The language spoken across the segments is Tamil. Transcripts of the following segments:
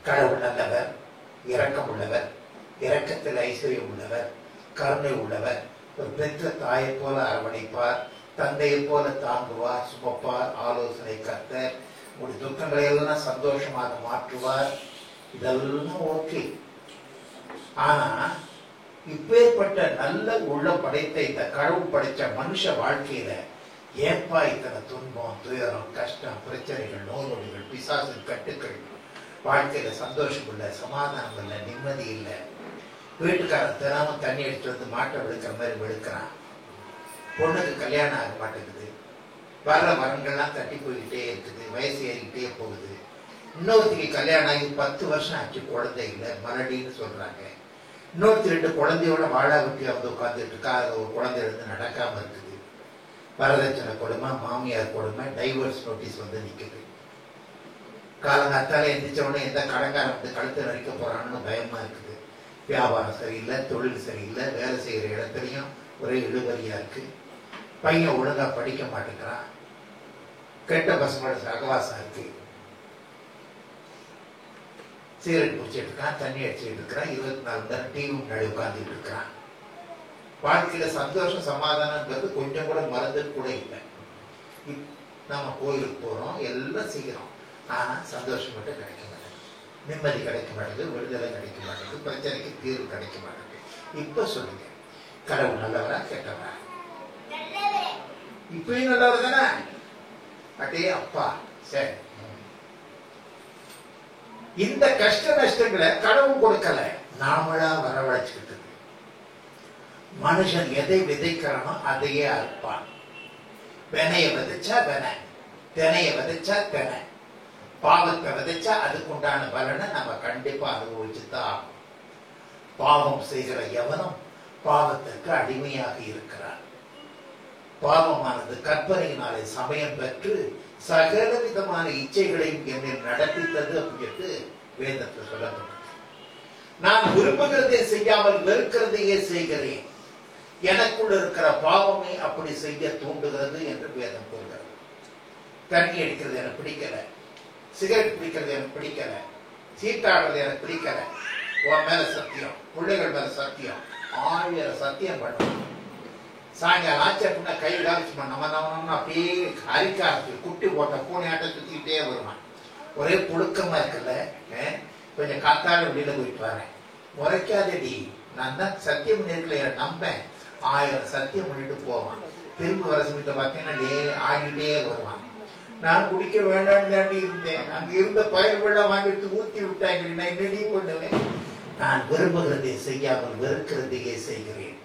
கடவுள் நல்லவர், இரக்கம் உள்ளவர், இரக்கத்தில் ஐஸ்வர்யம் உள்ளவர், கருணை உள்ளவர். ஒரு பெற்ற தாயை போல அரவணைப்பார், தந்தையை போல தாங்குவார், சுமப்பார், ஆலோசனை கர்த்தர், உங்களுடைய துக்கங்களை எல்லாம் சந்தோஷமாக மாற்றுவார். இதெல்லாம் ஓகே. ஆனா இப்பேற்பட்ட நல்ல உள்ளம் படைத்த இந்த கடவுள் படைச்ச மனுஷ வாழ்க்கையில ஏப்பா இத்தனை துன்பம், துயரம், கஷ்டம், பிரச்சனைகள், நோய்கள், பிசாசின் கட்டுக்கள், வாழ்க்கையில சந்தோஷம் இல்லை, சமாதானம் இல்லை, நிம்மதி இல்லை. வீட்டுக்காரன் தினமும் தண்ணி அடிச்சு வந்து மாட்டை வெளுக்கிற மாதிரி வெளுக்கிறான். பொண்ணுக்கு கல்யாணம் ஆக மாட்டேங்குது, வர்ற மரங்கள்லாம் தட்டி போய்கிட்டே இருக்குது, வயசு ஏறிக்கிட்டே போகுது. இன்னொருத்திக்கு கல்யாணம் ஆகி 10 வருஷம் ஆச்சு, குழந்தை இல்லை, மலடின்னு சொல்றாங்க. இன்னொருத்தி 2 குழந்தையோட வாழா வெட்டி வந்து உட்காந்துட்டு இருக்கா, ஒரு குழந்தை இருந்து நடக்காம இருக்குது. வரதட்சணை கொடுமை, மாமியார் கொடுமை, டைவர்ஸ் நோட்டீஸ் வந்து நிக்குது. காலங்காத்தால எந்திரிச்சவொடனே எந்த கடங்காரன் வந்து கழுத்தை நடிக்க போறான்னு பயமா இருக்குது. வியாபாரம் சரியில்லை, தொழில் சரியில்லை, வேலை செய்யற இடத்துலையும் ஒரே இழுபறியா இருக்கு. பையன் ஒழுங்கா படிக்க மாட்டேங்கிறான், கெட்ட பசங்களோட சகவாசம் இருக்கு. சீரட் குடிச்சிட்டு இருக்கான், தண்ணி அடிச்சுட்டு இருக்கிறான், 24 மணி நேரம் டிவி முன்னாடி உட்கார்ந்துட்டு இருக்கிறான். வாழ்க்கையில சந்தோஷம் சமாதானம்ன்றது கொஞ்சம் கூட மறந்து கூட இல்லை. நம்ம கோயிலுக்கு போறோம், எல்லாம் செய்யறோம், ஆனா சந்தோஷம் மட்டும் கிடைக்க மாட்டேங்குது, நிம்மதி கிடைக்க மாட்டேங்குது, விடுதலை கிடைக்க மாட்டேங்குது, பிரச்சனைக்கு தீர்வு கிடைக்க மாட்டேங்குது. இப்ப சொல்லுங்க, கடவுள் நல்லவரா கெட்டவரா? இப்பயும் நல்லவர் தானே? அட்டே அப்பா. சரி, இந்த கஷ்ட நஷ்டங்களை கடவுள் கொடுக்கல, நாமளா வரவழைச்சுக்கிட்டு. மனுஷன் எதை விதைக்கிறானோ அதையே அறுப்பான். வினைய விதைச்சா வினை, தினைய விதைச்சா தினை. பாவத்தை விதைச்சா அதுக்குண்டான பலனை நம்ம கண்டிப்பா அனுபவிச்சுதான் ஆகும். பாவம் செய்கிற எவனும் பாவத்திற்கு அடிமையாக இருக்கிறான். பாவமானது கற்பனையினாலே சமயம் பெற்று சகல விதமான இச்சைகளையும் என்னில் நடப்பித்தது அப்படின்னு வேதத்தில் சொல்லப்பட்டது. நான் விரும்புகிறதை செய்யாமல் வெறுக்கிறதையே செய்கிறேன், எனக்குள்ள இருக்கிற பாவமே அப்படி செய்ய தூண்டுகிறது என்று வேதம் கூறுகிறது. தண்ணி அடிக்கிறது எனக்கு பிடிக்கல, சிகரெட் பிடிக்கிறது எனக்கு பிடிக்கல, சீட்டாடுறது எனக்கு பிடிக்கல, உன் மேல சத்தியம், பிள்ளைகள் மேல சத்தியம், 1000 சத்தியம் பண்ணுவோம். சாயங்காலம் ஆச்சு அப்படின்னா கை காலிச்சு நம்ம நம்ம அப்படியே அரிக்க ஆரம்பிச்சு குட்டி போட்ட பூனையாட்ட சுத்திக்கிட்டே வருவான். ஒரே புழுக்கமா இருக்குல்ல, கொஞ்சம் காத்தால வெளியில போயிட்டு வரேன். முறைக்காதடி, நான் தான் சத்தியம் பண்ணிருக்கல, நம்பேன். 1000 சத்தியம் பண்ணிட்டு போவான். திரும்ப வர சமயத்தை பார்த்தீங்கன்னா ஆடிட்டே வருவான். நான் குடிக்க வேண்டாம்னு தாண்டி இருந்தேன், அங்க இருந்த பயிர் வெள்ளம் வாங்கிட்டு ஊத்தி விட்டாங்க, நான் என்னடி பண்ணுவேன்? நான் விரும்புகிறதை செய்யாமல் வெறுக்கிறதையே செய்கிறேன்,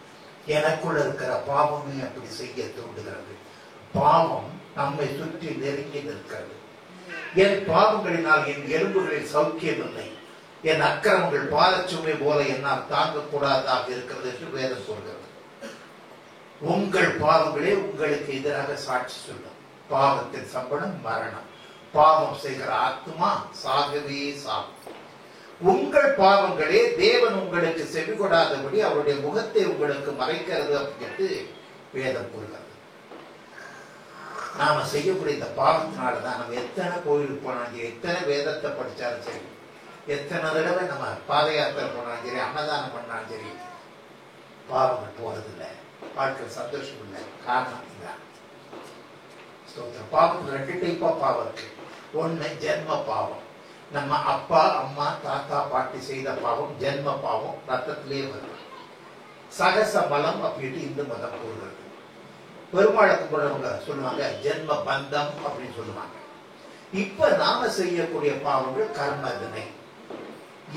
எனக்குள்ள இருக்கிற பாவமே அப்படி செய்ய தூண்டுகிறது. பாவம் நம்மை சுற்றி நெருங்கி நிற்கிறது. என் பாவங்களினால் என் எலும்புகளில் சௌக்கியம் இல்லை, என் அக்கிரமங்கள் பாலச்சுமை போல என்னால் தாங்கக்கூடாதாக இருக்கிறது என்று வேதம் சொல்கிறது. உங்கள் பாவங்களே உங்களுக்கு எதிராக சாட்சி சொல்லும். பாவத்தின் சம்பளம் மரணம், பாவம் செய்கிற ஆத்மா சாகவே சாகும். உங்கள் பாவங்களே தேவன் உங்களுக்கு செவி கொடாதபடி அவருடைய முகத்தை உங்களுக்கு மறைக்கிறது அப்படின்னு வேதம் கூறுகிறது. நாம செய்யக்கூடிய இந்த பாவத்தினாலதான் நம்ம எத்தனை கோயிலுக்கு போனாலும் சரி, எத்தனை வேதத்தை படிச்சாலும் சரி, எத்தனை தடவை நம்ம பாத யாத்திரை போனாலும் சரி, அன்னதானம் பண்ணாலும் சரி, பாவங்கள் போறதில்லை, வாழ்க்கை சந்தோஷம் இல்லை. காரணம் இதுதான். பாவம் 2 டைப்பா பாவம் இருக்கு. ஒண்ணு ஜென்ம பாவம், நம்ம அப்பா அம்மா தாத்தா பாட்டி செய்த பாவம், ஜென்ம பாவம், ரத்தத்திலே வரும். சகச மலம் அப்படின்னு இந்து மதம் கூறுகிறது. பெருமாளை கும்பிடுறவங்க சொல்லுவாங்க ஜென்ம பந்தம் அப்படின்னு சொல்லுவாங்க. இப்ப நாம செய்யக்கூடிய பாவங்கள் கர்ம வினை,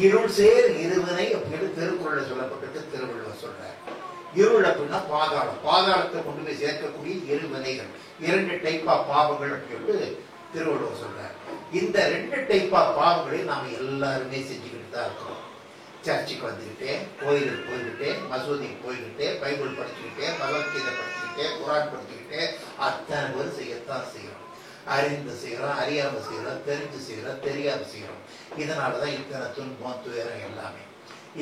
இருள் சேர் இருவினை அப்படின்னு திருக்குறள்ல சொல்லப்பட்டிருக்கு. திருவள்ளுவர் சொல்றார். இருள் அப்படின்னா பாதாளம், பாதாளத்தை கொண்டு போய் சேர்க்கக்கூடிய இருவினைகள், 2 டைப்பா பாவங்கள் அப்படின்னு திருவள்ளுவர் சொல்றார். இந்த 2 டைப்பா பாவங்களை நாம எல்லாருமே செஞ்சுக்கிட்டு தான் இருக்கிறோம். சர்ச்சுக்கு வந்துக்கிட்டே, கோயிலுக்கு போய்கிட்டே, மசூதிக்கு போய்கிட்டே, பைபிள் படிச்சுக்கிட்டே, பகவத்கீதை படிச்சுக்கிட்டே, குரான் படிச்சுக்கிட்டே, அத்தனை பேர் செய்யத்தான் செய்யறோம். அறிந்து செய்யறோம், அறியாம செய்யறோம், தெரிஞ்சு செய்யறோம், தெரியாம செய்யறோம். இதனாலதான் இத்தனை துன்பம் துயரம் எல்லாமே.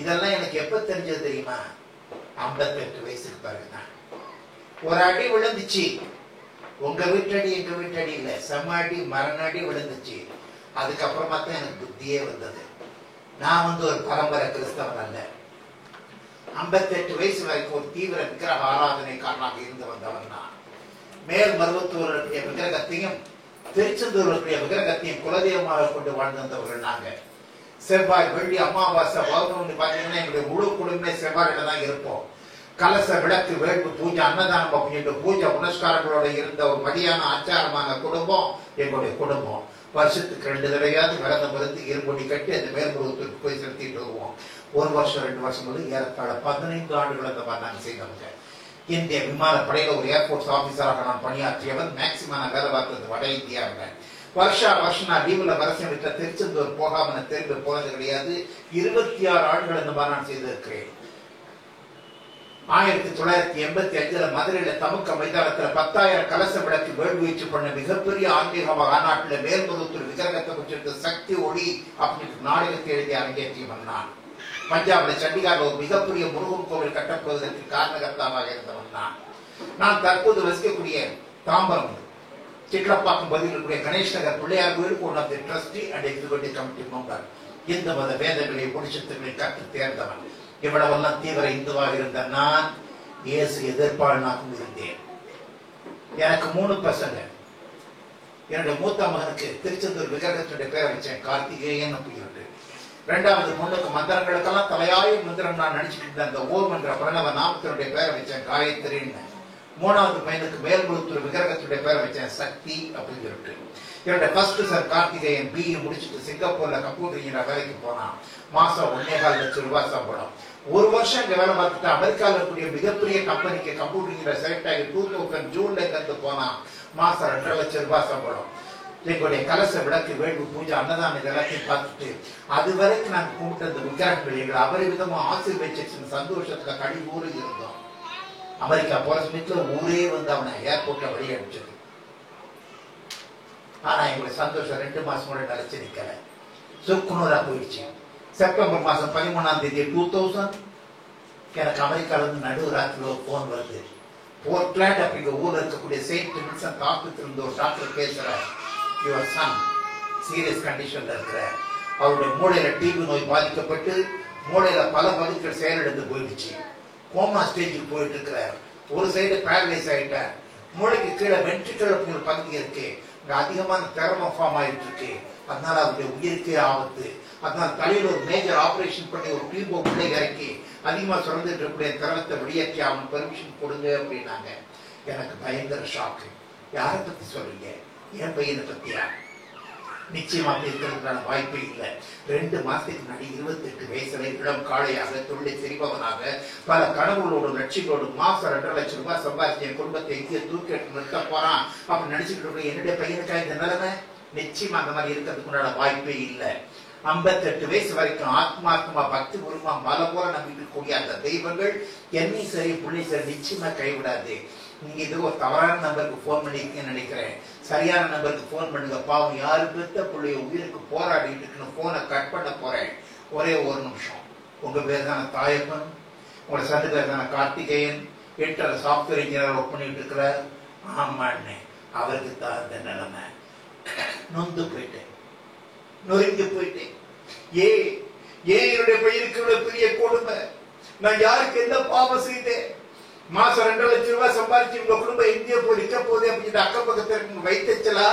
இதெல்லாம் எனக்கு எப்ப தெரிஞ்சது தெரியுமா? 58 வயசுக்கு பிறகுதான். ஒரு அடி விழுந்துச்சு, உங்க வீட்டடி எங்க வீட்டடி இல்ல, செம்மாடி மரணடி விழுந்துச்சு. அதுக்கப்புறமா தான் எனக்கு புத்தியே வந்தது. நான் ஒரு பரம்பரை கிறிஸ்தவன் அல்ல. 58 வயசு வரைக்கும் ஒரு தீவிர விக்கிரக ஆராதனைக்காரனாக இருந்து வந்தவன் நான். மேல் மருவத்தூருடைய விக்கிரகத்தையும் திருச்செந்தூருடைய விக்கிரகத்தையும் குலதெய்வமாக கொண்டு வாழ்ந்து வந்தவர்கள் நாங்க. செவ்வாய், வெள்ளி, அமாவாசை, பௌர்ணமி பாத்தீங்கன்னா எங்களுடைய முழு குடும்பமே செவ்வாயில தான் இருப்போம். கலச, விளக்கு, வேள்வி, பூஜை, அன்னதானம் அப்படின்ற பூஜை புனஸ்காரங்களோட இருந்த ஒரு மதியான ஆச்சாரமான குடும்பம் எங்களுடைய குடும்பம். வருஷத்துக்கு 2 தடவையாவது விரதம் இருந்து இரும்பொடி கட்டி அந்த மேல்முருகத்திற்கு போய் செலுத்திட்டு வருவோம். 1 வருஷம் 2 வருஷம் போது ஏறத்தாழ 15 ஆண்டுகள் அந்த மாதிரி நாங்கள் செய்தவங்க. இந்திய விமானப்படையில ஒரு ஏர்போர்ட்ஸ் ஆபீசராக நான் பணியாற்றியவன். மேக்சிமம் நான் வேலை பார்த்தது வட இந்தியாவில். வருஷம் நான் லீவுல வரசம் விட்ட திருச்செந்தூர் போகாம நான் திரும்பி போனது கிடையாது. 26 ஆண்டுகள் இந்த மாதிரி நான் செய்திருக்கிறேன். 1985 மதுரையில தமுக்க மைதானத்துல 10,000 கலச விளக்கு வேள்வீச்சு பண்ண மிகப்பெரிய ஆன்மீக நாட்டில் மேல்முருகத்தூர் விக்கிரகத்தை குறிச்சிருக்க சக்தி ஒளி அப்படின்னு நாடகத்தை எழுதி அரங்கேற்றியவன் நான். பஞ்சாப்ல சண்டிகார்ல ஒரு மிகப்பெரிய முருகன் கோவில் கட்டப்படுவதற்கு காரணகர்த்தாவாக இருந்தவன் நான் தற்போது வசிக்கக்கூடிய தாம்பரம் சிட்லப்பாக்கம் பகுதியில் இருக்கக்கூடிய கணேஷ் நகர் பிள்ளையார் கோயிலுக்கு one of the trustee and executive committee member. இந்து மத வேதங்களை புனிஷத்துகளை கற்று தேர்ந்தவன். இவ்வளவெல்லாம் தீவிர இந்துவாக இருந்த நான் இயேசு எதிர்ப்பாளனாகவும் இருந்தேன். எனக்கு 3 பசங்க. என்னுடைய மூத்த மகனுக்கு திருச்செந்தூர் விக்கிரகத்துடைய பேரை வச்சேன், கார்த்திகேயன் அப்படின்ட்டு. 2வது பொண்ணுக்கு மந்திரங்களுக்கெல்லாம் தலையாய மந்திரம் நான் நினைச்சிட்டு இருந்தேன், அந்த ஓம் என்ற பிரணவ நாமத்தினுடைய பேரை வச்சேன், காயத்ரின்னு. 3வது பையனுக்கு மேல்முருகத்தூர் விக்கிரகத்துடைய பேரை வச்சேன், சக்தி அப்படின்னு சொல்லிட்டு. என்னுடைய ஃபர்ஸ்ட் சார் கார்த்திகேயன் பிஇ முடிச்சுட்டு சிங்கப்பூர்ல கம்ப்யூட்டர் இன்ஜினியர் வேலைக்கு போனான். மாசம் 1.25 லட்சம் ரூபாய் சம்பளம். 1 வருஷம் இங்க வேலை பார்த்துட்டு அமெரிக்காவில் இருக்கக்கூடிய மிகப்பெரிய கம்பெனிக்கு கம்ப்யூட்டர் இன்ஜினியர் செலக்ட் ஆகி 2000 ஜூன்ல இருந்து போனான். மாசம் 2.5 லட்சம் ரூபாய் சம்பளம். எங்களுடைய கலச, விளக்கு, வேள்வி, பூஜை, அன்னதானம் இதெல்லாத்தையும் பார்த்துட்டு அது வரைக்கும் நாங்கள் கும்பிட்டு அந்த விக்கிரகங்கள் எங்களை அபரிவிதமா ஆசீர்வதிச்சு சந்தோஷத்துல கழிவூறு இருந்தோம். அமெரிக்கா போற சமயத்துல ஊரே வந்து அவனை ஏர்போர்ட்ல வெளியே அனுப்பிச்சது. ஆனா எங்களுடைய சந்தோஷம் 2 மாசம் கூட நிலைச்சு நிக்கல, சுக்குநூறா போயிடுச்சு. செப்டம்பர் மாசம் 13ஆம் தேதி 2000 எனக்கு அமெரிக்கால இருந்து நடுராத்திரில ஒரு போன் வருது. போர்ட்லாண்ட் அப்படிங்கிற ஊர்ல இருக்கக்கூடிய செயின்ட் வின்சென்ட் ஹாஸ்பிட்டல் இருந்து ஒரு டாக்டர் பேசுறார், யுவர் சன் சீரியஸ் கண்டிஷன்ல இருக்கிற, அவருடைய மூளையில டிபி நோய் பாதிக்கப்பட்டு மூளையில பல பகுதிகள் செயலிழந்து போயிடுச்சு, கோமா ஸ்டேஜுக்கு போயிட்டு இருக்கிறார், ஒரு சைடு பேரலைஸ் ஆயிட்டார், மூளைக்கு கீழே வென்ட்ரிக்கல் அப்படிங்கிற பகுதி இருக்கு, அதிகமான திறமை ஃபார்ம் ஆயிட்டு இருக்கு, அதனால அவருடைய உயிருக்கே ஆபத்து. அதனால தலையில ஒரு மேஜர் ஆபரேஷன் பண்ணி ஒரு டியூபோ உள்ளே இறக்கி அதிகமா சுரந்துட்டு இருக்கக்கூடிய திறமத்தை வெளியேற்றி அவனுக்கு பெர்மிஷன் கொடுங்க அப்படின்னாங்க. எனக்கு பயங்கர ஷாக்கு. யாரை பத்தி சொல்றீங்க? என் பையனை பத்தியா? நிச்சயமா இருக்கிறதுக்கான வாய்ப்பே இல்லை. 2 மாசத்துக்கு முன்னாடி 28 வயசுல இளம் காளையாக தொழிலை தெரிபவனாக பல கனவுகளோடு லட்சியங்களோடு மாசம் 2.5 லட்சம் ரூபாய் சம்பாதிச்சு என் குடும்பத்தை எங்கேயோ தூக்கி எடுத்து நிறுத்த போறான் அப்படின்னு நினைச்சுட்டு இருக்க என்னுடைய பையனுக்கா இந்த நிலைமை? நிச்சயமா அந்த மாதிரி இருக்கிறதுக்கு உண்டான வாய்ப்பே இல்லை. 58 வயசு வரைக்கும் ஆத்மாத்மா பக்தி குருமா மலை போல நம்பிட்டு கூடிய அந்த தெய்வங்கள் என்னையும் சரி புள்ளி சரி நிச்சயமா கைவிடாது. நீங்க இது ஒரு தவறான நம்பருக்கு போன் பண்ணிருக்கீங்கன்னு நினைக்கிறேன். சரியான நம்பருக்கு போன் பண்ணுங்க. பாவம் யாரு பெத்த பிள்ளைய உயிருக்கு போராடிட்டு இருக்குன்னு போனை கட் பண்ண போறேன். ஒரே 1 நிமிஷம். உங்க பேர் தான தாயப்பன், உங்களோட சண்டு பேர் தான கார்த்திகேயன், எட்டரை சாப்ட்வேர் இன்ஜினியர் ஒர்க் பண்ணிட்டு இருக்கிறார். ஆமாண்ணே, அவருக்கு தான் அந்த நிலைமை. நொந்து போயிட்டேன், நொறுங்கி போயிட்டேன். ஏன் என்னுடைய பையனுக்கு பெரிய கொடுமை? நான் யாருக்கு எந்த பாவம் செய்தேன்? மாசம் 2 லட்சம் ரூபாய் சம்பாதிச்சு உங்க குடும்பம் எங்கேயோ போய் நிக்க போகுது அப்படின்னு அக்கம் பக்கத்துல வைத்தச்சலா,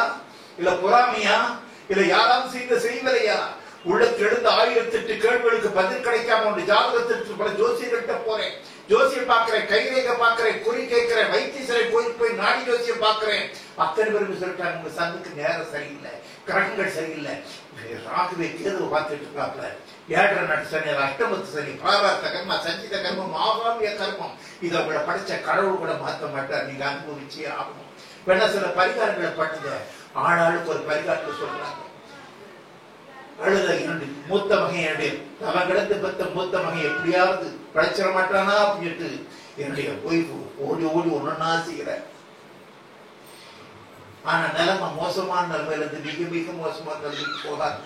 இல்ல பொறாமையா, இல்ல யாராவது செய்த செய்வலையா? உள்ளத்துல எழுந்த 1008 கேள்விகளுக்கு பதில் கிடைக்காம உங்க ஜாதகத்திற்கு பல ஜோசியர்கிட்ட போறேன், ஜோசியம் பாக்குறேன், கைரேகை பாக்குறேன், குறி கேட்கிறேன், வைத்தியசாலை போய் நாடி ஜோசியம் பாக்குறேன். அத்தனை பேருக்கு சொல்லிட்டாங்க உங்க சந்துக்கு நேரம் சரியில்லை, கிரகங்கள் சரியில்லை, ராகுவே கேதுவை பார்த்துட்டு இருக்காப்ல, 7 நாட்டு சனி, அஷ்டமத்து சனி, பிராரப்த கர்மம், சஞ்சித கர்மம், ஆகாமிய கர்மம், இதை உங்களை படிச்ச கடவுள் கூட மாற்ற மாட்டார், நீங்க அனுபவிச்சே ஆகணும். வேணா சில பரிகாரங்களை பண்ணுங்க. ஆளாளுக்கு ஒரு பரிகாரத்தை சொல்றாங்க. அழுத என்னுடைய மூத்த மகன், என்னுடைய அவன் கிடந்து பெற்ற மூத்த மகன் எப்படியாவது படைச்சிட மாட்டானா அப்படின்ட்டு என்னுடைய ஒய்ஃபு ஓடி ஒன்னா செய்யற. ஆனா நிலைமை மோசமான நிலைமையில இருந்து மிக மிக மோசமான நிலைமைக்கு போகாது.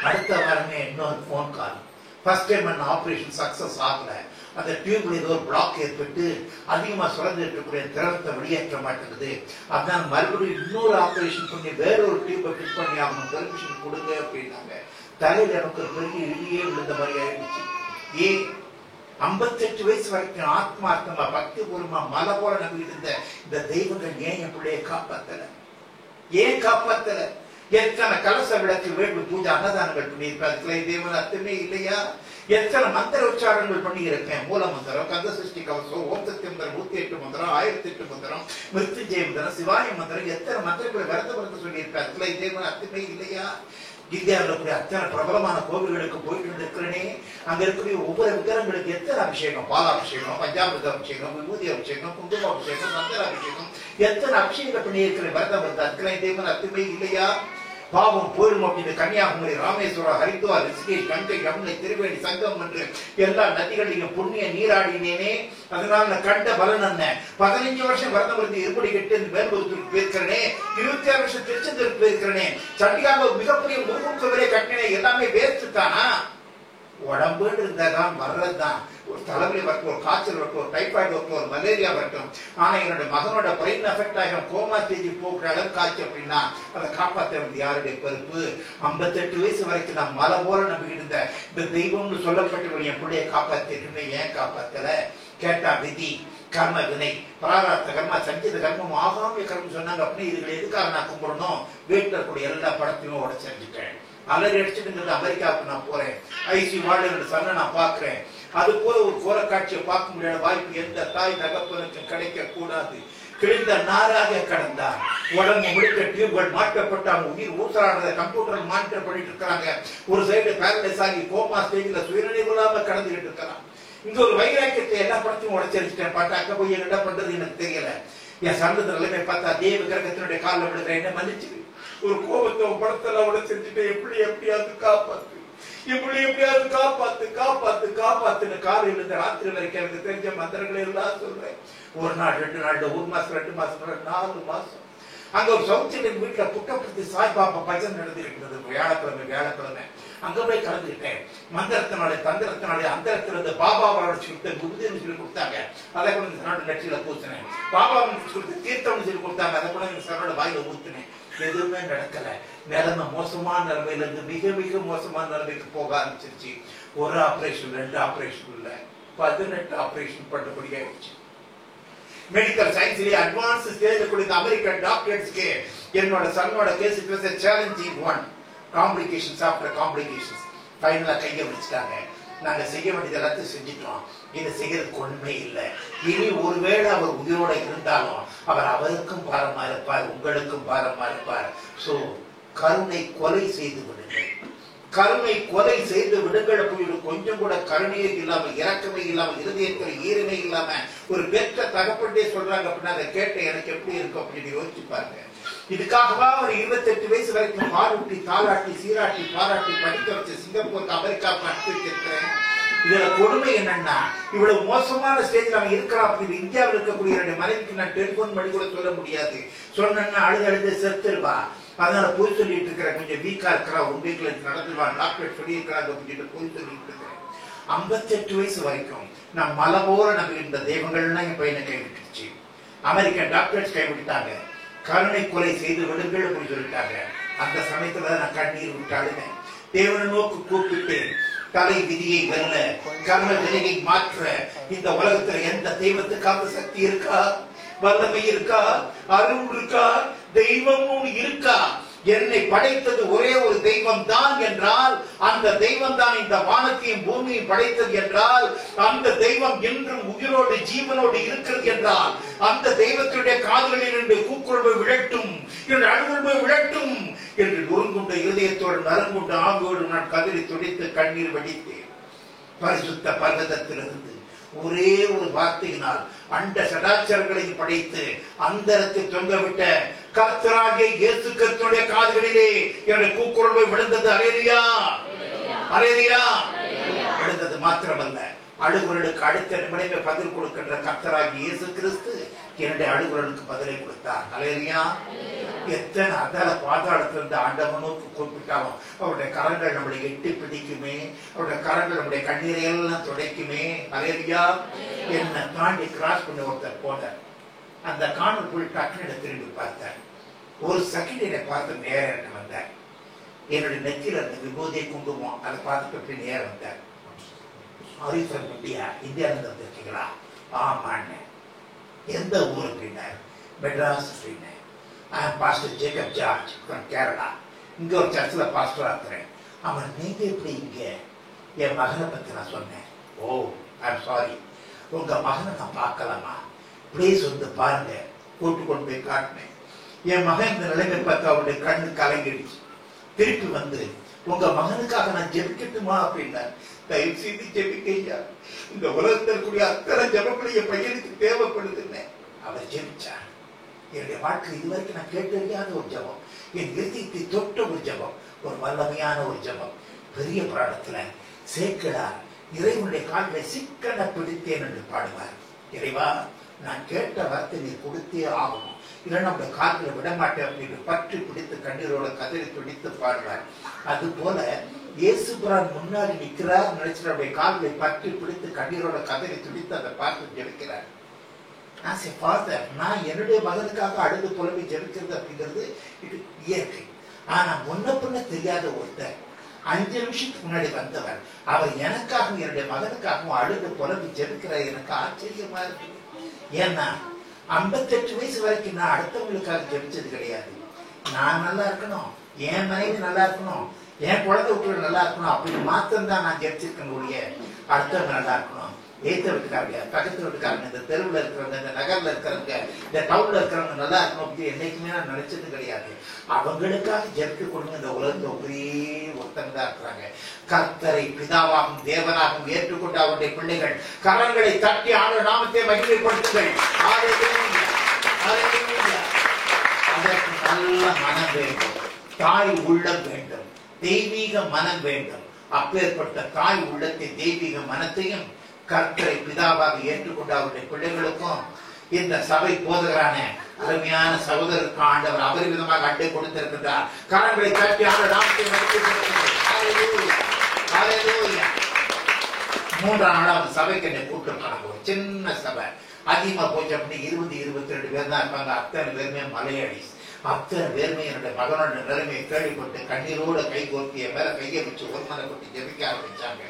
அடுத்த வாரமே இன்னொரு போன் கால். ஃபர்ஸ்ட் டைம் என்ன ஆபரேஷன் சக்சஸ் ஆகல. அந்த டியூப்ல ஏதோ ஒரு பிளாக் ஏற்பட்டு அதிகமா சுரந்து இருக்கக்கூடிய திரவத்தை வெளியேற்ற மாட்டேங்குது. அதான் மறுபடியும் இன்னொரு ஆபரேஷன் பண்ணி வேற ஒரு டியூபை ஃபிட் பண்ணி ஆகணும், பெர்மிஷன் கொடுங்க அப்படின்னாங்க. தலையில எனக்கு ஒரு பெரிய இடியே விழுந்த மாதிரி ஆயிடுச்சு. ஏன் 58 வயசு வரைக்கும் ஆத்மார்த்தமா பக்தி பூர்வமா மலை போல நம்பிட்டு இருந்த இந்த தெய்வங்கள் ஏன் என் பிள்ளைய காப்பாத்தல? ஏன் காப்பாத்தல? எத்தனை கலச விளக்கு வேள்வி பூஜை அன்னதானங்கள் பண்ணியிருக்காங்க, தேவன் அர்த்தமே இல்லையா? எத்தனை மந்திர உச்சாரங்கள் பண்ணி இருக்கேன், மூல மந்திரம், கந்த சஷ்டி கவசம், ஓம் சக்தி மந்திரம், 108 மந்திரம், 1008 மந்திரம், மிருத்யுஞ்சய மந்திரம், சிவாய மந்திரம், எத்தனை மந்திரங்களை விரத சொல்லி இருக்காங்க, தேவன் அர்த்தமே இல்லையா? இந்தியாவில் கூடிய அத்தனை பிரபலமான கோவில்களுக்கு போயிட்டு இருக்கிறனே, அங்க இருக்கக்கூடிய ஒவ்வொரு விக்கிரங்களுக்கு எத்தனை அபிஷேகம், பாலாபிஷேகம், பஞ்சாமிர்த அபிஷேகம், விபூதி அபிஷேகம், குங்கும அபிஷேகம், மந்திர அபிஷேகம், எத்தனை அபிஷேகம் பண்ணி இருக்கிற விரதம் அத்தனை தேவன் அத்துமே இல்லையா? பாவம் போயிடும் அப்படின்னு கன்னியாகுமரி, ராமேஸ்வரம், ஹரித்வார், ரிஷிகேஷ், கங்கை, யமுனை, திருவேணி, சங்கம் என்று எல்லா நதிகளையும் புண்ணிய நீராடினேனே. அதனால நான் கண்ட பலன் என்ன? 15 வருஷம் விரதம் இருந்து இருப்படி கட்டு மேல்புறத்திற்கு போயிருக்கிறனே, 26 வருஷம் திருச்செந்தூருக்கு போயிருக்கிறனே, சண்டிகாக மிகப்பெரிய முருகன் கட்டினே, எல்லாமே வேஸ்ட் தானா? உடம்புன்னு இருந்தாதான் வர்றதுதான். ஒரு தலைவலி வரட்டும், ஒரு காய்ச்சல் வரட்டும், ஒரு டைபாய்டு வரட்டும், ஒரு மலேரியா வரட்டும். ஆனா என்னோட மகனோட பிரெயின் எஃபெக்ட் ஆகிடும், கோமா ஸ்டேஜ் போகிற அளவுக்கு காய்ச்சல் அப்படின்னா அதை காப்பாற்ற வேண்டிய யாருடைய பொறுப்பு? 58 வயசு வரைக்கும் நான் மலை போல நம்பிக்கிட்டு இருந்த இந்த தெய்வம்னு சொல்லப்பட்டு என் பிள்ளைய காப்பாத்திருக்குமே, ஏன் காப்பாத்தல? கேட்டா விதி, கர்ம வினை, பிராரார்த்த கர்மா, சஞ்சித கர்மம், ஆகாமிய கர்மம் சொன்னாங்க. அப்படின்னு இதுல எதுக்காக நான் கும்பிடணும்? வீட்டுல இருக்கக்கூடிய எல்லா படத்தையும் உடச்சிருந்துட்டேன். அலறி அடிச்சுட்டு அமெரிக்காவுக்கு நான் போறேன், ஐசி வாழ் சொன்ன நான் பாக்குறேன். அது போல ஒரு கோர காட்சியை பார்க்க முடியாத வாய்ப்பு எந்த தாய் தகப்பனுக்கும் கிடைக்க கூடாது. கிழிந்த நாராக கடந்தார், உடம்பு முழுக்க டியூப்கள் மாற்றப்பட்டாங்க, உயிர் ஊசலானதை கம்ப்யூட்டர் மானிட்டர் பண்ணிட்டு இருக்காங்க. ஒரு சைடு பேரலைஸ் ஆகி கோமா ஸ்டேஜ்ல சுயநினைவு இல்லாம கடந்துகிட்டு இருக்கிறான். இங்க ஒரு வைராக்கியத்தை எல்லா படத்தையும் உடச்சிருச்சிட்டேன். பார்த்தா அக்க போய் என்ன பண்றது எனக்கு தெரியல. என் சந்தத நிலைமை பார்த்தா தேவ கிரகத்தினுடைய காலில் விடுற என்ன மன்னிச்சு, ஒரு கோபத்தை படத்தெல்லாம் உடச்சிருச்சுட்டு எப்படியாவது காப்பாத்து, எப்படியாவது காப்பாத்து காப்பாத்து காப்பாத்துன்னு காலையில இருந்து ராத்திரி வரைக்கும் எனக்கு தெரிஞ்ச மந்திரங்களை எல்லாம் சொல்றேன். ஒரு நாள், 2 நாள், 1 மாசம், 2 மாசம், 4 மாசம். அங்க ஒரு சவுத் இந்தியன் வீட்டுல புட்டபர்த்தி சாய்பாபா பஜன் நடந்திருக்கிறது. வியாழக்கிழமை அங்க போய் கலந்துக்கிட்டேன். மந்திரத்தினாலே, தந்திரத்தினாலே, அந்தரத்திலிருந்து பாபாவை சொல்லி புத்தின்னு சொல்லி கொடுத்தாங்க. அதை கூட இந்த சனோட நெற்றியில பூசினேன். பாபாவை சொல்லி தீர்த்தம்னு சொல்லி கொடுத்தாங்க. அதை கூட இந்த சனோட வாயில ஊத்தினேன். எதுவுமே நடக்கல. நிலைமை மோசமான நிலைமையில இருந்து மிக மிக மோசமான நிலைமைக்கு போக ஆரம்பிச்சிருச்சு. ஒரு ஆபரேஷன், 2 ஆபரேஷன் இல்ல, 18 ஆபரேஷன் பண்ணபடி ஆயிடுச்சு. மெடிக்கல் சயின்ஸ்லயே அட்வான்ஸ் ஸ்டேஜ்ல கூட அமெரிக்கன் டாக்டர்ஸ்க்கு என்னோட சன்னோட case it was a challenging one. Complications after complications. ஃபைனலா கையை வச்சுட்டாங்க. நாங்க செய்ய வேண்டியது எல்லாத்தையும் செஞ்சுட்டோம். இதை செய்யறதுக்கு ஒண்ணுமே இல்லை. இனி ஒருவேளை அவர் உயிரோட இருந்தாலும் அவர் அவருக்கும் பாரமா இருப்பார், உங்களுக்கும் பாரமா இருப்பார். சோ கருணை கொலை செய்து விடுங்கள், கருணை கொலை செய்து விடுங்கள். கொஞ்சம் கூட கருணையே இல்லாம, இரக்கமே இல்லாம, இருதயத்தில் ஈரமே இல்லாம ஒரு பெற்ற தகப்பட்டே சொல்றாங்க அப்படின்னா அதை கேட்ட எனக்கு எப்படி இருக்கும் அப்படின்னு யோசிச்சு பாருங்க. இதுக்காகவா ஒரு 28 வயசு வரைக்கும் பாலூட்டி, தாளாட்டி, சீராட்டி, பாராட்டி படிக்க வச்ச சிங்கப்பூருக்கு, அமெரிக்காவுக்கு அனுப்பி வச்சிருக்கிறேன். இதுல கொடுமை என்னன்னா, இவ்வளவு மோசமான ஸ்டேஜ்ல அவன் இருக்கிறான் அப்படின்னு இந்தியாவில் இருக்கக்கூடிய 2 மனைவிக்கு நான் டெலிபோன் பண்ணி கூட சொல்ல முடியாது. சொன்னா அழுது செத்துருவா. அதனால போய் சொல்லிட்டு இருக்கிறேன், கொஞ்சம் வீக்கா இருக்கிறா, உண்மைகளை நடந்துருவான், டாக்டர் சொல்லி இருக்கிறாங்க அப்படின்னு போய் சொல்லிட்டு இருக்கிறேன். 58 வயசு வரைக்கும் நான் மலை போல நம்பி இந்த தெய்வங்கள்னா என் பையனை கைவிட்டுச்சு. American doctors கைவிட்டாங்க. கருணை கொலை செய்து விடுங்கள் அப்படின்னு சொல்லிட்டாங்க. அந்த சமயத்துல நான் கண்ணீர் விட்டு அழுதேன். தேவனை நோக்கு கூப்பிட்டு தலை விதியை வெல்ல, கர்ம வினையை மாற்ற இந்த உலகத்துல எந்த தெய்வத்துக்காக சக்தி இருக்கா, வல்லமை இருக்கா, அருள் இருக்கா, தெய்வமும் இருக்கா? என்னை படைத்தது ஒரே ஒரு தெய்வம் தான் என்றால், அந்த தெய்வம் தான் இந்த வானத்தையும் பூமியையும் படைத்தது என்றால், அந்த தெய்வம் என்றும் உயிரோடு ஜீவனோடு இருக்கிறது என்றால், அந்த தெய்வத்தினுடைய காதுகளில் இருந்து கூக்குரல் விழட்டும், அழுகுள் விழட்டும் என்று நொறுங்குண்ட இருதயத்தோடு நறுங்குண்ட ஆவியோடு நான் கதறி துடித்து கண்ணீர் வடித்தேன். பரிசுத்த பர்வதத்திலிருந்து ஒரே ஒரு வார்த்தையினால் அண்ட சடாச்சரங்களையும் படைத்து அந்தரத்தில் தொங்கவிட்ட கர்த்தராகிய இயேசு கிறிஸ்துவின் காதுகளிலே என்னுடைய கூக்குரல் விழுந்தது. அல்லேலூயா, அல்லேலூயா. விழுந்தது மாத்திரமல்ல, அழுகுரலுக்கு அடுத்த நிமிடமே பதில் கொடுக்கின்ற கர்த்தராகிய இயேசு கிறிஸ்து என்னுடைய அழுகுரலுக்கு பதிலை கொடுத்தார். அல்லேலூயா. எத்தனை அதால பாதாளத்துல இருந்து ஆண்டவனுக்கு கூப்பிட்டாலும் அவருடைய கரங்கள் நம்மளை எட்டி பிடிக்குமே, அவருடைய கரங்கள் நம்முடைய கண்ணீரை எல்லாம் துடைக்குமே. ஹல்லேலூயா. என்ன தாண்டி கிராஸ் பண்ண ஒருத்தர் போனார். அந்த காணுக்குள் டக்குனு திரும்பி பார்த்தார். ஒரு செகண்ட் என்னை பார்த்து நேரம் வந்தார். என்னுடைய நெத்தியில் இருந்த விபூதியை குங்குமம் அதை பார்த்துட்டு நேரம் வந்தார். ஆரிஃபர் இந்தியா இந்தியாவிலிருந்து வந்திருக்கீங்களா? ஆமாண்ணே. எந்த ஊர் அப்படின்னார்? மெட்ராஸ் அப்படின்னேன். Pastor Jacob George from Kerala. இங்க ஒரு சர்ச்சில் பாஸ்டரா இருக்கிறேன். அவன் நீங்க எப்படி இங்க? என் மகனை பத்தி நான் சொன்னேன். ஓ ஐம் சாரி, உங்க மகனை நான் பார்க்கலாமா? பிளீஸ் வந்து பாருங்க. கூட்டு கொண்டு போய் காட்டினேன். என் மகன் இந்த நிலைமை பார்த்து அவருடைய கண்ணு கலங்கிடுச்சு. திருப்பி வந்து உங்க மகனுக்காக நான் ஜெபிக்கட்டுமா அப்படின்னா, தயவு செய்து ஜெபிக்கையா, இந்த உலகத்தில் கூடிய அத்தனை ஜெபங்களும் என் பையனுக்கு தேவைப்படுதுன்னு அவர் ஜெபிச்சார். என்னுடைய வாழ்க்கை இதுவரைக்கும் நான் கேட்டறியாத ஒரு ஜபம், என் இதயத்தை தொட்ட ஒரு ஜபம், ஒரு வல்லமையான ஒரு ஜபம். பெரிய புராணத்துல சேக்கிழார் இறைவனுடைய கால்களை சிக்கன பிடித்தேன் என்று பாடுவார். இறைவா, நான் கேட்ட வார்த்தை நீ கொடுத்தே ஆகணும், இல்லை நம்முடைய கால்களை விடமாட்டேன் அப்படின்னு பற்றி பிடித்து கண்ணீரோட கதறி பிடித்து பாடுவார். அது போல இயேசுபிரான் முன்னாடி நிற்கிறார் நினைச்சு நம்முடைய கால்களை பற்றி பிடித்து கண்ணீரோட கதறி துடித்து அதை பார்த்து ஜெபிக்கிறார். நான் என்னுடைய மகனுக்காக அழுது புலம்பி ஜெபிக்கிறது அப்படிங்கிறது இது இயற்கை. ஆனா முன்ன பின்ன தெரியாத ஒருத்தர் 5 நிமிஷத்துக்கு முன்னாடி வந்தவர், அவர் எனக்காகவும் என்னுடைய மகனுக்காகவும் அழுது புலம்பி ஜெபிக்கிறார். எனக்கு ஆச்சரியமா இருக்கு. ஏன்னா 58 வயசு வரைக்கும் நான் அடுத்தவங்களுக்காக ஜெபிச்சது கிடையாது. நான் நல்லா இருக்கணும், என் மனைவி நல்லா இருக்கணும், என் குழந்தை வீட்டுல நல்லா இருக்கணும் அப்படின்னு மாத்திரம் தான் நான் ஜெபிச்சிருக்கேன் ஒழிய அடுத்தவங்க நல்லா இருக்கணும், ஏத்த வீட்டுக்காரங்க, பக்கத்து வீட்டுக்காரங்க, இந்த தெருவில் இருக்கிறவங்க, இந்த நகர்ல இருக்கிறவங்க, இந்த டவுன்ல இருக்கிறவங்க நல்லா இருக்கணும் அப்படின்னு என்னைக்குமே நான் நினைச்சது கிடையாது. அவங்களுக்காக ஜெபிக்க கொடுங்க. இந்த உலகத்துல ஒரே ஒருத்தங்க தான் இருக்கிறாங்க. கர்த்தரை பிதாவாகவும் தேவனாகவும் ஏற்றுக்கொண்ட அவருடைய பிள்ளைகள் கரங்களை தட்டி ஆண்டு நாமத்தை மகிமைப்படுத்துங்கள். அதற்கு நல்ல மனம் வேண்டும், தாய் உள்ளம் வேண்டும், தெய்வீக மனம் வேண்டும். அப்பேற்பட்ட தாய் உள்ளத்தை தெய்வீக மனத்தையும் கர்த்தரை பிதாவாக ஏற்றுக்கொண்ட அவருடைய பிள்ளைகளுக்கும் இந்த சபை போதகரான அருமையான சகோதரருக்கு ஆண்டவர் அபரிவிதமாக அண்டை கொடுத்திருக்கின்றார். கரங்களை தட்டி ஆண்டு நாமத்தை மூன்றாம் நாள் சபைக்கு என்னை கூட்டிருக்காங்க. ஒரு சின்ன சபை, அதிகமா போச்சு அப்படின்னு 20-22 பேர் தான் இருப்பாங்க. அத்தனை பேருமே மலையாளி. அத்தனை பேருமே என்னுடைய மகனோட நிலைமையை கேள்விப்பட்டு கண்ணீரோட கை கோர்த்திய மேல கையை வச்சு ஒரு மனை கொட்டி ஜெபிக்க ஆரம்பிச்சாங்க.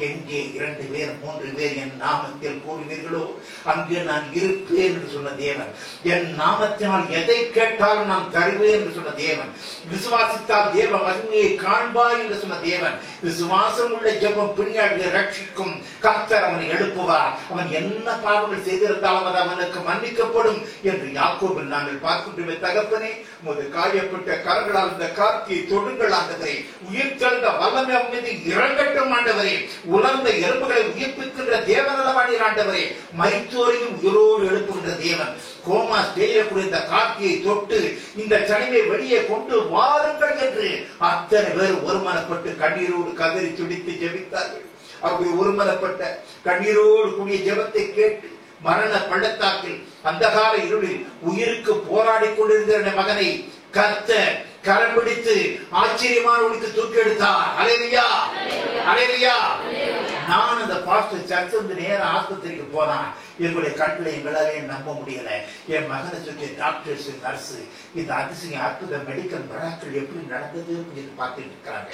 எங்கே 2 பேர் 3 பேர் என் நாமத்தில் கூடுவீர்களோ அங்கே நான் இருப்பேன் என்று சொன்ன தேவன், என் நாமத்தினால் எதை கேட்டாலும் நான் தருவேன் என்று சொன்ன தேவன், விசுவாசித்தால் தேவ மகிமையை காண்பாய் என்று சொன்ன தேவன், விசுவாசம் உள்ள ஜெபம் பின்னாடி ரட்சிக்கும், கர்த்தர் அவனை எழுப்புவார், அவன் என்ன பாவங்கள் செய்திருந்தாலும் அது அவனுக்கு மன்னிக்கப்படும் என்று யாக்கோபில் நாங்கள் பார்க்கின்றோமே. தகப்பனே, உமது காயப்பட்ட கரங்களால் இந்த கார்த்தியை தொடுங்கள் ஆண்டவரே. உயிர் தெழுந்த வல்லமை மீது இறங்கட்டும் ஆண்டவரே. உலர்ந்த எலும்புகளை உயிர்ப்பிக்கின்ற தேவனல்லவாணி ஆண்டவரே. மரித்தோரையும் உயிரோடு எழுப்புகின்ற தேவன். கோமா ஸ்டேஜக்கூடிய இந்த கார்த்தியை தொட்டு இந்த தனிமை வெளியே கொண்டு வாருங்கள் என்று அத்தனை பேர் ஒருமனப்பட்டு கண்ணீரோடு கதறி துடித்து ஜெபித்தார்கள். அப்படி ஒருமனப்பட்ட கண்ணீரோடு கூடிய ஜெபத்தை கேட்டு மரண பள்ளத்தாக்கில் அந்தகார இருளில் உயிருக்கு போராடி கொண்டிருந்த மகனை கர்த்தர் கரம் பிடித்து ஆச்சரியமான ஒளிக்கு தூக்கி எடுத்தார். அல்லேலூயா, அல்லேலூயா. நான் அந்த பாஸ்டர் சர்ச் வந்து நேர ஆஸ்பத்திரிக்கு போனான். எங்களுடைய கண்களை எங்களாலே நம்ப முடியல. என் மகனை சுற்றி டாக்டர்ஸ், நர்ஸ், இந்த அதிசய அற்புத மெடிக்கல் மிராக்கிள் எப்படி நடந்தது அப்படின்னு பார்த்துட்டு இருக்கிறாங்க.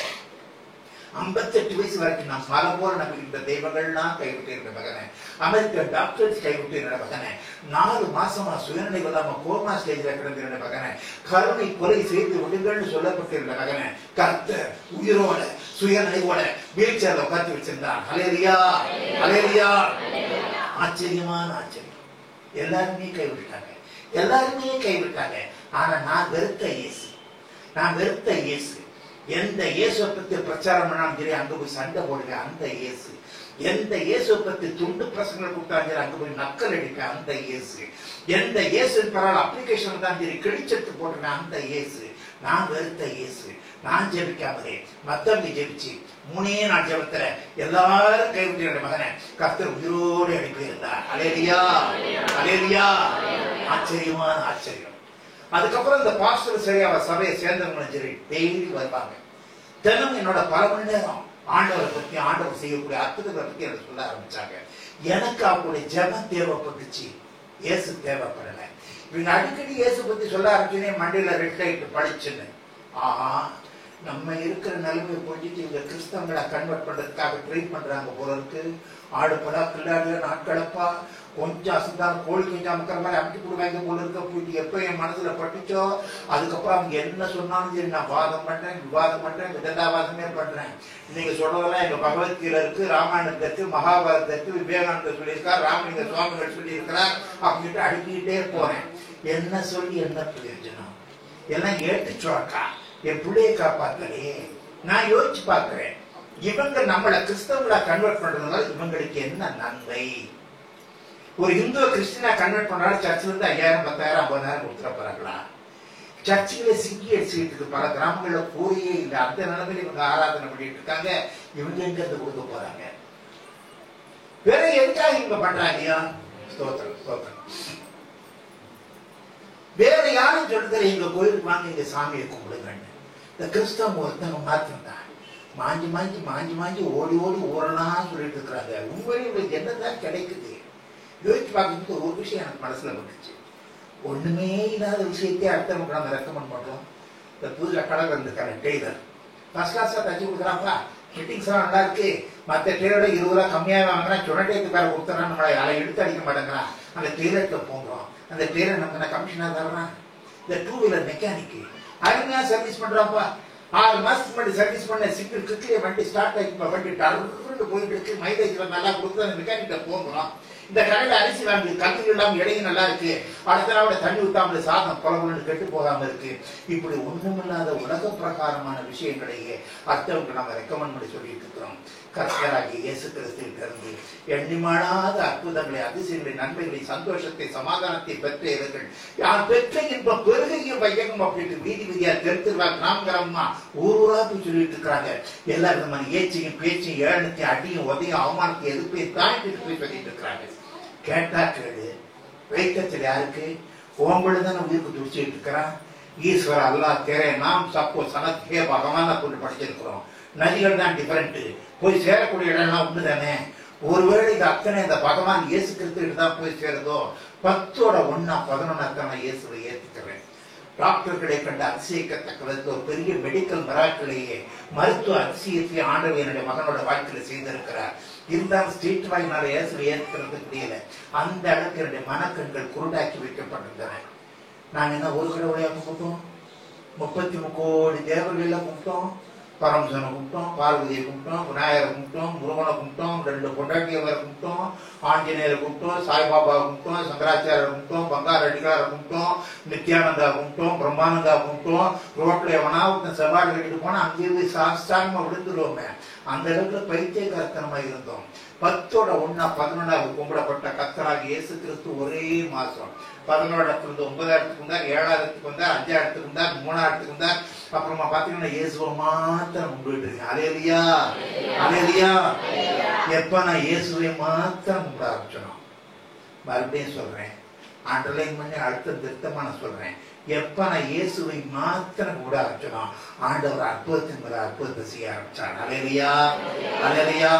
58 வயசு வரைக்கும் நான் பல போல நம்பிக்கின்ற தெய்வங்கள்லாம் கைவிட்டு இருந்த மகனை, அமெரிக்க டாக்டர்ஸ் கைவிட்டு இருந்த மகனை, 4 மாசமா சுயநினைவு இல்லாம கோமா ஸ்டேஜ்ல கிடந்திருந்த மகனை, கருணை கொலை செய்து விடுங்கள்னு சொல்லப்பட்டிருந்த மகனை கர்த்தர் உயிரோட சுயநினைவோட வீல் சேர்ல உட்காந்து வச்சிருந்தான். அல்லேலூயா, அல்லேலூயா. ஆச்சரியமான ஆச்சரியம். எல்லாருமே கைவிட்டாங்க, எல்லாருமே கைவிட்டாங்க. ஆனா நான் வெறுத்த இயேசு, நான் வெறுத்த இயேசு. எந்த இயேசுவை பத்தி பிரச்சாரம் பண்ணாலும் சரி அங்க போய் சண்டை போடுவேன் அந்த இயேசு. எந்த இயேசுவை பத்தி துண்டு பிரசங்களை கொடுத்தாலும் சரி அங்க போய் நக்கல் அடிப்பேன் அந்த இயேசு. எந்த இயேசு பரவாயில்ல அப்ளிகேஷன் தான் சரி கிழிச்செடுத்து போடுவேன் அந்த இயேசு. நான் வெறுத்த இயேசு. நான் ஜெபிக்காமதே மத்தவங்க ஜெபிச்சு 3 நாள் ஜெபத்துல எல்லாரும் கைவிட்டு மகனை கர்த்தர் உயிரோடு அனுப்பியிருந்தார். அல்லேலூயா, அல்லேலூயா. ஆச்சரியமான ஆச்சரியம். அதுக்கப்புறம் இந்த பாஸ்டர் சரி அவ சபையை சேர்ந்தவங்களும் சரி டெய்லி வருவாங்க. தினம் என்னோட பல மணி நேரம் ஆண்டவரை பத்தி, ஆண்டவர் செய்யக்கூடிய அற்புதங்களை பத்தி எனக்கு சொல்ல ஆரம்பிச்சாங்க. எனக்கு அவங்களுடைய ஜெபம் தேவைப்பட்டுச்சு, இயேசு தேவைப்படலை. இவங்க அடிக்கடி இயேசு பத்தி சொல்ல ஆரம்பிச்சுனே மண்டையில ரெட் லைட் படிச்சுன்னு, ஆஹா நம்ம இருக்கிற நிலைமையை புரிஞ்சுட்டு இவங்க கிறிஸ்தவங்களை கன்வெர்ட் பண்றதுக்காக ட்ரை பண்றாங்க போல இருக்கு. ஆடுப்படா கில்லாடியா நாட்களப்பா கொஞ்சம் அசந்தாலும் கோழி கொஞ்சம் அமுக்கிற மாதிரி அமுக்கி கொடுவாங்க போல இருக்க. போயிட்டு எப்ப என் மனசுல பட்டுச்சோ அதுக்கப்புறம் அவங்க என்ன சொன்னாலும் சரி நான் வாதம் பண்றேன், விவாதம் பண்றேன், விதண்டாவாதமே பண்றேன். நீங்க சொல்றதெல்லாம் எங்க பகவத்கீதை இருக்கு, ராமாயணத்துல இருக்கு, மகாபாரதத்துல இருக்கு, விவேகானந்தர் சொல்லியிருக்கார், ராமலிங்க சுவாமிகள் சொல்லியிருக்கிறார் அப்படின்ட்டு அடிக்கிட்டே போறேன். என்ன சொல்லி என்ன பிரயோஜனம்? எல்லாம் ஏட்டுச்சோக்கா என் பிள்ளையை காப்பாத்தலையே. நான் யோசிச்சு பாக்குறேன், இவங்க நம்மளை கிறிஸ்தவங்களா கன்வெர்ட் பண்றதுனால இவங்களுக்கு என்ன நன்மை? ஒரு இந்துவ கிறிஸ்டினா கன்வெர்ட் பண்றாலும் சர்ச்சில் இருந்து 5000, 10,000, 50,000 கொடுத்துட போறாங்களா? சர்ச்சிலே சிங்கி அடிச்சுட்டு பல கிராமங்கள்ல போயே இல்லை. அந்த நிலைமையில இவங்க ஆராதனை பண்ணிட்டு இருக்காங்க. இவங்க எங்க இருந்து கொடுக்க போறாங்க? வேற எதுக்காக இவங்க பண்றாங்க? ஸ்தோத்திரம் ஸ்தோத்திரம். வேற யாரும் சொல்றது எங்க கோயிலுக்கு வாங்க, எங்க சாமியை கும்பிடுங்க. இந்த கிறிஸ்தவம் ஒருத்தவங்க மாத்திரம் தான் மாஞ்சி மாஞ்சி மாஞ்சி மாஞ்சி ஓடி ஓடி ஓடலாம் சொல்லிட்டு இருக்கிறாங்க. உண்மையில என்னதான் கிடைக்குது? யோசிச்சு பார்க்கறதுக்கு ஒரு விஷயம் எனக்கு மனசுல வந்துச்சு. ஒண்ணுமே இல்லாத விஷயத்தையே அடுத்தவங்க நம்ம ரெக்கமெண்ட் பண்றோம். இந்த புதுல கடை இருந்திருக்காரு டெய்லர், ஃபர்ஸ்ட் கிளாஸா தச்சு கொடுக்குறாங்களா, ஃபிட்டிங்ஸ் எல்லாம் நல்லா இருக்கு, மற்ற டெய்லரோட 20 ரூபா கம்மியாக வாங்குறான், சொன்னடேக்கு வேற கொடுத்துறான், நம்மளை அதை எடுத்து அடிக்க மாட்டேங்கிறான். அந்த டெய்லர்கிட்ட போகிறோம், அந்த டெய்லர் நமக்கு கமிஷனா தர்றான். இந்த 2 வீலர் மெக்கானிக்கு அருமையா சர்வீஸ் பண்றாப்பா. 6 மாசத்துக்கு முன்னாடி சர்வீஸ் பண்ண சிங்கிள் கிட்லயே வண்டி ஸ்டார்ட் ஆகி வண்டி டர்ன்னு போயிட்டு இருக்கு, மைலேஜ் நல்லா கொடுத்து அந்த மெக்கானிக்கிட்ட போகிறோம். இந்த கடையில அரிசி வாங்கி கல்வி இல்லாம இடையும் நல்லா இருக்கு, அடுத்த நாள் தண்ணி ஊத்தாமல் சாதம் புலவுன்னு கெட்டு போகாம இருக்கு. இப்படி ஒண்ணுமில்லாத உலக பிரகாரமான விஷயங்களையே அடுத்தவங்க நம்ம ரெக்கமெண்ட் பண்ணி சொல்லிட்டு இருக்கிறோம். கர்த்தராகிய இயேசு கிறிஸ்துவிட்ட இருந்து எண்ணிமாடாத அற்புதங்களை, அதிசயங்களை, நன்மைகளை, சந்தோஷத்தை, சமாதானத்தை பெற்ற இவர்கள் யார் பெற்ற இன்பம் பெருகையும் வையகம் அப்படின்ட்டு வீதி வீதியா தெருத்திருவா கிராமமா ஊரா போய் சொல்லிட்டு இருக்கிறாங்க. எல்லா விதமான ஏச்சையும் பேச்சையும் ஏழனத்தையும் அடியும் உதையும் அவமானத்தை எதிர்ப்பையும் தாண்டிட்டு போய் சொல்லிட்டு இருக்கிறாங்க. கேட்டா கேடு, வைக்கத்தில் யாருக்கு? ஓம்பளு தானே உயிருக்கு துடிச்சுட்டு இருக்கிறான். ஈஸ்வர அல்லா தேரே நாம் சப்போ சனத்தே பகவான கொண்டு படிச்சிருக்கிறோம். நதிகள் தான் டிஃபரெண்ட், போய் சேரக்கூடிய இடம்லாம் ஒண்ணு தானே. ஒருவேளை இது அத்தனை இந்த பகவான் இயேசு கிறிஸ்துவிட்டு தான் போய் சேருதோ, 10ஓட 1 11 இயேசுவை ஏற்றுக்கிறேன். டாக்டர்களை கண்ட அதிசயிக்கத்தக்க ஒரு பெரிய மெடிக்கல் மிராக்கிளையே, மருத்துவ அதிசயத்தை ஆண்டவர் என்னுடைய மகனோட வாழ்க்கையில செய்திருக்கிறார். இருந்தாலும் ஸ்ட்ரீட் வாயினால இயேசுவை ஏற்றுக்கிறது முடியல. அந்த அளவுக்கு என்னுடைய மனக்கண்கள் குருடாக்கி வைக்கப்பட்டிருந்தன. நாங்க என்ன ஒரு கடவுளையா கும்பிட்டோம்? 33 கோடி தேவர்கள கும்பிட்டோம். பரமசனை கும்பிட்டோம், பார்வதியை கும்பிட்டோம், விநாயகரை கும்பிட்டோம், முருகனை கும்பிட்டோம், 2 பொண்டாட்டியவரை கும்பிட்டோம், ஆஞ்சநேயரை கும்பிட்டோம், சாய்பாபாவை கும்பிட்டோம், சங்கராச்சாரியரை கும்பிட்டோம், பங்கார அடிகாரை கும்பிட்டோம், நித்யானந்தா கும்பிட்டோம், பிரம்மானந்தா கும்பிட்டோம். ரோட்ல எவனா ஒருத்தன் செவ்வாடு கட்டிட்டு போனா அங்கிருந்து சாஸ்தாங்கமா விழுந்துருவோமே. அந்த அளவுக்கு பைத்தியகாரத்தனமா இருந்தோம். 10ஓட 1 11 கும்பிடப்பட்ட கர்த்தராகிய இயேசு கிறிஸ்து ஒரே மாசம் 11 9 வந்தார், 7 வந்தார், 5 வந்தார், 3 வந்தார். அப்புறமா பாத்தீங்கன்னா இயேசுவை மாத்திரம் கும்பிட்டு இருக்கேன். Alleluia alleluia. எப்ப நான் இயேசுவை மாத்திரம் கும்பிட ஆரம்பிச்சோம், மறுபடியும் சொல்றேன், அண்டர்லைன் பண்ணி அடுத்த திருத்தமா நான் சொல்றேன், எப்ப நான் இயேசுவை மாத்திரம் கும்பிட ஆரம்பிச்சோம், ஆண்டவர் அற்புதத்தின் மேல அற்புதத்தை செய்ய ஆரம்பிச்சான். Alleluia alleluia.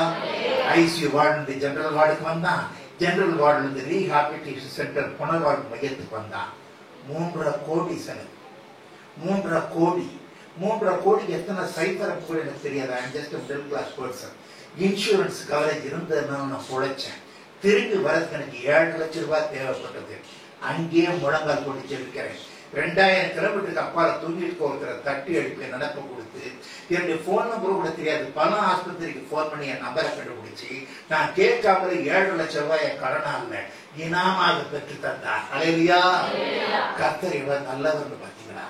ICU ward general வார்டுக்கு வந்தான், ஜெனரல் வார்டுல இருந்து ரீஹாபிலிட்டேஷன் சென்டர் புனர்வாழ்வு மையத்துக்கு வந்தான். 3.5 கோடி செலவு. 3.5 கோடி. 3.5 கோடிக்கு எத்தனை சைபர் கூட எனக்கு தெரியாது. I just middle class person. Insurance coverage இருந்ததுனால நான் பொழைச்சேன். திரும்பி வரதுக்கு எனக்கு 7 லட்சம் ரூபாய் தேவைப்பட்டது. அங்கேயே முழங்கால் போட்டு ஜெபிக்கிறேன். 2000 கிலோமீட்டருக்கு அப்பால தூங்கிட்டு ஒருத்தரை தட்டி எழுப்பி நடப்பு கொடுத்து, என்னுடைய போன் நம்பர் கூட தெரியாது, பல ஆஸ்பத்திரிக்கு போன் பண்ணி என் நம்பரை கண்டுபிடிச்சு நான் கேட்காமலே 7 லட்சம் ரூபாய் என் கடனா இல்ல இனாமாக பெற்று தந்தார். அலேலியா. கர்த்தர் இவர் நல்லவர்னு பாத்தீங்களா?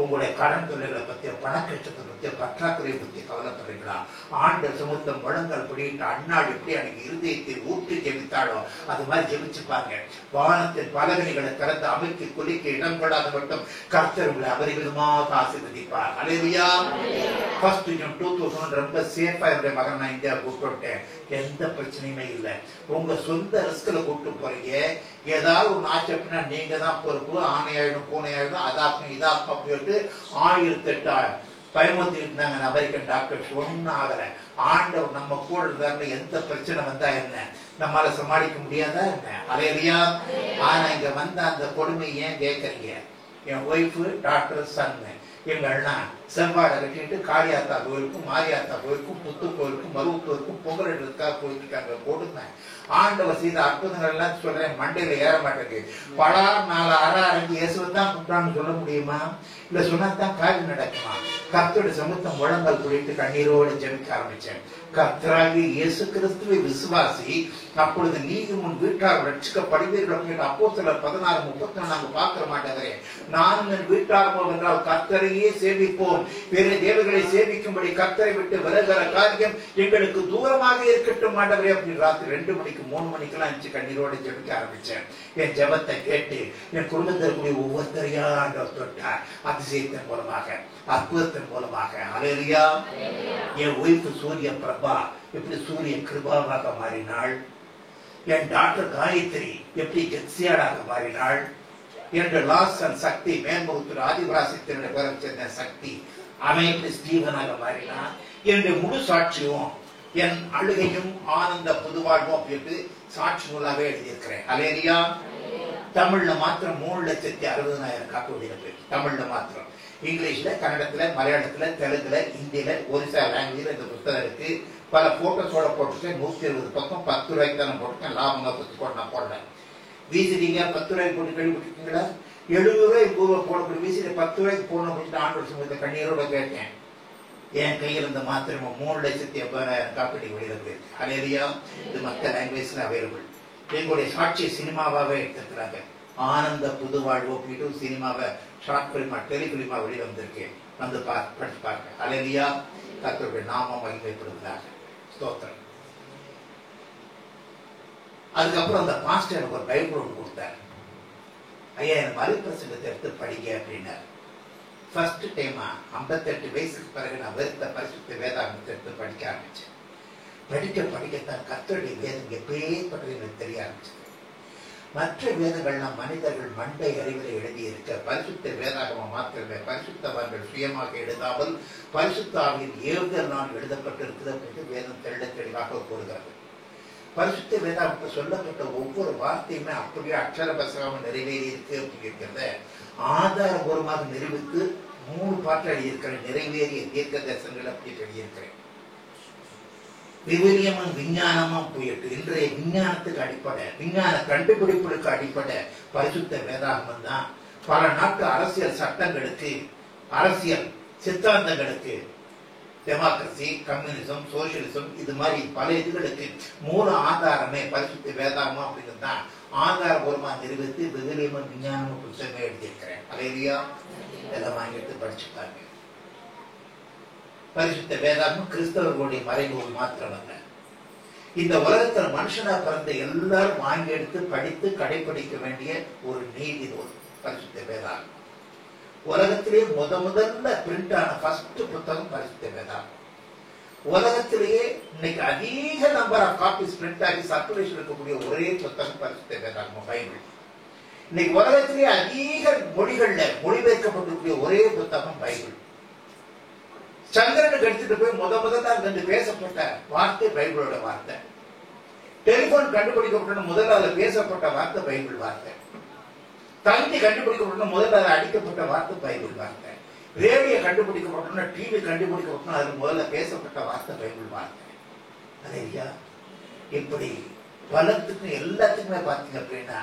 உங்களுடைய கடன் தொழில்களை பத்தியோ பண கஷ்டத்தை பத்தியோ பற்றாக்குறையை பத்தி கவலைப்படுறீங்களா? ஆண்டு சுமத்தம் முழங்கல் பிடிட்டு அண்ணாடு எப்படி அன்னைக்கு இருதயத்தில் ஊற்றி ஜெபித்தாலோ அது மாதிரி ஜெபிச்சுப்பாங்க. வானத்தின் பலகணிகளை திறந்து அமைக்கு குளிக்க இடம் கொடாத மட்டும் கர்த்தர் உங்களை அபரிவிதமாக ஆசீர்வதிப்பார். அல்லேலூயா. ஃபர்ஸ்ட் ஜூன் 2000 ரொம்ப சேஃபா என்னுடைய மகன் நான் இந்தியா கூப்பிட்டேன். எந்த பிரச்சனையுமே இல்லை. உங்க சொந்த ரிஸ்க்ல கூப்பிட்டு போறீங்க. ஏதாவது ஒரு ஆச்சப்பனா நீங்க தான் பொறுப்பு. ஆணையாயிடும் பூனையாயிடும் அதாக்கும் இதாக்கும் அப்படின்னு 1008 பயமுறுத்தி இருந்தாங்க அமெரிக்கன் டாக்டர்ஸ். ஒன்னும் ஆகல. ஆண்டவர் நம்ம கூட இருந்தாருன்னு எந்த பிரச்சனை வந்தா என்ன நம்மளால சமாளிக்க முடியாதா என்ன? அல்லேலூயா. ஆனா இங்க வந்த அந்த கொடுமை ஏன் கேட்கறீங்க? என் ஒய்ஃபு டாக்டர் சன்னு எங்கள்லாம் செவ்வாடை கட்டிட்டு காளியாத்தா கோயிலுக்கும் மாரியாத்தா கோயிலுக்கும் புத்து கோயிலுக்கும் மருவத்தூருக்கும் பொங்கல் எடுக்கிறதுக்காக போயிட்டு கொடுங்க. ஆண்டவர் செய்த அற்புதங்கள் எல்லாம் சொல்றேன், மண்டையில ஏற மாட்டேங்குது. பலா 4 அரை அரைஞ்சு இயேசுதான் கூப்பிட்டான்னு சொல்ல முடியுமா? இல்ல சொன்னாதான் காரியம் நடக்குமா? கர்த்தருடைய சமூகத்தை முழங்கால் குடிட்டு கண்ணீரோடு ஜெபிக்க ஆரம்பிச்சேன். கர்த்தராகி இயேசு கிறிஸ்துவை விசுவாசி, அப்பொழுது நீங்க உன் வீட்டார் ரட்சிக்கப்படுவீர்கள் அப்படின்னு அப்போஸ்தலர் 16:31 நாங்க பார்க்க மாட்டேங்கிறே. நான் என் வீட்டார் என்றால் கர்த்தரையே சேவிப்போம், வேறு தேவர்களை சேவிக்கும்படி கர்த்தரை விட்டு விலகிற காரியம் எங்களுக்கு தூரமாக இருக்கட்டும் மாட்டவரே அப்படின்னு ராத்திரி 2 மணிக்கு 3 மணிக்கெல்லாம் அஞ்சு கண்ணீரோடு ஜெபிக்க ஆரம்பிச்சேன். என் ஜெபத்தை கேட்டு என் குடும்பத்திற்குரிய ஒவ்வொருத்தரையா ஆண்டவர் தொட்டார். அதிசயத்தின் மூலமாக, அற்புதத்தின் மூலமாக. அல்லேலூயா. என் ஒய்ஃபு சூரிய பிரபா எப்படி சூரிய கிருபாவாக மாறினாள். என் டாக்டர் காயத்ரி எப்படி ஜெத்சியாடாக மாறினாள். என்ற லாசன் சக்தி மேன்முகத்தூர் ஆதிவாசித்தினுடைய பேரை சேர்ந்த சக்தி அவன் எப்படி ஸ்டீவனாக மாறினான். என்னுடைய முழு சாட்சியும் என் அழுகையும் ஆனந்த புதுவாழ்வும் அப்படின்னு சாட்சி நூலாவே எழுதியிருக்கிறேன். அல்லேலூயா. தமிழ்ல மாத்திரம் 3,60,000 காப்பீடு இருக்கு. தமிழ்ல மாத்திரம். இங்கிலீஷ்ல, கன்னடத்துல, மலையாளத்துல, தெலுங்குல, ஹிந்தியில, ஒரிசா லாங்குவேஜ்ல இந்த புத்தகம் இருக்கு. பல போட்டோஸோட போட்டுருக்கேன். 120 பக்கம் 10 ரூபாய்க்கு தான் போட்டுருக்கேன். லாபங்க பத்தி கூட நான் போடுறேன். வீசிட்டீங்க 10 ரூபாய்க்கு போட்டு கேள்விப்பட்டிருக்கீங்களா? 70 ரூபாய்க்கு போடக்கூடிய வீசிட்டு 10 ரூபாய்க்கு போடணும் அப்படின்னு ஆண்டவர் சமூகத்தை கண்ணீரோட கேட்டேன். என் கையில் இருந்த மாத்திரமா 3,80,000 காப்பீடு வெளியிருக்கு. அல்லேலூயா. இது மற்ற லாங்குவேஜ்ல அவைலபிள். எங்களுடைய சாட்சி சினிமாவாவே எடுத்துக்கிறாங்க. ஆனந்த புதுவாழ்வு அப்படின்னு சினிமாவை ஷார்ட் பிலிமா டெலிபிலிமா வெளியில வந்திருக்கேன். வந்து படிச்சு பாருங்க. அல்லேலூயா. கர்த்தருடைய நாமம் மகிமைப்படுகிறாங்க. ஸ்தோத்திரம். அதுக்கப்புறம் அந்த பாஸ்டர் எனக்கு ஒரு பைபிள் ஒன்று கொடுத்தார். ஐயா என் மறுபிரசங்கத்தை எடுத்து படிங்க அப்படின்னாரு. ஃபர்ஸ்ட் டைமா 58 வயசுக்கு பிறகு நான் வெறுத்த பரிசுத்த வேதாகமத்தை எடுத்து படிக்க ஆரம்பிச்சேன். படிக்கத்தான் கர்த்தருடைய வேதம் எப்பேற்பட்டது எனக்கு தெரிய ஆரம்பிச்சது. மற்ற வேதங்கள்லாம் மனிதர்கள் மண்டை அறிவிலை எழுதியிருக்க, பரிசுத்த வேதாகமம் மாத்திரமே பரிசுத்தவான்கள் சுயமாக எழுதாமல் பரிசுத்தாவின் ஏவுதலினால் எழுதப்பட்டிருக்கிறது அப்படின்னு வேதம் தெளிவாக கூறுகிறது. பரிசுத்த வேதாகமத்தை சொல்லப்பட்ட ஒவ்வொரு வார்த்தையுமே அப்படியே அக்ஷரபசமாக நிறைவேறி இருக்கு அப்படிங்கிறத ஆதாரபூர்வமாக நிரூபித்து 3 பாட்டு எழுதியிருக்கிறேன். நிறைவேறிய தீர்க்க தரிசனங்கள் அப்படி எழுதியிருக்கிறேன். விவிலியமும் விஞ்ஞானமும் போயிட்டு இன்றைய விஞ்ஞானத்துக்கு அடிப்படை, விஞ்ஞான கண்டுபிடிப்புகளுக்கு அடிப்படை பரிசுத்த வேதாகமம் தான். பல நாட்டு அரசியல் சட்டங்களுக்கு, அரசியல் சித்தாந்தங்களுக்கு, டெமோக்ரசி, கம்யூனிசம், சோசியலிசம், இது மாதிரி பல இதுகளுக்கு மூல ஆதாரமே பரிசுத்த வேதாகமம் அப்படிங்கிறது தான். ஆதாரபூர்வமா நிரூபித்து விவிலியமும் விஞ்ஞானமும் புத்தகமே எழுதியிருக்கிறேன். அல்லேலூயா. இதெல்லாம் வாங்கி எடுத்து படிச்சுப்பாங்க. பரிசுத்த வேதாகமம் கிறிஸ்தவர்களுடைய மறைநூல் மாத்திரமல்ல. இந்த உலகத்தில் மனுஷனா பிறந்த எல்லாரும் வாங்கி எடுத்து படித்து கடைபிடிக்க வேண்டிய ஒரு நீதி நூல் பரிசுத்த வேதாகமம். உலகத்திலேயே முதல்ல பிரிண்ட் ஆன ஃபர்ஸ்ட் புத்தகம் பரிசுத்த வேதாகமம். உலகத்திலேயே இன்னைக்கு அதிக நம்பர் ஆஃப் காப்பீஸ் பிரிண்ட் ஆகி சர்க்குலேஷன் இருக்கக்கூடிய ஒரே புத்தகம் பரிசுத்த வேதாகமம், பைபிள். இன்னைக்கு உலகத்திலேயே அதிக மொழிகள்ல மொழிபெயர்க்கப்பட்டிருக்கிற ஒரே புத்தகம் பைபிள். சந்திரனுக்கு எடுத்துட்டு போய் முதல்ல அங்கிருந்து பேசப்பட்ட வார்த்தை பைபிளோட வார்த்தை. டெலிபோன் கண்டுபிடிக்கப்பட்ட முதல்ல அதுல பேசப்பட்ட வார்த்தை பைபிள் வார்த்தை. தந்தி கண்டுபிடிக்கப்பட்ட முதல்ல அதை அடிக்கப்பட்ட வார்த்தை பைபிள் வார்த்தை. ரேடியோ கண்டுபிடிக்கப்பட்ட, டிவி கண்டுபிடிக்கப்பட்ட அதுல முதல்ல பேசப்பட்ட வார்த்தை பைபிள் வார்த்தை. அல்லேலூயா. இப்படி பலத்துக்கும் எல்லாத்துக்குமே பாத்தீங்க அப்படின்னா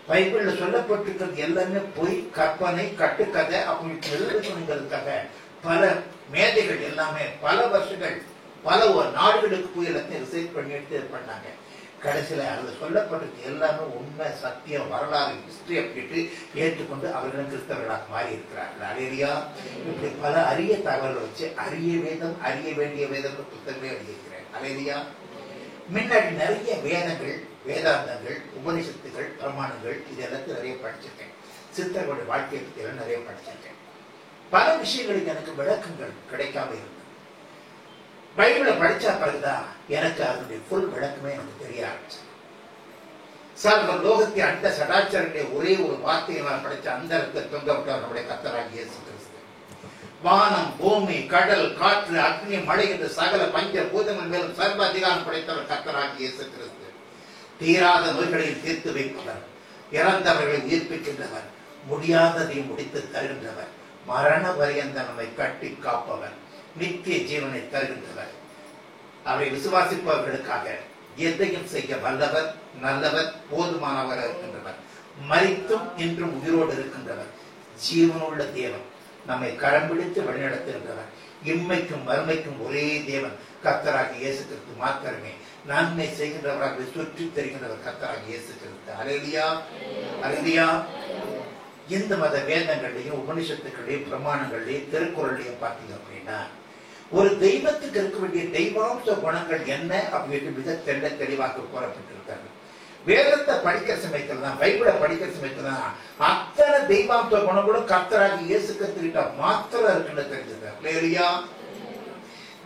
பைபிள்ல சொல்லப்பட்டிருக்கிறது எல்லாமே பொய், கற்பனை, கட்டுக்கதை அப்படின்னு எழுதுறதுக்காக பல மேதைகள் எல்லாமே பல வருஷங்கள் பல நாடுகளுக்கு போய் எல்லாத்தையும் ரிசர்ச் பண்ணி எடுத்து பண்ணாங்க. கடைசியில அதுல சொல்லப்பட்டது எல்லாமே உண்மை, சத்தியம், வரலாறு, ஹிஸ்டரி அப்படின்ட்டு ஏற்றுக்கொண்டு அவர்களும் கிறிஸ்தவர்களாக மாறி இருக்கிறார்கள். அல்லேலூயா. இப்படி பல அரிய தகவல்கள் வச்சு அரிய வேதம், அறிய வேண்டிய வேதம் புத்தகங்களே எழுதியிருக்கிறேன். அல்லேலூயா. முன்னாடி நிறைய வேதங்கள், வேதாந்தங்கள், உபனிஷத்துகள், பிரமாணங்கள் இது எல்லாத்தையும் நிறைய படிச்சிருக்கேன். சித்தர்களுடைய வாழ்க்கையை பற்றி எல்லாம் நிறைய படிச்சிருக்கேன். பல விஷயங்களுக்கு எனக்கு விளக்கங்கள் கிடைக்காம இருந்தது. பைபிளை படிச்சா பிறகுதான் எனக்கு அதனுடைய ஃபுல் விளக்கமே எனக்கு தெரிய ஆரம்பிச்சு. சர்வ லோகத்தை அண்ட சடாச்சரனுடைய ஒரே ஒரு வார்த்தையை நான் படிச்ச அந்த இடத்துல தொங்க விட்டார் நம்முடைய கர்த்தராகிய இயேசு கிறிஸ்து. வானம், பூமி, கடல், காற்று, அக்னி, மழை என்று சகல பஞ்ச பூதங்கள் மேலும் சர்வ அதிகாரம் படைத்தவர் கர்த்தராகிய இயேசு கிறிஸ்து. தீராத நோய்களையும் தீர்த்து வைப்பவர், இறந்தவர்களை உயிர்ப்பிக்கின்றவர், முடியாததை முடித்து தருகின்றவர், மரண பரியந்த நம்மை கட்டி காப்பவர், நித்திய ஜீவனை தருகின்றவர், அவரை விசுவாசிப்பவர்களுக்காக எதையும் செய்ய வல்லவர், நல்லவர், போதுமானவர் இருக்கின்றவர், மரித்தும் இன்றும் உயிரோடு இருக்கின்றவர், ஜீவனுள்ள தேவன், நம்மை கரம் பிடித்து வழிநடத்துகின்றவர், இம்மைக்கும் மறுமைக்கும் ஒரே தேவன் கர்த்தராகிய இயேசு கிறிஸ்து மாத்திரமே. நன்மை செய்கின்றவராக சுற்றி தெரிகின்றவர் கர்த்தராகிய இயேசு கிறிஸ்து. அல்லேலூயா, அல்லேலூயா. இந்த மத வேதங்களையும் உபனிஷத்துக்களையும் பிரமாணங்களையும் திருக்குறளையும் பார்த்தீங்க அப்படின்னா ஒரு தெய்வத்துக்கு இருக்க வேண்டிய தெய்வாம்ச குணங்கள் என்ன அப்படின்னு மிக தெளிவாக கூறப்பட்டிருக்காங்க. வேதத்தை படிக்கிற சமயத்துல தான், பைபிளை படிக்கிற சமயத்துல தான் அத்தனை தெய்வாம்ச குணங்களும் கர்த்தராகிய இயேசு கிறிஸ்து மாத்திரம் இருக்குன்னு தெரிஞ்சது. அல்லேலூயா.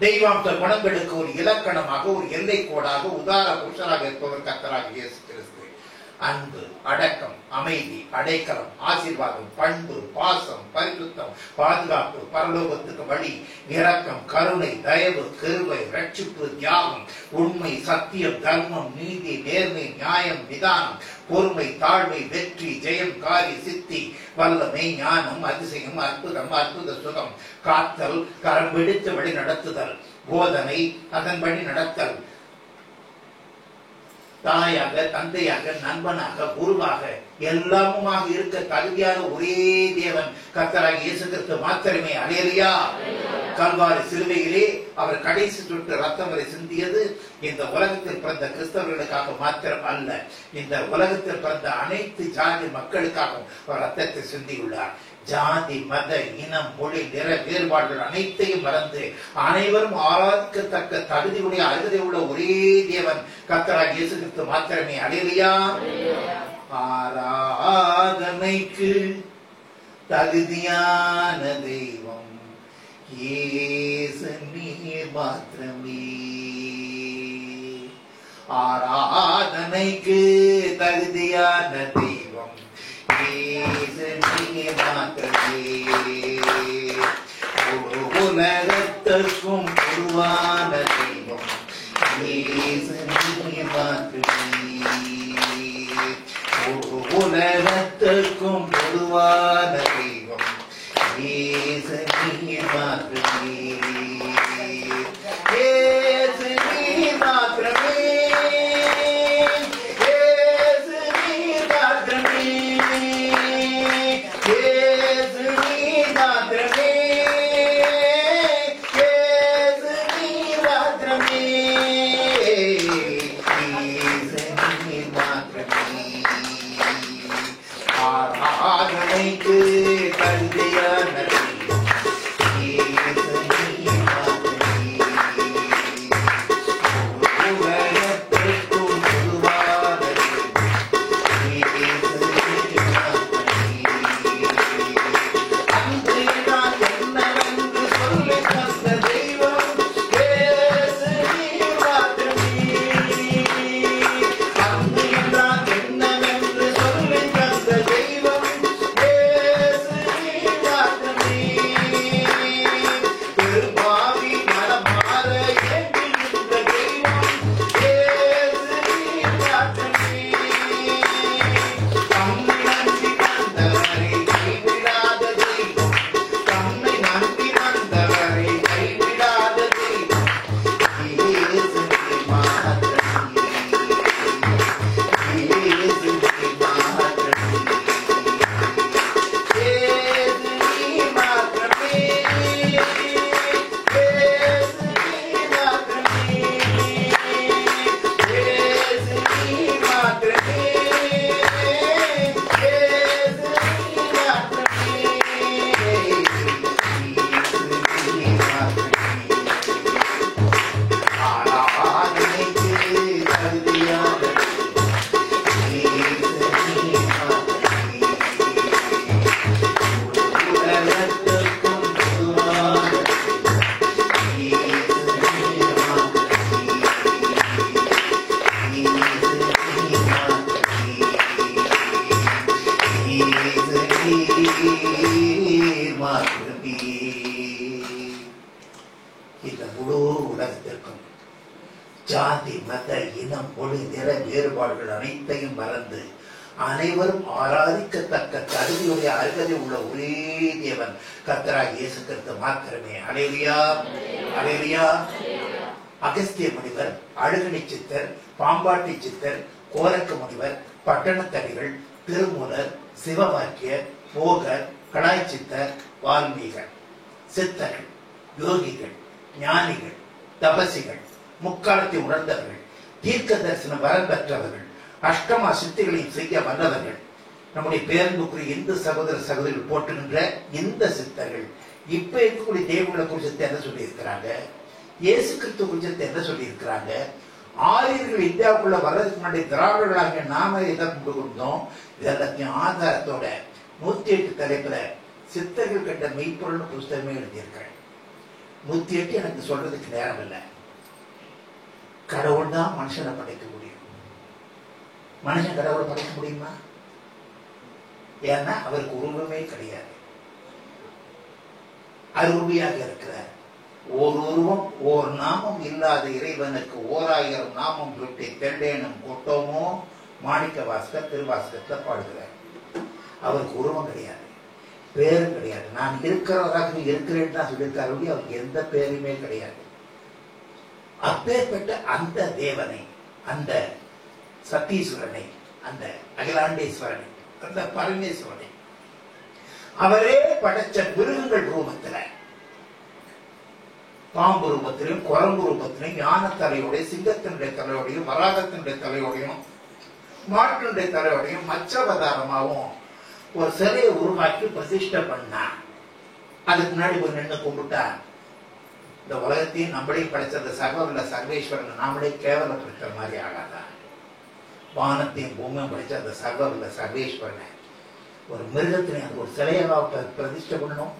தெய்வாம்ச குணங்களுக்கு ஒரு இலக்கணமாக, ஒரு எல்லை கோடாக, உதார புருஷராக இருப்பவர் கர்த்தராகிய இயேசு கிறிஸ்து. அன்பு, அடக்கம், அமைதி, அடைக்கலம், ஆசீர்வாதம், பண்பு, பாசம், பரிசுத்தம், பாதுகாப்பு, பரலோகத்துக்கு வழி, இரக்கம், கருணை, தயவு, கிருபை, ரட்சிப்பு, தியாகம், உண்மை, சத்தியம், தர்மம், நீதி, நேர்மை, நியாயம், நிதானம், பொறுமை, தாழ்மை, வெற்றி, ஜெயம், காரி, சித்தி, வல்லமை, ஞானம், அதிசயம், அற்புதம், அற்புத சுகம், காத்தல், கரம் பிடித்து வழி நடத்துதல், போதனை, அதன்படி நடத்தல், தாயாக, தந்தையாக, நண்பனாக, குருவாக, எல்லாமுமாக இருக்க தகுதியான ஒரே தேவன் கர்த்தராகிய இயேசு கிறிஸ்து மாத்திரமே. அல்லேலூயா. கல்வாரி சிலுவையிலே அவர் கடைசி சொட்டு ரத்தம் வரை சிந்தியது இந்த உலகத்தில் பிறந்த கிறிஸ்தவர்களுக்காக மாத்திரம் அல்ல, இந்த உலகத்தில் பிறந்த அனைத்து ஜாதி மக்களுக்காகவும் அவர் ரத்தத்தை சிந்தியுள்ளார். ஜாதி, மத, இனம், மொழி, நிற வேறுபாடுகள் அனைத்தையும் மறந்து அனைவரும் ஆராதிக்கத்தக்க தகுதியுடைய அருகதை உள்ள ஒரே தேவன் கர்த்தராகிய இயேசு கிறிஸ்து மாத்திரமே. அல்லேலூயா. ஆராதனைக்கு தகுதியான தெய்வம் இயேசு நீர் மாத்திரமே. ஆராதனைக்கு தகுதியான தெய்வம் இயேசு நீர் மாத்திரமே. உலகத்திற்கும் உருவான தெய்வம் இயேசு நீர் மாத்திரமே. உலகத்திற்கும் பொதுவான தெய்வம் இயேசு நீர் மாத்திரமே. இயேசு நீர் மாத்திரமே. இயேசு நீர் மாத்திரமே. இயேசு நீர் மாத்திரமே. இயேசு நீர் மாத்திரமே. இயேசு நீர் மாத்திரமே. ஆராதனைக்கு ஜாதி மத இனம் மொழி நிற வேறுபாடுகள் அனைத்தையும் மறந்து அனைவரும் ஆராதிக்கத்தக்க தகுதியுடைய அருகதை உள்ள ஒரே தேவன் கர்த்தராகிய இயேசு கிறிஸ்து மாத்திரமே. அல்லேலூயா, அல்லேலூயா. அகஸ்திய முனிவர், அழுகணி சித்தர், பாம்பாட்டி சித்தர், கோரக்க முனிவர், பட்டணத்தடிகள், திருமூலர், சிவவாக்கியர், போகர், கடாய் சித்தர், வால்மீகர், சித்தர்கள், யோகிகள், ஞானிகள், தபசிகள், முக்காலத்தை உணர்ந்தவர்கள், தீர்க்க தரிசன வரம் பெற்றவர்கள், அஷ்டமா சித்திகளையும் செய்ய வல்லவர்கள், நம்முடைய பேரன்புக்குரிய இந்து சகோதர சகோதரிகள் போட்டுகின்ற இந்த சித்தர்கள் இப்ப இருக்கக்கூடிய தெய்வங்களை குறித்து என்ன சொல்லி இருக்கிறாங்க, இயேசு கிறிஸ்து குறித்து என்ன சொல்லி இருக்கிறாங்க, ஆரியர்கள் இந்தியாவுக்குள்ள வர்றதுக்கு முன்னாடி திராவிடர்களாக நாம எதை கொண்டு கொண்டோம், இதெல்லாத்தையும் ஆதாரத்தோட 108 தலைப்புல சித்தர்கள் கண்ட மெய்ப்பொருள் புஸ்தகமே எழுதியிருக்கிறேன். 108 எனக்கு சொல்றதுக்கு நேரம் இல்லை. கடவுள் தான் மனுஷனை படைக்க முடியும். மனுஷன் கடவுளை படைக்க முடியுமா? ஏன்னா அவருக்கு உருவமே கிடையாது. அருவியாக இருக்கிறார். ஓர் உருவம் ஓர் நாமம் இல்லாத இறைவனுக்கு 1000 நாமம் விட்டு தெண்டேனும் கொட்டோமோ மாணிக்க வாசகர் திருவாசகத்தை பாடுகிறார். அவருக்கு உருவம் கிடையாது, பேரும் கிடையாது. நான் இருக்கிறவராக இருக்கிறேன் தான் சொல்லியிருக்காரு. அவருக்கு எந்த பேருமே கிடையாது. அப்பேற்பட்ட அந்த தேவனை, அந்த சத்தீஸ்வரனை, அந்த அகிலாண்டேஸ்வரனை, அந்த பரமேஸ்வரனை அவரே படைச்ச மிருகங்கள் ரூபத்துல, பாம்பு ரூபத்திலையும் குரங்கு ரூபத்திலையும் ஞான தலையோடைய, சிங்கத்தினுடைய தலையோடையும், வராகத்தினுடைய தலையோடையும், மாட்டினுடைய தலையோடையும், மச்சவதாரமாகவும் ஒரு சிலையை உருவாக்கி பிரதிஷ்டை பண்ணா. அதுக்கு முன்னாடி போய் நின்று கும்பிட்டா இந்த உலகத்தையும் நம்மளையும் படைச்ச சர்வவல்ல சர்வேஸ்வரன் நாமளே கேவலப்படுத்துற மாதிரி ஆகாதா? வானத்தையும் பூமியும் படைச்ச அந்த சர்வவல்ல சர்வேஸ்வரனை ஒரு மிருகத்தினை ஒரு சிலையாக பிரதிஷ்டை பண்ணணும்.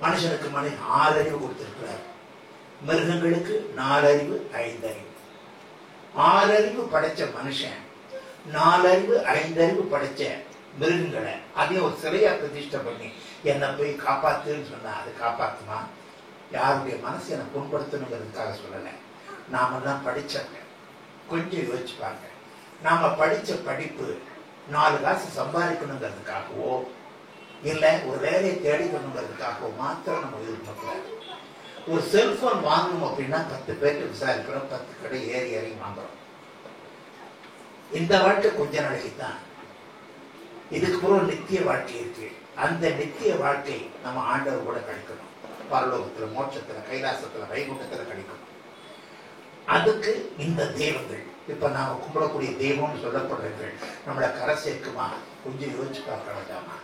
மனுஷனுக்கு மனிதன் 6 அறிவு கொடுத்திருக்கிறார். மிருகங்களுக்கு 4 அறிவு 5 அறிவு. 6 அறிவு படைச்ச மனுஷன் 4 அறிவு 5 அறிவு படைச்ச மிருகங்களை அதையும் ஒரு சிலையா பிரதிஷ்டை பண்ணி என்னை போய் காப்பாத்துன்னு சொன்னா அது காப்பாத்துமா? யாருடைய மனசு என்னை புண்படுத்தணுங்கிறதுக்காக சொல்லலை. நாமெல்லாம் படிச்சவங்க. கொஞ்சம் யோசிச்சு பாருங்க. நாம படிச்ச படிப்பு 4 காசு சம்பாதிக்கணுங்கிறதுக்காகவோ இல்ல ஒரு வேலையை தேடிக்கணுங்கிறதுக்காகவோ மாத்திரம் நம்ம யூஸ் பண்ணக்கூடாது. ஒரு செல்போன் வாங்கணும் அப்படின்னா 10 பேர்ட்டு விசாரிக்கிறோம், 10 கடை ஏறி ஏறி வாங்குறோம். இந்த வாழ்க்கை கொஞ்ச நாளைக்கு தான். இதுக்கு பிறகு நித்திய வாழ்க்கை இருக்கு. அந்த நித்திய வாழ்க்கை நம்ம ஆண்டவர் கூட கழிக்கணும். பரலோகத்துல, மோட்சத்துல, கைலாசத்துல, வைகுண்டத்துல கழிக்கணும். அதுக்கு இந்த தெய்வங்கள், இப்ப நாம கும்பிடக்கூடிய தெய்வம்னு சொல்லப்படுறவர்கள் நம்மளை கரை சேர்க்குமா? கொஞ்சம் யோசிச்சு பார்க்க வேண்டாமா?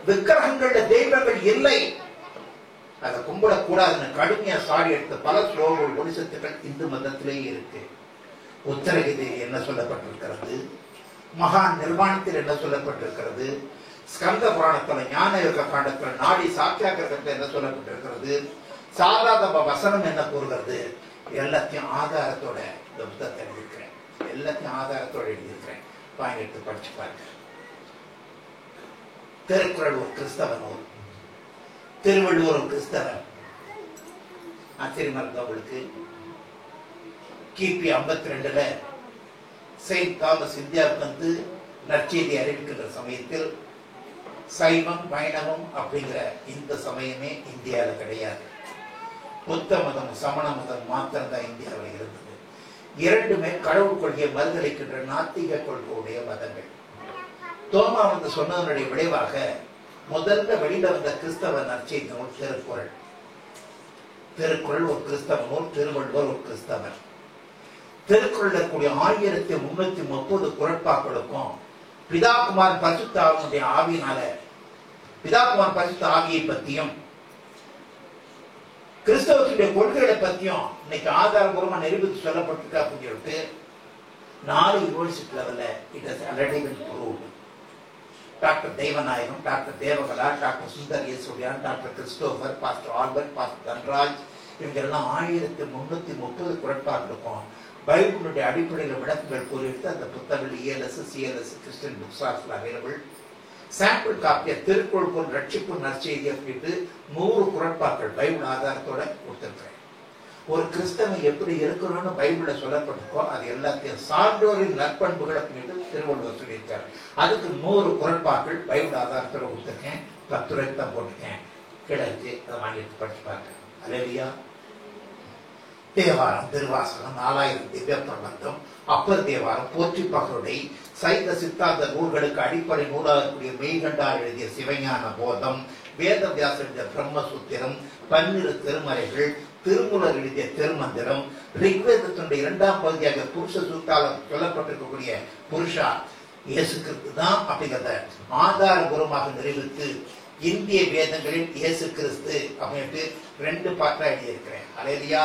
விக்கிரகங்கள தெய்வங்கள் இல்லை, அதை கும்பிடக்கூடாதுன்னு கடுமையா சாடி எடுத்த பல ஸ்லோகங்கள் ஒடிசத்துக்கள் இந்து மதத்திலேயே இருக்கு. உத்தரகீதையில் என்ன சொல்லப்பட்டிருக்கிறது, மகா நிர்வாணத்தில் என்ன சொல்லப்பட்டிருக்கிறது, ஸ்கந்த புராணத்துல ஞான யோக காண்டத்துல நாடி சாத்தியாக்கிரகத்தில் என்ன சொல்லப்பட்டிருக்கிறது, சாதாரண வசனம் என்ன கூறுகிறது, எல்லாத்தையும் ஆதாரத்தோட இந்த புத்தகத்தை எழுதியிருக்கிறேன். எல்லாத்தையும் ஆதாரத்தோட எழுதியிருக்கிறேன். வாங்கி எடுத்து படிச்சு பாருங்க. திருக்குறள் ஒரு கிறிஸ்தவ நூல், திருவள்ளுவர் ஒரு கிறிஸ்தவன். ஆச்சரியமா இருக்கு அவங்களுக்கு. கிபி 52ல செயின்ட் தாமஸ் இந்தியாவுக்கு வந்து நற்செய்தி அறிவிக்கின்ற சமயத்தில் சைவம் வைணவம் அப்படிங்கிற இந்த சமயமே இந்தியாவில் கிடையாது. புத்த மதம் சமண மதம் மாத்திரம்தான் இந்தியாவில் இருந்தது. இரண்டுமே கடவுள் கொள்கையை மறுதளிக்கின்ற நாத்திக கொள்கையுடைய மதங்கள். தோமா வந்து சொன்னதனுடைய விளைவாக முதல்ல வெளியில வந்த கிறிஸ்தவ நற்செய்தி நூல் திருக்குறள். திருக்குறள் ஒரு கிறிஸ்தவ நூல், திருவள்ளுவர் ஒரு கிறிஸ்தவர். திருக்குறள் இருக்கக்கூடிய 1330 குறட்பாக்களுக்கும் பிதாகுமார் பரிசுத்த ஆவியினுடைய ஆவியினால பிதாகுமார் பரிசுத்த ஆவியை பத்தியும் கிறிஸ்தவத்துடைய கொள்கைகளை பத்தியும் இன்னைக்கு ஆதாரபூர்வமா நிரூபித்து சொல்லப்பட்டிருக்கா அப்படின்னு சொல்லிட்டு 4 யூனிவர்சிட்டி லெவல்ல it has already been proved. Doctor Deivanayagam, doctor Devakala, doctor Sundar Yesudian, doctor Christopher, pastor Albert, pastor Dhanraj, இவங்க எல்லாம் 1330 குறட்பாக்களுக்கும் பைபிளுடைய அடிப்படையில் விளக்கங்கள் கூறிவிட்டு அந்த புத்தகங்கள் ELS, CLS, Christian books are available. Sample காப்பிய திருக்குறள் ரட்சிப்பு நற்செய்தி அப்படின்ட்டு 100 குறட்பாக்கள் பைபிள் ஆதாரத்தோட கொடுத்திருக்கிறேன். ஒரு கிறிஸ்தவன் எப்படி இருக்கணும்னு பைபிள்ல சொல்லப்பட்டிருக்கோ அது எல்லாத்தையும் சான்றோரின் நற்பண்புகள் அப்படின்னு திருவள்ளுவர் சொல்லியிருக்காரு. அதுக்கு 100 குறட்பாக்கள் பைபிள் ஆதாரத்தில் கொடுத்துருக்கேன். 10 ரூபாய்க்கு தான் போட்டிருக்கேன். கீழே இருக்கு, அதை வாங்கிட்டு படிச்சு பார்க்க. அல்லேலூயா. தேவாரம், திருவாசகம், 4000 திவ்ய பிரபந்தம், அப்பர் தேவாரம், போற்றி பகருடை, சைவ சித்தாந்த நூல்களுக்கு அடிப்படை நூலாக கூடிய மெய்கண்டார் எழுதிய சிவஞான போதம், வேதவியாசர் எழுதிய பிரம்மசூத்திரம், 12 திருமறைகள், திருமூலர் எழுதிய திருமந்திரம், ரிக்வேதத்தினுடைய 2ஆம் பகுதியாக புருஷ சூத்தால் சொல்லப்பட்டிருக்கக்கூடிய புருஷா இயேசு கிறிஸ்து தான் அப்படிங்கிறத ஆதாரபூர்வமாக நிரூபித்து இந்திய வேதங்களில் இயேசு கிறிஸ்து அப்படின்ட்டு 2 பாட்டா எழுதியிருக்கிறேன். அல்லேலூயா.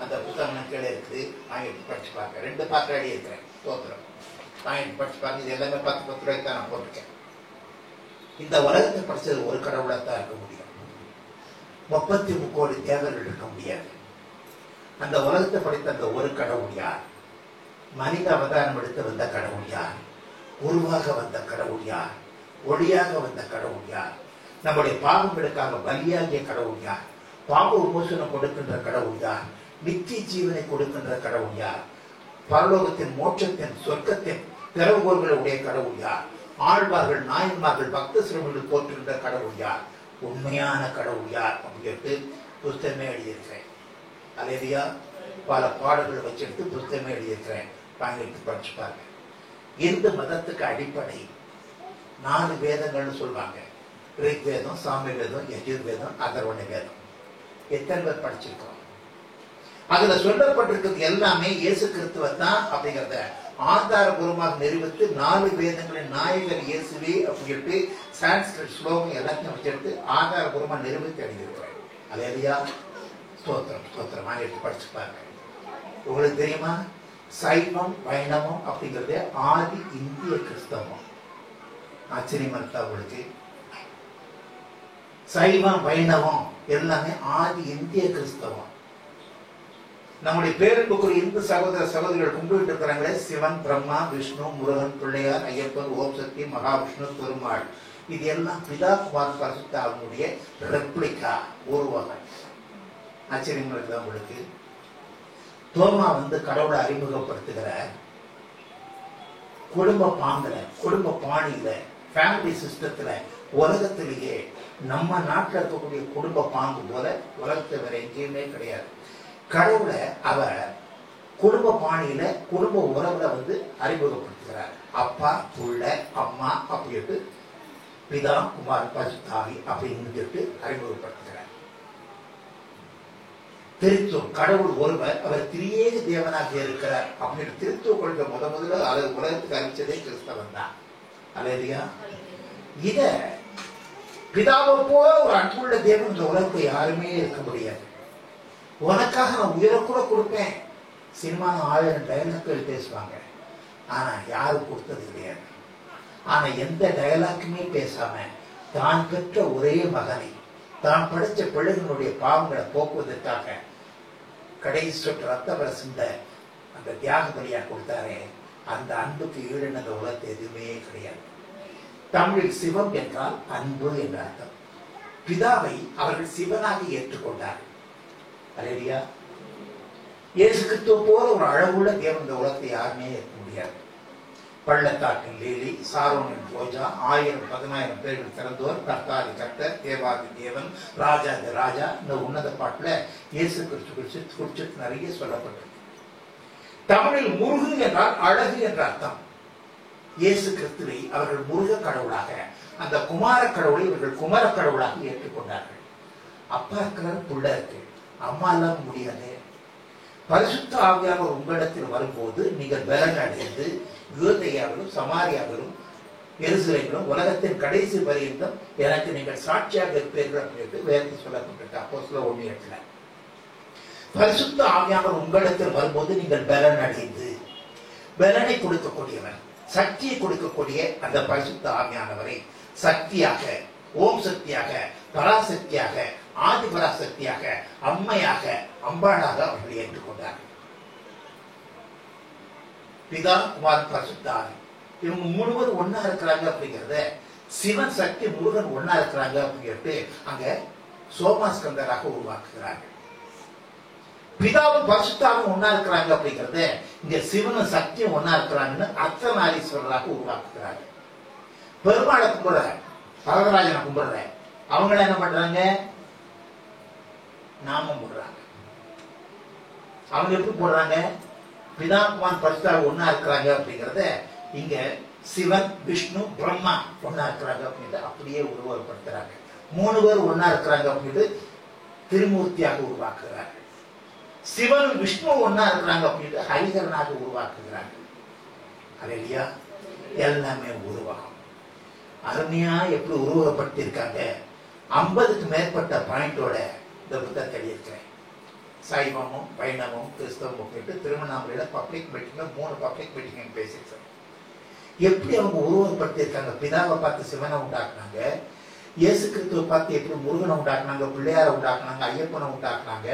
அந்த புத்தகம் கீழே இருக்குது, வாங்கிட்டு படிச்சு பார்க்க. 2 பாட்டா எழுதியிருக்கிறேன். ஸ்தோத்திரம். வாங்கிட்டு படிச்சு பார்க்க. இது எல்லாமே 10 ரூபாய்க்கு தான் நான் போட்டிருக்கேன். இந்த உலகத்தை படிச்சது ஒரு கடவுளைத்தான் இருக்க முடியும். 33 கோடி தேவர்கள் இருக்க முடியாது. அந்த உலகத்தை படித்த அந்த ஒரு கடவுள் யார்? மனித அவதாரம் எடுத்து வந்த கடவுள் யார்? உருவாக வந்த கடவுள் யார்? ஒளியாக வந்த கடவுள் யார்? நம்முடைய பாவங்களுக்காக பலியாகிய கடவுள் யார்? பாவ விமோசனம் கொடுக்கின்ற கடவுள் யார்? நித்திய ஜீவனை கொடுக்கின்ற கடவுள் யார்? பரலோகத்தின் மோட்சத்தின் சொர்க்கத்தின் திறவுகோல்களுடைய கடவுள் யார்? ஆழ்வார்கள், நாயன்மார்கள், பக்த சிறுவர்கள் போற்றுகின்ற கடவுள் யார்? உண்மையான கடவுள் யார் அப்படின்ட்டு புத்தகமே எழுதியிருக்கிறேன். அல்லேலூயா. பல பாடல்களை வச்சுட்டு புத்தகமே எழுதியிருக்கிறேன். வாங்கிட்டு படிச்சு பாருங்க. இந்த மதத்துக்கு அடிப்படை 4 வேதங்கள்னு சொல்லுவாங்க. ரிக்வேதம், சாமி வேதம், யஜுர்வேதம், அதர்வண வேதம். எத்தனை பேர் படிச்சிருக்கோம்? அதுல சொல்லப்பட்டிருக்கிறது எல்லாமே இயேசு கிறிஸ்துவ தான் அப்படிங்கிறத ஆதாரபூர்வமாக நிரூபித்து 4 வேதங்களின் நாயகர் இயேசுவே அப்படின்ட்டு சான்ஸ்கிரிட் ஸ்லோகம் எல்லாத்தையும் வச்சிருந்து ஆதாரபூர்வமா நிரூபித்து எழுதியிருக்கிறேன். அல்லேலூயா. ஸ்தோத்திரம், ஸ்தோத்திரம். வாங்கிட்டு படிச்சு பாருங்க. உங்களுக்கு தெரியுமா, சைவம் வைணவம் அப்படிங்கிறது ஆதி இந்திய கிறிஸ்தவம். ஆச்சரியமா இருக்கா உங்களுக்கு? சைவம் வைணவம் எல்லாமே ஆதி இந்திய கிறிஸ்தவம். நம்முடைய பேரன்புக்குரிய இந்து சகோதர சகோதரிகள் கும்பிட்டு இருக்கிறாங்களே, சிவன், பிரம்மா, விஷ்ணு, முருகன், பிள்ளையார், ஐயப்பன், ஓம் சக்தி, மகாவிஷ்ணு, பெருமாள், இது எல்லாம் பிதா குமார் பரிசுத்த அவனுடைய ரெப்ளிகா, உருவகம். ஆச்சரியமா இருக்குதா உங்களுக்கு? தோமா கடவுளை அறிமுகப்படுத்துகிற குடும்ப பாங்குல, குடும்ப பாணியில, ஃபேமிலி சிஸ்டத்துல உலகத்திலேயே நம்ம நாட்டில் இருக்கக்கூடிய குடும்ப பாங்கு போல உலகத்தை வேற எங்கேயுமே கிடையாது. கடவுளை அவர் குடும்ப பாணியில, குடும்ப உறவுல அறிமுகப்படுத்துகிறார். அப்பா, புள்ள, அம்மா அப்படின்ட்டு பிதா, குமார், பரிசுத்தாவி அப்படின்னு அறிமுகப்படுத்துகிறார். திருத்துவ கடவுள் ஒருவர், அவர் திரியேக தேவனாக இருக்கிறார் அப்படின்னு திருத்துவ கொள்கை முதல்ல அதை உலகத்துக்கு அறிவிச்சதே கிறிஸ்தவன் தான். அல்லேலூயா. இத பிதாவை போல ஒரு அன்புள்ள தேவன் இந்த உலகத்தை யாருமே இருக்க முடியாது. உனக்காக நான் உயிரை கூட கொடுப்பேன். சினிமா 1000 டயலாக்கள் பேசுவாங்க, ஆனா யாரும் கொடுத்தது கிடையாது. ஆனா எந்த டயலாக்குமே பேசாம தான் பெற்ற ஒரே மகனை, தான் படைச்ச பிள்ளைகளுடைய பாவங்களை போக்குவதற்காக கடைசி சொட்டு ரத்தவர சிந்த அந்த தியாக பலியா கொடுத்தாரே, அந்த அன்புக்கு ஈடுன உலகத்தை எதுவுமே கிடையாது. தமிழில் சிவம் என்றால் அன்பு என்ற அர்த்தம். பிதாவை அவர்கள் சிவனாக ஏற்றுக்கொண்டார்கள். அல்லேலூயா. இயேசு கிறிஸ்துவ போல ஒரு அழகுள்ள தேவன் இந்த உலகத்தை யாருமே ஏற்க முடியாது. பள்ளத்தாக்கின் லீலி, சாரோனின் ரோஜா, 1000-10,000 பேர்கள் திறந்தோர், கர்த்தாதி கர்த்தர், தேவாதி தேவன், ராஜாதி ராஜா, இந்த உன்னத பாட்டுல இயேசு கிறிஸ்து குறித்து நிறைய சொல்லப்பட்டிருக்கு. தமிழில் முருகு என்றால் அழகு என்ற அர்த்தம். இயேசு கிறிஸ்துவை அவர்கள் முருக கடவுளாக, அந்த குமார கடவுளை இவர்கள் குமார கடவுளாக ஏற்றுக்கொண்டார்கள். அப்பா இருக்கிறார், புள்ள இருக்கு, அம்மா எல்லாம் முடியாது. பரிசுத்த ஆவியானவர் உங்களிடத்தில் வரும்போது நீங்கள் பலன் அடைந்து யூதேயாவிலும் சமாரியாவிலும் எருசலேமிலும் உலகத்தின் கடைசி பரியந்தம் எனக்கு நீங்கள் சாட்சியாக இருப்பீர்கள் அப்படின்னு வேதத்தில் சொல்லப்பட்டிருக்கு. அப்போஸ்தலர் 1:8. பரிசுத்த ஆவியானவர் உங்களிடத்தில் வரும்போது நீங்கள் பலன் அடைந்து, பலனை கொடுக்கக்கூடியவர், சக்தியை கொடுக்கக்கூடிய அந்த பரிசுத்த ஆவியானவரை சக்தியாக, ஓம் சக்தியாக, பராசக்தியாக, ஆதி பராசக்தியாக, அம்மையாக, அம்பாளாக அவர்கள் ஏற்றுக்கொண்டார்கள். பிதா, குமார், பரிசுத்த ஆவி இவங்க முழுவதும் ஒன்னா இருக்கிறாங்க அப்படிங்கறத, சிவன், சக்தி, முருகன் ஒன்னா இருக்கிறாங்க அப்படிங்கிறது அங்க சோமாஸ்கந்தராக உருவாக்குகிறார்கள். பிதாவும் பரிசுத்தாவும் ஒன்னா இருக்கிறாங்க அப்படிங்கறது இங்க சிவனும் சக்தியும் ஒன்னா இருக்கிறாங்கன்னு அர்த்தநாரீஸ்வரராக உருவாக்குறாங்க. பெருமாளை கும்பிடுற, வரதராஜனை கும்பிடுற, அவங்கள என்ன பண்றாங்க? நாமம் போடுறாங்க. அவங்க எப்படி போடுறாங்க? பிதா குமாரன் பரிசுத்தாவும் ஒன்னா இருக்கிறாங்க அப்படிங்கறத இங்க சிவன், விஷ்ணு, பிரம்மா ஒன்னா இருக்கிறாங்க அப்படின்னு அப்படியே உருவகப்படுத்துறாங்க. 3 பேர் ஒன்னா இருக்கிறாங்க அப்படின்னு திருமூர்த்தியாக உருவாக்குகிறாங்க. சிவன், விஷ்ணு ஒன்னா இருக்கிறாங்க அப்படின்னு ஹரிகரனாக உருவாக்குகிறாங்க. அல்லேலூயா. எல்லாமே உருவகம். அருமையா எப்படி உருவகப்படுத்தியிருக்காங்க. 50க்கு மேற்பட்ட பாயிண்டோட இந்த புத்தகத்தை எழுதியிருக்கிறேன். சைவமும் வைணவமும் கிறிஸ்தவம் அப்படின்ட்டு திருவண்ணாமலையில பப்ளிக் மீட்டிங்ல 3 பப்ளிக் மீட்டிங் பேசியிருக்கேன். எப்படி அவங்க உருவகப்படுத்தியிருக்காங்க. பிதாவை பார்த்து சிவனை உண்டாக்குனாங்க, இயேசு கிறிஸ்துவை பார்த்து எப்படி முருகனை உண்டாக்குனாங்க, பிள்ளையாரை உண்டாக்குனாங்க, ஐயப்பனை உண்டாக்குனாங்க,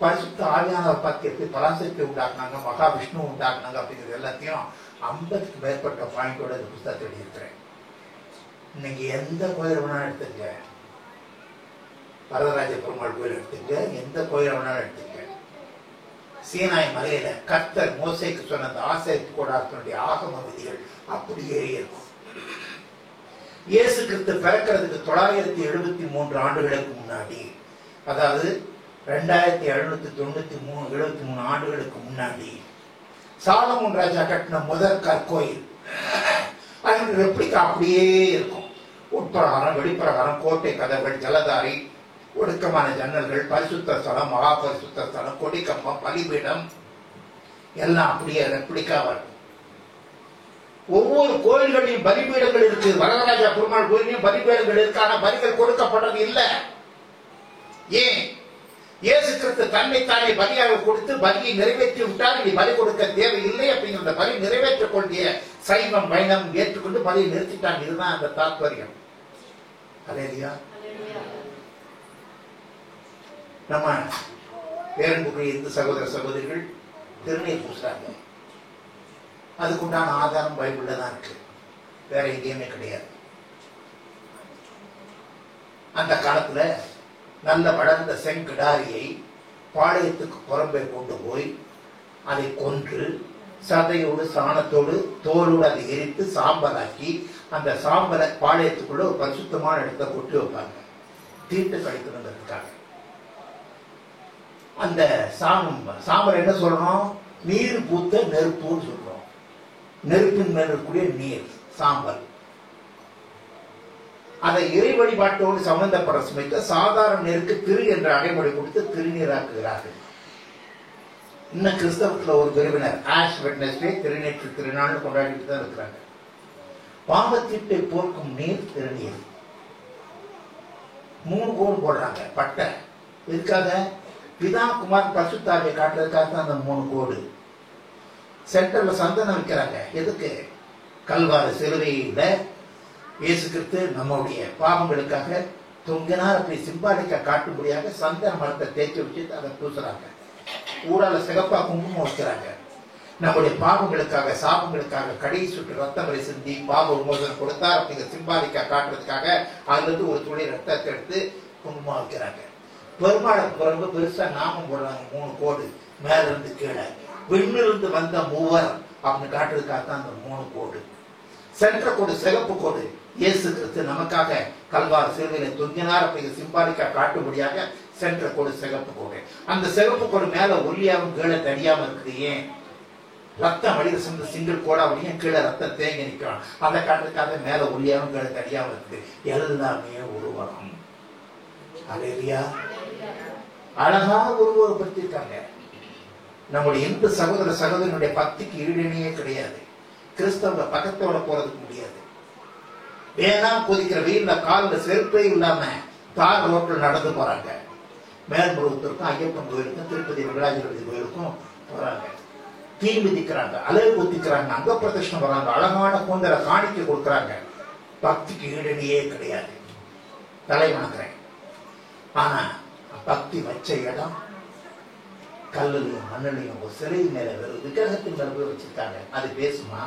பரிசுத்த ஆவியானவரை பார்த்து எப்படி பராசக்தியை உண்டாக்குனாங்க, மகாவிஷ்ணு உண்டாக்குனாங்க அப்படிங்கிறது எல்லாத்தையும் 50க்கு மேற்பட்ட பாயிண்டோட இந்த புத்தகத்தை எழுதியிருக்கிறேன். இன்னைக்கு எந்த கோயில் வேணாலும் எடுத்துங்க, வரதராஜ பெருமாள் கோயில் எடுத்துங்க, எந்த கோயில் வேணாலும் எடுத்துங்க, சீனாய் மலையில கர்த்தர் மோசேக்கு சொன்ன அந்த ஆசரிப்பு கூடாரத்தினுடைய ஆகம விதிகள் அப்படியே இருக்கும். இயேசு கிறிஸ்து பிறக்கிறதுக்கு 973 ஆண்டுகளுக்கு முன்னாடி, அதாவது 2793 ஆண்டுகளுக்கு முன்னாடி சாலமோன் ராஜா கட்டின முதல் கற்கோயில் அதனுடைய ரெப்ளிகா அப்படியே இருக்கும். உட்பிரகாரம், வெளிப்பிரகாரம், கோட்டை கதவுகள், ஜலதாரி, ஒடுக்கமான ஜன்னல்கள், பரிசுத்த ஸ்தலம், மகா பரிசுத்த ஸ்தலம், கொடிக்கம்பம், பலிபீடம் எல்லாம் அப்படியே ரெப்ளிகாவா இருக்கும். ஒவ்வொரு கோயில்களையும் பலிபீடங்கள் இருக்கு. வரதராஜா பெருமாள் கோயிலையும் பலிபீடங்கள் இருக்கு. ஆனா பலிகள் கொடுக்கப்படுறது இல்லை. ஏன்? இயேசு கிறிஸ்து தன்னைத்தானே பலியாக கொடுத்து பலியை நிறைவேற்றி விட்டால் இனி பலி கொடுக்க தேவையில்லை அப்படிங்கிற பலி நிறைவேற்றக் கொண்டிய சைவம் வைணவம் ஏற்றுக்கொண்டு பலியை நிறுத்திட்டாங்க. இதுதான் அந்த தாத்பரியம். அல்லேலூயா. நம்ம பேரன்புக்குரிய இந்து சகோதர சகோதரிகள் திருநீர் பூசுறாங்க. அதுக்குண்டான ஆதாரம் பைபிள்ல தான் இருக்கு, வேற எங்கேயுமே கிடையாது. அந்த காலத்துல நல்ல வளர்ந்த செங்கிடாரியை பாளையத்துக்கு புறம்பே கொண்டு போய் அதை கொன்று சதையோடு சாணத்தோடு தோலோடு அதை எரித்து சாம்பலாக்கி அந்த சாம்பலை பாளையத்துக்குள்ள ஒரு பரிசுத்தமான இடத்தை கொட்டி வைப்பாங்க, தீட்டு கழிக்கணுங்கிறதுக்காக. அந்த சாம்பல் என்ன சொல்றோம்? நீர் பூத்த நெருப்புன்னு சொல்றோம். நெருப்பின் மேல் இருக்கக்கூடிய நீர் சாம்பல். அதை இறை வழிபாட்டோடு சம்பந்தப்பட சமைத்த சாதாரண நீருக்கு திரு என்ற அடைமொழி கொடுத்து திருநீராக்குகிறார்கள். இன்னும் கிறிஸ்தவத்துல ஒரு பிரிவினர் ஆஷ் வெட்னஸ்டே திருநீற்று திருநாள் கொண்டாடிட்டு தான் இருக்கிறாங்க. பாவத்தீட்டை போக்கும் நீர் திருநீர். 3 கோல் போடுறாங்க பட்டை. எதுக்காக? பிதா குமார் பரிசுத்தாவியை காட்டுறதுக்காக தான் அந்த 3 கோடு. சென்டர்ல சந்தனம் வைக்கிறாங்க. எதுக்கு? கல்வாரி சிலுவையில இயேசு கிறிஸ்து நம்முடைய பாவங்களுக்காக தொங்கினார் அப்படி சிம்பாலிக்கா காட்டும்படியாக சந்தன மரத்தை தேய்ச்சி வச்சு அதை பூசுறாங்க. ஊடால சிகப்பா குங்குமம் வைக்கிறாங்க. நம்முடைய பாவங்களுக்காக சாபங்களுக்காக கடைசி சுட்டு ரத்தம் வரை சிந்தி பாவ விமோசனம் கொடுத்தார் அப்படிங்கிற சிம்பாலிக்கா காட்டுறதுக்காக அதுல இருந்து ஒரு துளி ரத்தத்தை எடுத்து குங்குமம் வைக்கிறாங்க. பெருமாளை பிறகு பெருசா நாமம் போடுறாங்க. 3 கோடு மேல இருந்து கீழே. விண்ணிலிருந்து வந்த மூவர் அப்படின்னு காட்டுறதுக்காக தான் அந்த 3 கோடு. சென்ற கோடு சிகப்பு கோடு. இயேசு கிறிஸ்து நமக்காக கல்வாரி சிலுவையில தொங்கினார் அப்படிங்கிற சிம்பாலிக்கா காட்டும்படியாக சென்ற கோடு சிகப்பு கோடு. அந்த சிகப்பு கோடு மேல ஒல்லியாவும் கீழே தடியாம இருக்குது. ஏன்? ரத்தம் வழியில சென்ற சிங்கிள் கோடா வழியும் கீழே ரத்தம் தேங்கி நிற்கிறான். அதை காட்டுறதுக்காக மேல ஒல்லியாவும் கீழே தடியாம இருக்குது. எல்லாமே உருவகம். அல்லேலூயா. அழகா உருவகப்படுத்திருக்காங்க. நம்முடைய இந்து சகோதர சகோதரனுடைய பக்திக்கு ஈடுணையே கிடையாது. கிறிஸ்தவ பக்கத்தோட போறதுக்கு முடியாது. வேணா கொதிக்கிற வெயில்ல காலில் செருப்பே இல்லாம தார் ரோட்ல நடந்து போறாங்க. மேல்முருகத்திற்கும் ஐயப்பன் கோயிலுக்கும் திருப்பதி வெங்கடாஜலபதி கோயிலுக்கும் போறாங்க. தீ மிதிக்கிறாங்க, அலைவு குத்திக்கிறாங்க, அங்க பிரதட்சணம் வராங்க, அழகான கூந்தலை காணிக்க கொடுக்குறாங்க. பக்திக்கு ஈடுணையே கிடையாது. தலை வணங்குறேன். ஆனா பக்தி வச்ச இடம் கல்லுலையும் மண்ணிலையும் ஒரு சிலை மேல விக்கிரகத்தின் மேல போய் வச்சிருக்காங்க. அது பேசுமா?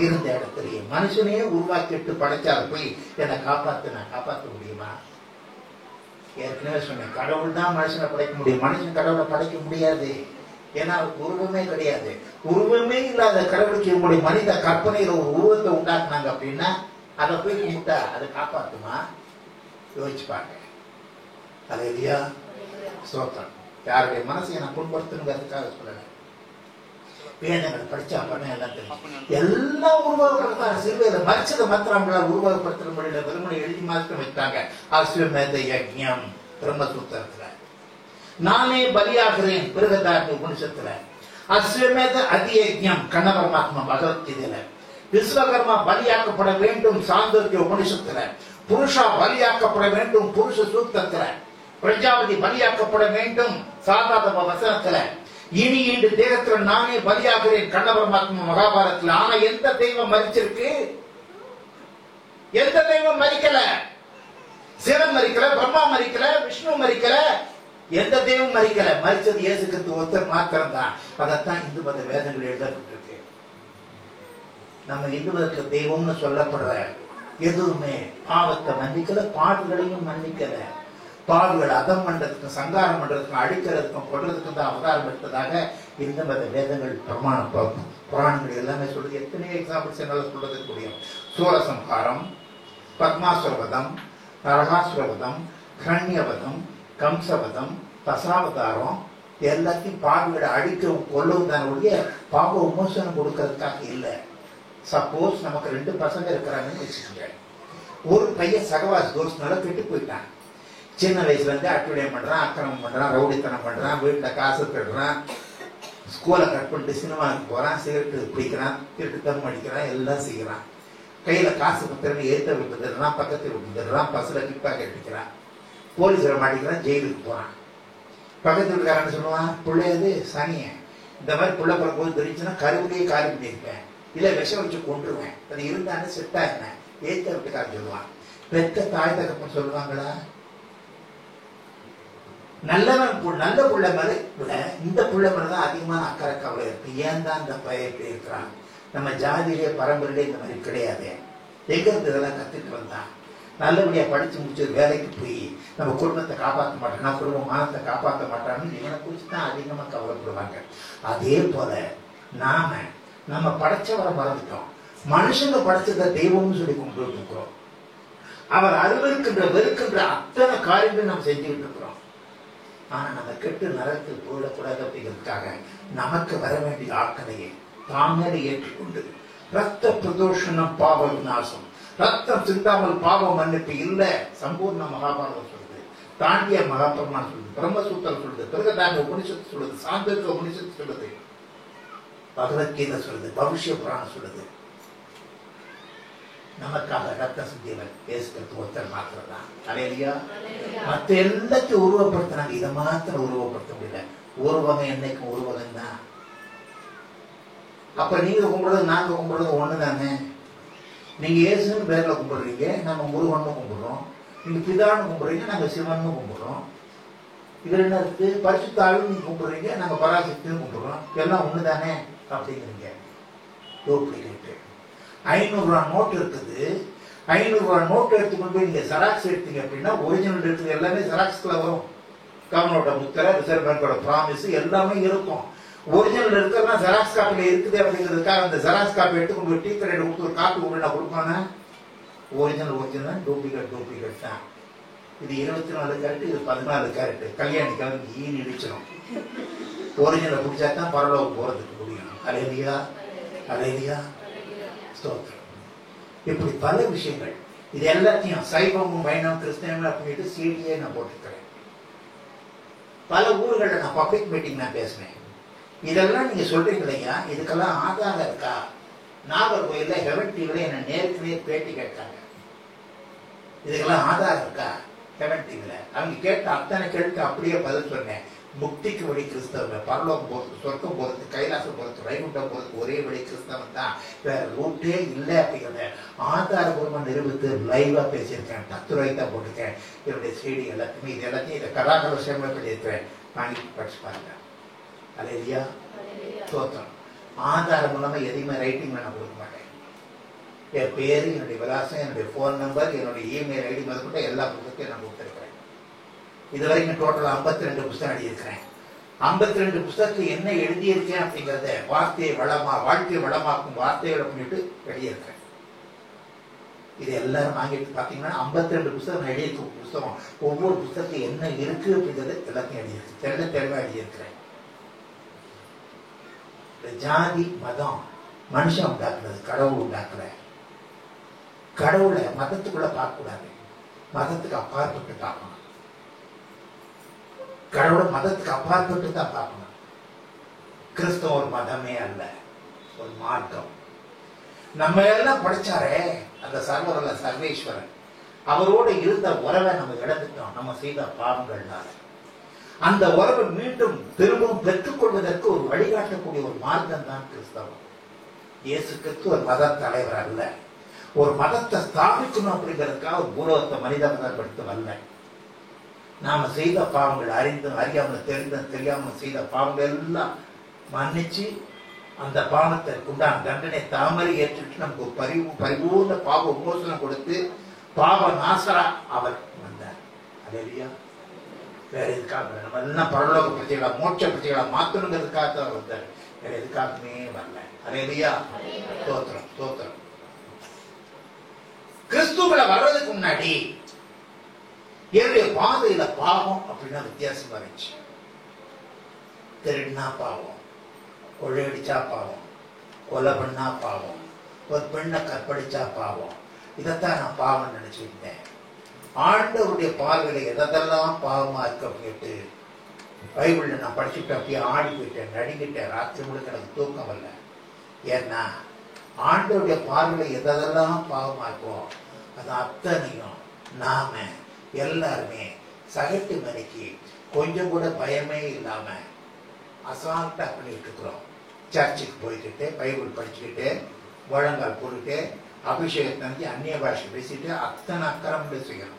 இருந்த இடத்துலயே மனுஷனையே உருவாக்கிட்டு படைச்சால போய் என்னை காப்பாத்த முடியுமா? ஏற்கனவே சொன்னேன், கடவுள் தான் மனுஷனை படைக்க முடியும், மனுஷன் கடவுளை படைக்க முடியாது. ஏன்னா அவருக்கு உருவமே கிடையாது. உருவமே இல்லாத கடவுளுக்கு இவங்களுடைய மனித கற்பனையில ஒரு உருவத்தை உண்டாக்குனாங்க அப்படின்னா அதை போய் கும்பிட்டா அதை காப்பாத்துமா? யோசிச்சுப்பாங்க. அது இல்லையா? ஸ்தோத்திரம். யாருடைய மனசை நான் புண்படுத்தணுங்கிறதுக்காக சொல்லல. வேதங்கள் படிச்சா பண்ண எல்லாம் தெரியும். எல்லாம் உருவகப்படுத்தாங்க. சிறுவையில மறிச்சதை மாத்திரம் அவங்களால் உருவகப்படுத்துற முடியல. வெறுமனை எழுதி மாத்திரம் வைத்தாங்க. அஸ்வமேத யஜ்ஞம் பிரம்மசூத்திரத்துல. நானே பலியாகிறேன் பிருகதாரண்ய உபனிஷத்துல. அஸ்வமேத அதியஜ்ஞம் கண்ண பரமாத்மா பகவத்கீதையில. விஸ்வகர்மா பலியாக்கப்பட வேண்டும் சாந்தோக்கிய உபனிஷத்துல. புருஷா பலியாக்கப்பட வேண்டும் புருஷ சூக்தத்துல. பிரஜாபதி பலியாக்கப்பட வேண்டும் சாதாரண வசனத்துல. இனி இன்று தேகத்துல நானே பலியாகிறேன் கண்ண பரமாத்மா மகாபாரதத்துல. ஆனா எந்த தெய்வம் மரிச்சிருக்கு? எந்த தெய்வம் மரிக்கல? சிவன் மரிக்கல, பிரம்மா மரிக்கல, விஷ்ணு மரிக்கல, எந்த தெய்வம் மரிக்கல. மரிச்சது இயேசு கிறிஸ்து ஒருத்தர் மாத்திரம் தான். அதைத்தான் இந்து மத வேதங்கள் எழுதப்பட்டிருக்கு. நம்ம இந்து மதத்துல தெய்வம்னு சொல்லப்படுற எதுவுமே பாவத்தை மன்னிக்கல, பாடுகளையும் மன்னிக்கல. பாடுகள் அதம் பண்றதுக்கும் சங்காரம் பண்றதுக்கும் அடிக்கிறதுக்கும் கொள்றதுக்கும் தான் அவதாரம் எடுத்ததாக இந்து மத வேதங்கள் புராணங்கள் எல்லாமே சொல்றது. எத்தனை எக்ஸாம்பிள்ஸ் என்னால சொல்றதுக்கு முடியும். சூரசம்ஹாரம், பத்மாசுரவதம், நரகாசுரவதம், ஹரண்யவதம், கம்சவதம், தசாவதாரம் எல்லாத்தையும் பாவிகளை அடிக்கவும் கொல்லவும் தான் ஒழிய பாவ விமோசனம் கொடுக்கறதுக்காக இல்லை. சப்போஸ் நமக்கு 2 பசங்க இருக்கிறாங்கன்னு வச்சுக்கோங்க. ஒரு பையன் சகவாஸ் தோஸ்னால கெட்டு போயிட்டான். சின்ன வயசுல இருந்து அட்டுவியம் பண்றான், அக்கிரமம் பண்றான், ரவுடித்தனம் பண்றான், வீட்டுல காசு கட்டுறான், ஸ்கூலை கட் பண்ணிட்டு சினிமாவுக்கு போறான், சிகரெட்டு பிடிக்கிறான், திருட்டு தம் அடிக்கிறான், எல்லாம் செய்யறான். கையில காசு பத்திரன்னு ஏத்த விட்டுறான், பக்கத்தில் விட்டுறான், பஸ்ல கிப்பாக்கெட் அடிக்கிறான், போலீஸ்ல மாட்டிக்கிறான், ஜெயிலுக்கு போறான். பக்கத்து வீட்டுக்காரன்னு சொல்லுவான், பிள்ளையாது சனிய இந்த மாதிரி புள்ள பிறக்கும் தெரிஞ்சுன்னா கருவிலேயே காலி பண்ணியிருப்பேன், இல்ல விஷம் வச்சு கொண்டுருவேன், அது இருந்தான்னு செட்டா என்ன ஏத்த வீட்டுக்காரன் சொல்லுவான். பெத்த தாய் தகப்பன் சொல்லுவாங்களா? நல்ல புள்ள மேல விட இந்த புள்ள மேலதான் அதிகமான அக்கறை கவலை இருக்கு. ஏன் தான் இந்த பையன் இப்படி இருக்கிறான்? நம்ம ஜாதியிலே பரம்பரையிலே இந்த மாதிரி கிடையாது. எங்க இருந்து இதெல்லாம் கத்துட்டு வந்தான்? நல்லபடியா படிச்சு முடிச்சு வேலைக்கு போய் நம்ம குடும்பத்தை காப்பாற்ற மாட்டோம், குடும்ப மானத்தை காப்பாற்ற மாட்டான்னு இவனை குறிச்சு தான் அதிகமா கவலைப்படுவாங்க. அதே போல நம்ம படைச்சவரை மறந்துட்டோம். மனுஷங்க படைச்சத தெய்வம்னு சொல்லி கும்பிட்டு இருக்கிறோம். அவர் அருவருக்கின்ற வெறுக்கின்ற அத்தனை காரியங்கள் நம்ம செஞ்சுக்கிட்டு இருக்கிறோம். ஆனா நம்ம கெட்டு நரகத்தில் போயிடக்கூடாது அப்படிங்கிறதுக்காக நமக்கு வர வேண்டிய ஆக்கணையை தாமே ஏற்றுக்கொண்டு ரத்த பிரதோஷனம் பாவ விநாசம், ரத்தம் சிந்தாமல் பாவம் மன்னிப்பு இல்ல சம்பூர்ண மகாபாரதம் சொல்லுது, தாண்டிய மகாபரமா சொல்லுது, பிரம்மசூத்திரம் சொல்லுது, பிறகுதாங்க உபனிஷத்து சொல்லுது, சாந்தோக்கிய உபனிஷத்து சொல்லுது, பகவத்கீதை சொல்லுது, பவிஷ்ய புராணம் சொல்லுது. நமக்காக ரத்த சிந்தியவர் பேசுகிறது ஒருத்தர் மாத்திரம் தான். அலையிலையா மற்ற எல்லாத்தையும் உருவப்படுத்தினாங்க, இதை மாத்திரம் உருவப்படுத்த முடியல. உருவகம் என்னைக்கும் உருவகம் தான். அப்ப நீங்க கும்பிடுறது நாங்க கும்பிடுறது ஒண்ணுதானே. நீங்க இயேசுன்னு பேர்ல கும்பிடுறீங்க, நம்ம முருகன்னு கும்பிடுறோம். நீங்க பிதான்னு கும்பிடுறீங்க, நாங்க சிவன்னு கும்பிடுறோம். இதுல என்ன இருக்கு? பரிசுத்தாலும் நீங்க கும்பிடுறீங்க, நாங்க பராசக்தின்னு கும்பிடுறோம். எல்லாம் ஒண்ணுதானே அப்படிங்கிறீங்க. டூப்ளிகேட். 500 ரூபா நோட்டு இருக்குது. 500 ரூபா நோட்டு எடுத்துக்கொண்டு போய் நீங்க ஜெராக்ஸ் எடுத்தீங்க அப்படின்னா ஒரிஜினல் இருக்குது எல்லாமே ஜெராக்ஸ்ல வரும். கவர்னோட முத்திரை, ரிசர்வ் பேங்கோட ப்ராமிஸ் எல்லாமே இருக்கும். ஒரிஜினல் இருக்கிறதா ஜெராக்ஸ் காப்பில இருக்குது அப்படிங்கிறதுக்காக அந்த ஜெராக்ஸ் காப்பி எடுத்துக்கொண்டு போய் டீ கடையில் கொடுத்து ஒரு காப்பி கொண்டு நான் கொடுப்பானே. ஒரிஜினல் டூப்ளிகேட் தான். இது 24 கேரட், இது 14 கேரட். கல்யாணிக்காக ஈ இடிச்சிடும். ஒரிஜினல் பிடிச்சா தான் பரலோகம் போறதுக்கு முடியும். அலையிலியா ஸ்தோத்திரம். இப்படி பல விஷயங்கள். இது எல்லாத்தையும் சைவமும் வைணவம் கிறிஸ்தவம் அப்படின்ட்டு சீடியே நான் போட்டுக்கிறேன். பல ஊர்களில் நான் பப்ளிக் மீட்டிங் நான் பேசினேன். இதெல்லாம் நீங்க சொல்றீங்க இல்லையா, இதுக்கெல்லாம் ஆதாரம் இருக்கா? நாகர்கோயில்ல ஹெவன் டிவில என்ன நேருக்கு நேர் பேட்டி கேட்டாங்க. இதுக்கெல்லாம் ஆதாரம் இருக்கா? ஹெவன் டிவில அவங்க கேட்ட அத்தனை கேட்டு அப்படியே பதில் சொன்னேன். முக்திக்கு வழி கிறிஸ்தவம், பரலோகம் போறது, சொர்க்கம் போறது, கைலாசம் போறது, வைகுண்டம் போறது ஒரே வழி கிறிஸ்தவம் தான், வேற ரூட்டே இல்லை அப்படிங்கிறத ஆதாரபூர்வமா நிரூபித்து லைவா பேசியிருக்கேன். 10 ரூபாய்க்கு தான் போட்டிருக்கேன். என்னுடைய செய்தி எல்லாத்தையுமே இது எல்லாத்தையும் இதை கலாகல விஷயமா பண்ணியிருக்கிறேன். வாங்கி படிச்சு பாருங்க. அலையிலியா ஸ்தோத்திரம். ஆதாரம் மூலமா எதையுமே ரைட்டிங் நான் கொடுக்க மாட்டேன். என் பேரு, என்னுடைய விலாசம், என்னுடைய போன் நம்பர், என்னுடைய இமெயில் ஐடி முதற்கொண்டு எல்லா புத்தகத்தையும் நான் கொடுத்துருக்கிறேன். இது வரைக்கும் டோட்டல் 52 புத்தகம் எழுதியிருக்கிறேன். 52 புத்தகத்தில் என்ன எழுதியிருக்கேன் அப்படிங்கிறத வாழ்க்கையை வளமாக்கும் வார்த்தைகளை பண்ணிட்டு எழுதியிருக்கேன். இது எல்லாரும் வாங்கிட்டு பாத்தீங்கன்னா 52 புத்தகம் நான் எழுதியிருக்க புத்தகம். ஒவ்வொரு புத்தகத்துல என்ன இருக்கு அப்படிங்கிறது எல்லாத்தையும் எழுதியிருக்கு. தெளிவா எழுதியிருக்கிறேன். ஜாதி மதம் மனுஷன் உண்டாக்குறது, கடவுள் உண்டாக்குற. கடவுளை மதத்துக்குள்ள பார்க்க கூடாது, மதத்துக்கு அப்பாற்பட்டு பார்க்கணும். கடவுளை மதத்துக்கு அப்பாற்பட்டு தான் பார்க்கணும். கிறிஸ்தவ ஒரு மதமே அல்ல, ஒரு மார்க்கம். நம்ம எல்லாம் படிச்சாரே அந்த சர்வரல்ல சர்வேஸ்வரன், அவரோட இருந்த உறவை நம்ம இழந்துட்டோம் நம்ம செய்த பாவங்கள்னால. அந்த உறவை மீண்டும் திரும்பவும் பெற்றுக்கொள்வதற்கு ஒரு வழிகாட்டக்கூடிய ஒரு மார்க்கம் தான் கிறிஸ்தவம். இயேசு கிறிஸ்து ஒரு மத தலைவர் அல்ல, ஒரு மதத்தை ஸ்தாபிக்கணும் அப்படிங்கிறதுக்காக ஒரு பூலோகத்தை மனிதப்படுத்த வரல. நாம செய்த பாவங்கள் அறியாமல் தெரியாமல் செய்த பாவங்கள் எல்லாம் மன்னிச்சு அந்த பாவத்தை உண்டான தண்டனை தாமரை ஏற்றுட்டு நமக்கு ஒரு பரிபூர்ண பாவ உமோசனம் கொடுத்து பாவ நாசரா அவர் வந்தார். அல்லேலூயா. வேற எதுக்காக நம்ம எல்லாம் பரலோக பிரச்சனைகளா மோட்ச பிரச்சனைகளா மாத்தணுங்கிறதுக்காக தான் வந்தார், வேற எதுக்காகவே வரல. அல்லேலூயா. ஸ்தோத்திரம் ஸ்தோத்திரம். கிறிஸ்துவுல வர்றதுக்கு முன்னாடி என்னுடைய பாதையில பாவம் அப்படின்னா வித்தியாசமா இருந்துச்சு. திருடினா பாவம், கொள்ளையடிச்சா பாவம், கொலை பண்ணா பாவம், ஒரு பெண்ணை கற்பழிச்சா பாவம். இதைத்தான் நான் பாவம் நினைச்சிருந்தேன். ஆண்டவருடைய பார்வையில எதெல்லாம் பாவமா இருக்கு அப்படின்ட்டு பைபிள்ல நான் படிச்சுட்டு அப்படியே ஆடி போயிட்டேன், நடிக்கிட்டேன். ராத்திரி முழுக்க எனக்கு தூக்கம் வரல. ஏன்னா ஆண்டவருடைய பார்வையில எதெல்லாம் பாவமா இருக்கும் அது அத்தனையும் நாம எல்லாருமே சகட்டு மணிக்கு கொஞ்சம் கூட பயமே இல்லாம அசால்ட்டா பண்ணிட்டு இருக்கிறோம். சர்ச்சுக்கு போய்கிட்டு பைபிள் படிச்சுக்கிட்டு முழங்கால் போட்டுட்டு அபிஷேகத்தை அந்நிய பாஷை பேசிட்டு அத்தனை அக்கறம் பேசிக்கணும்.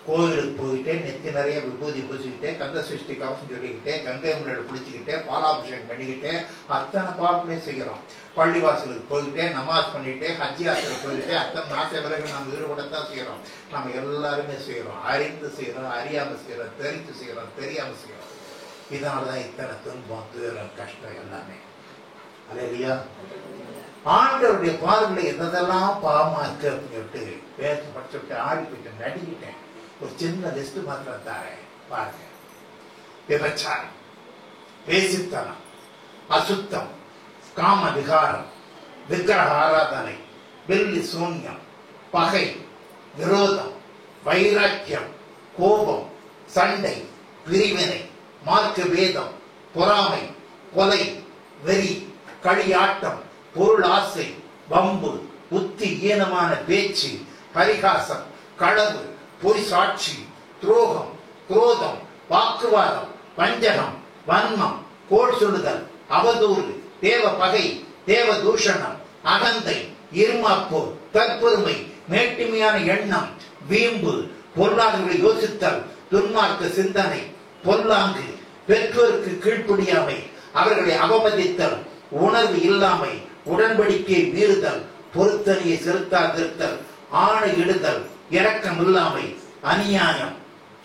கோயிலுக்கு போயிட்டு நெத்தி நிறைய விபூதி பூசிக்கிட்டு கந்த சிருஷ்டி கவசம் சொல்லிக்கிட்டு கங்கை முன்னாடி பிடிச்சிக்கிட்டு பாலாபிஷேகம் பண்ணிக்கிட்டு அத்தனை பாவமே செய்கிறோம். பள்ளிவாசலுக்கு போயிட்டு நமாஸ் பண்ணிட்டு ஹஜ் யாத்திரை போயிட்டு அத்தனை ஆசை விலகு நம்ம ஈடுபடத்தான் செய்யறோம். நம்ம எல்லாருமே செய்யறோம், அறிந்து செய்யறோம், அறியாம செய்யறோம், தெரிந்து செய்யறோம், தெரியாம செய்யறோம். இதனாலதான் இத்தனை துன்பம் துயரம் கஷ்டம் எல்லாமே. அல்லேலூயா. ஆண்டவருடைய பார்வையில எதெல்லாம் பாவமா இருக்கு அப்படின்னு சொல்லிட்டு பேச படிச்சுட்டு ஆடி போயிட்டு நடிக்கிட்டேன். ஒரு சின்ன லிஸ்ட் மாத்திரம் தாரேன் பாருங்க. விபச்சாரம், பேசித்தனம், அசுத்தம், காம விகாரம், விக்கிரக ஆராதனை, வெள்ளி சூன்யம், பகை, விரோதம், வைராக்கியம், கோபம், சண்டை, பிரிவினை, மார்க்க வேதம், பொறாமை, கொலை, வெறி, களியாட்டம், பொருள் ஆசை, வம்பு, புத்தி ஈனமான பேச்சு, பரிகாசம், களவு, பொய் சாட்சி, துரோகம், குரோதம், வாக்குவாதம், வஞ்சகம், வன்மம், கோள் சொல்லுதல், அவதூறு, தேவ பகை, தேவ தூஷணம், அகந்தை, இருமாப்பு, தற்பெருமை, மேட்டுமையான எண்ணம், வீம்பு, பொருளாதார யோசித்தல், துன்மார்க்க சிந்தனை, பொல்லாங்கு, பெற்றோருக்கு கீழ்ப்படியாமை, அவர்களை அவமதித்தல், உணர்வு இல்லாமை, உடன்படிக்கை மீறுதல், பொருத்தனையை செலுத்தாதிருத்தல், ஆணை இடுதல், இரக்கம் இல்லாமை, அநியாயம்,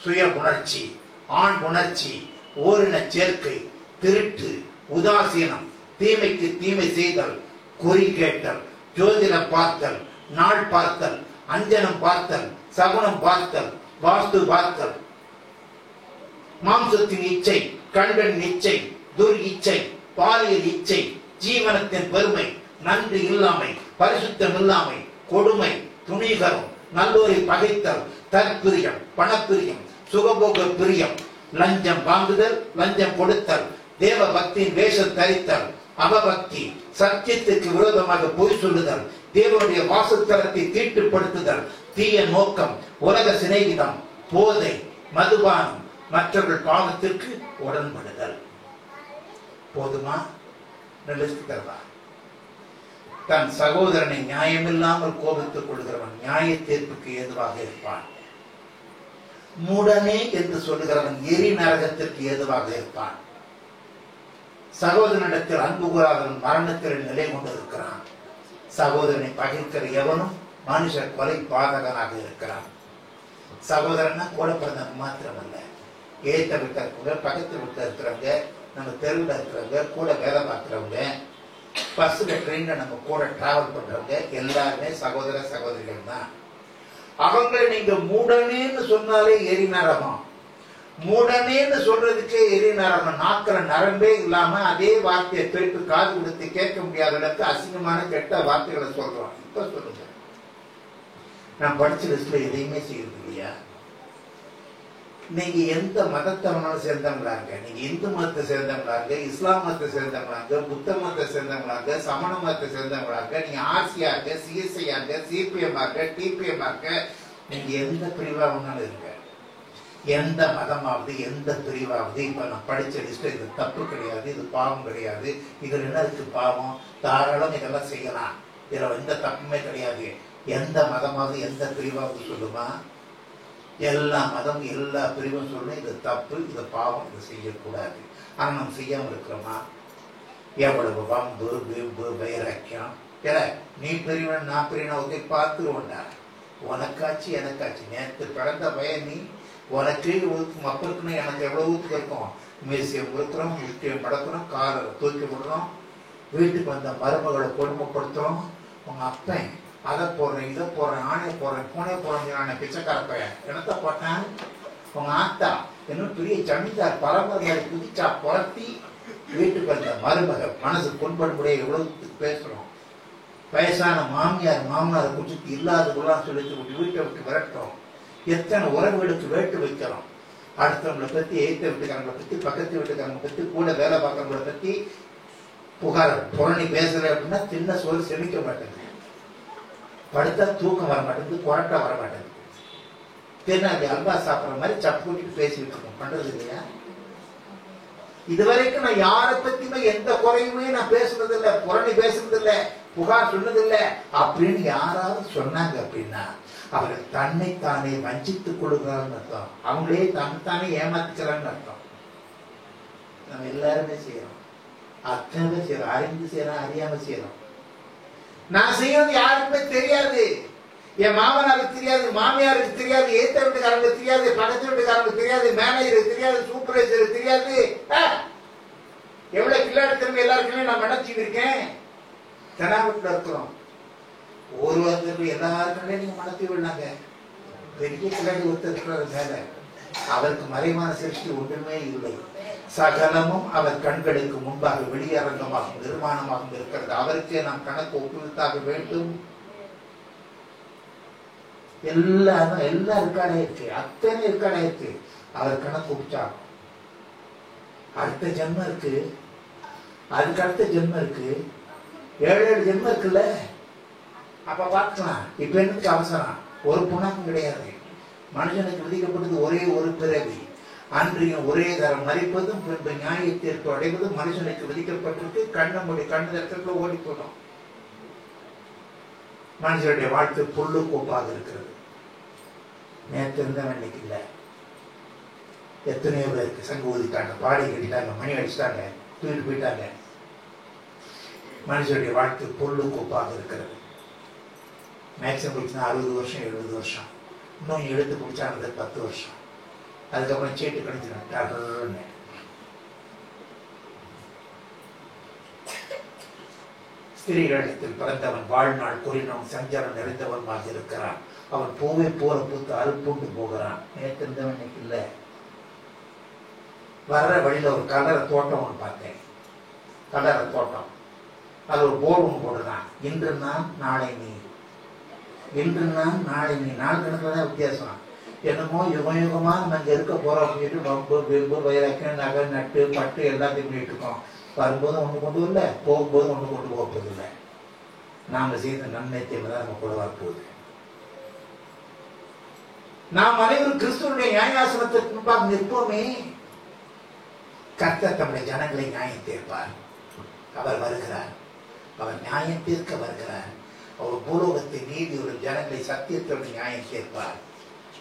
சுய உணர்ச்சி, ஆண் உணர்ச்சி, ஓரின சேர்க்கை, திருட்டு, உதாசீனம், தீமைக்கு தீமை செய்தல், குறி கேட்டல், ஜோதிடம் பார்த்தல், நாள் பார்த்தல், அஞ்சனம் பார்த்தல், சகுனம் பார்த்தல், வாஸ்து பார்த்தல், மாம்சத்தின் இச்சை, கண்களின் இச்சை, துர் இச்சை, பாலியல் இச்சை, ஜீவனத்தின் பெருமை, நன்றி இல்லாமை, பரிசுத்தம் இல்லாமை, கொடுமை, துணிகரம், நல்லோரை பகைத்தல், தற்பிரியம், பணப்பிரியம், சுகபோக பிரியம், லஞ்சம் வாங்குதல், லஞ்சம் கொடுத்தல், தேவ பக்தியின் வேஷம் தரித்தல், அவபக்தி, சத்தியத்துக்கு விரோதமாக பொய் சொல்லுதல், தேவனுடைய வாசத்தலத்தை தீட்டுப்படுத்துதல், தீய நோக்கம், உலக சிநேகிதம், போதை, மதுபானம், மற்றவர்கள் பாவத்திற்கு உடன்படுதல். போதுமா? தன் சகோதரனை நியாயமில்லாமல் கோபித்துக் கொள்கிறவன் நியாய தீர்ப்புக்கு ஏதுவாக இருப்பான். மூடனே என்று சொல்லுகிறவன் எரி நரகத்திற்கு ஏதுவாக இருப்பான். சகோதரனிடத்தில் அன்பு கூறாதவன் மரணத்தில் நிலை கொண்டிருக்கிறான். சகோதரனை பகிர்க்கிற எவனும் மனுஷ கொலை பாதகனாக இருக்கிறான். சகோதரன்னா கூட பிறந்தவன் மாத்திரமல்ல, ஏத்த வீட்டில் இருக்கிறவங்க, பக்கத்து வீட்டில் இருக்கிறவங்க, நம்ம தெருவில் இருக்கிறவங்க, கூட வேலை பார்க்குறவங்க, பஸ்ஸுல ட்ரெயின்ல நம்ம கூட டிராவல் பண்றவங்க எல்லாருமே சகோதர சகோதரிகள் தான். அவங்க நீங்க மூடனேன்னு சொன்னாலே எரி நரகம், மூடனேன்னு சொல்றதுக்கே எரி நரகம். நாக்கிற நரம்பே இல்லாம அதே வார்த்தையை திருப்பி காது கொடுத்து கேட்க முடியாத அளவுக்கு அசிங்கமான கெட்ட வார்த்தைகளை சொல்றோம். இப்ப சொல்லுங்க, நான் படிச்ச லிஸ்ட்ல எதையுமே செய்யறது இல்லையா? நீங்க எந்த மதத்தை வேணாலும் சேர்ந்தவங்களாங்க, நீங்க இந்து மதத்தை சேர்ந்தவங்களாங்க, இஸ்லாம் மதத்தை சேர்ந்தவங்களாங்க, புத்த மதத்தை சேர்ந்தவங்களாங்க, சமண மதத்தை சேர்ந்தவங்களாங்க, நீங்க ஆர்சியாக, சிஎஸ்ஐயாக, சிபிஎம்மாக, டிபிஎம்மாக, நீங்க எந்த பிரிவா வேணாலும் இருங்க, எந்த மதமாவது எந்த பிரிவாவது. இப்ப நான் படிச்ச லிஸ்ட் இது தப்பு கிடையாது, இது பாவம் கிடையாது. இதுல என்ன இருக்கு பாவம்? தாராளம் இதெல்லாம் செய்யலாம், இதுல எந்த தப்புமே கிடையாது. எந்த மதமாவது எந்த பிரிவாவது சொல்லுமா? எல்லா மதம் எல்லா பிரிவும் சொல்லணும் இது தப்பு, இது பாவம், இது செய்யக்கூடாது. ஆனா நம்ம செய்யாம இருக்கிறோமா? எவ்வளவு வம்பு வீம்பு வைராக்கியம். நீ பெரியவன் நான் பெரியவன் ஒருத்தி பார்த்துருவோண்டா, உனக்காச்சு எனக்காச்சு. நேற்று பிறந்த பையன் நீ, உனக்கு ஊத்துக்கும் அப்பருக்குன்னு எனக்கு எவ்வளவு ஊத்துக்கு இருக்கும். மீசியம் கொடுக்குறோம், முஷ்டியம் படக்கிறோம், காரை தூக்கி விடுறோம், வீட்டுக்கு வந்த மருமகளை கொடுமைப்படுத்துறோம். உங்க அப்பன் அதை போடுறேன், இதை போடுறேன், ஆணையை போடுறேன், பூனை போடுறேன், பிச்சைக்கார பையன் என்னத்த போட்டேன். உங்க ஆத்தா இன்னும் பெரிய ஜமீன்தார் பரம்பரையாளை குதிச்சா புரட்டி வீட்டுக்கு வந்த மருமக மனசு புண்படும்படிய எவ்வளவு பேசுறோம். வயசான மாமியார் மாமனாரை குடிச்சிட்டு இல்லாததுலாம் சொல்லிட்டு வீட்டை விட்டு விரட்டுறோம். எத்தனை உறவுகளுக்கு வேட்டு வைக்கிறோம். அடுத்தவங்களை பத்தி, எய்த்த வீட்டுக்காரங்களை பத்தி, பக்கத்து வீட்டுக்காரங்களை பத்தி, கூட வேலை பார்க்கறவங்களை பத்தி புகார் புரணி பேசுற அப்படின்னா சின்ன சோறு செமிக்க மாட்டேங்குது, படுத்தா தூக்கம் வர மாட்டேங்குது, கொரட்டா வர மாட்டேங்குது. தென்னாடி அல்வா சாப்பிட்ற மாதிரி சப்பு கூட்டிட்டு பேசிட்டு இருக்கோம். பண்றது இல்லையா? இதுவரைக்கும் நான் யாரை பத்தியுமே எந்த குறையுமே நான் பேசுறது இல்லை, புரணி பேசுறது இல்லை, புகார் சொன்னது இல்லை அப்படின்னு யாராவது சொன்னாங்க அப்படின்னா அவர்கள் தன்னைத்தானே வஞ்சித்துக் கொள்கிறான்னு அர்த்தம். அவங்களே தன்னைத்தானே ஏமாத்திக்கிறான்னு அர்த்தம். நம்ம எல்லாருமே செய்யறோம், அத்தனை செய்யறோம், அறிந்து செய்யறோம், அறியாம செய்யறோம். நான் செய்யறது யாருக்குமே தெரியாது. என் மாமனாருக்கு தெரியாது, மாமியாருக்கு தெரியாது, ஏத்த வீட்டுக்காரங்களுக்கு தெரியாது, பக்கத்து வீட்டுக்காரங்களுக்கு தெரியாது, மேனேஜருக்கு தெரியாது, சூப்பர்வைசருக்கு தெரியாது. எவ்வளவு கில்லாடித்தன்மை எல்லாருக்குமே நான் நினைச்சிட்டு இருக்கேன். தெனாவட்டில் இருக்கிறோம், ஒருவருக்கு எல்லாருக்குமே நீங்க மனத்தி விடலாங்க. பெரிய கில்லாடி ஒருத்தர் இருக்கிறாரு மேல, அவருக்கு மறைவான சிருஷ்டி ஒன்றுமே இல்லை. சகலமும் அவர் கண்களுக்கு முன்பாக வெளியரங்கமாகவும் நிர்மாணமாகவும் இருக்கிறது. அவருக்கே நாம் கணக்கு ஒப்புவித்தாக வேண்டும். எல்லாரும் எல்லாம் இருக்காடே இருக்கு, அத்தனை இருக்காடே இருக்கு. அவர் கணக்கு ஒப்பிச்சாகும். அடுத்த ஜென்மம் இருக்கு, அதுக்கு அடுத்த ஜென்மம் இருக்கு, 7 ஜென்மம் இருக்குல்ல. அப்ப பார்க்கலாம். இப்ப எனக்கு அவசரம் ஒரு புணக்கம் கிடையாது. மனுஷனுக்கு விதிக்கப்பட்டது ஒரே ஒரு பிறவி, அன்றையும் ஒரே தரம் மறிப்பதும் பின்பு நியாயத்திற்கு அடைவதும் மனுஷனுக்கு விதிக்கப்பட்டிருக்கு. கண்ண மூடி கண்ணு தரத்துக்கு ஓடி போடும். மனுஷனுடைய வாழ்க்கை புல்லு கோப்பாக இருக்கிறது. நேற்று இருந்தவன் இன்னைக்கு இல்லை. எத்தனையோ பேருக்கு சங்கு ஊதிட்டாங்க, பாடி கட்டிட்டாங்க, மணி அடிச்சிட்டாங்க, தூக்கிட்டு போயிட்டாங்க. மனுஷனுடைய வாழ்க்கை புல்லு கோப்பாக இருக்கிறது. மேக்சிமம் குடிச்சுனா 60 வருஷம் 70 வருஷம், இன்னும் எழுத்து குடிச்சானது 10 வருஷம். அதுக்கப்புறம் சீட்டு கணிச்சிடும். ஸ்திரீகளிடத்தில் பிறந்தவன் வாழ்நாள் குறினும் சஞ்சலம் நிறைந்தவன்மாக இருக்கிறான். அவன் பூவை போல பூத்து அறுப்புண்டு போகிறான். நேற்று இருந்தவன் இன்னைக்கு இல்லை. வர்ற வழியில ஒரு கலரை தோட்டம் ஒன்று பார்த்தேன். கலரை தோட்டம், அது ஒரு போர்டு ஒன்று போடுறான். இன்று நான் நாளை நீ, இன்று நான் நாளை நீ. நாள் கணக்குல தான் வித்தியாசம். என்னமோ யுகம் யுகமா நம்ம இங்க இருக்க போறோம் அப்படின்ட்டு வம்பு வெம்பு வைராக்கியம் நகை நட்டு பட்டு எல்லாத்தையும் பண்ணிட்டு இருக்கோம். வரும்போதும் ஒண்ணு கொண்டு வரல, போகும்போதும் ஒண்ணு கொண்டு போகிறது இல்லை. நாம செய்த நன்மை தீமை தான் நம்ம கூட வரப்போகுது. நாம் அனைவரும் கிறிஸ்துவனுடைய நியாயாசனத்திற்கு முன்பாக நிற்போமே. கர்த்தர் தம்முடைய ஜனங்களை நியாயம் தீர்ப்பார். அவர் வருகிறார், அவர் நியாயம் தீர்க்க வருகிறார். அவர் பூலோகத்தை நீதியுள்ள ஜனங்களை சத்தியத்தோடு நியாயம் தீர்ப்பார்.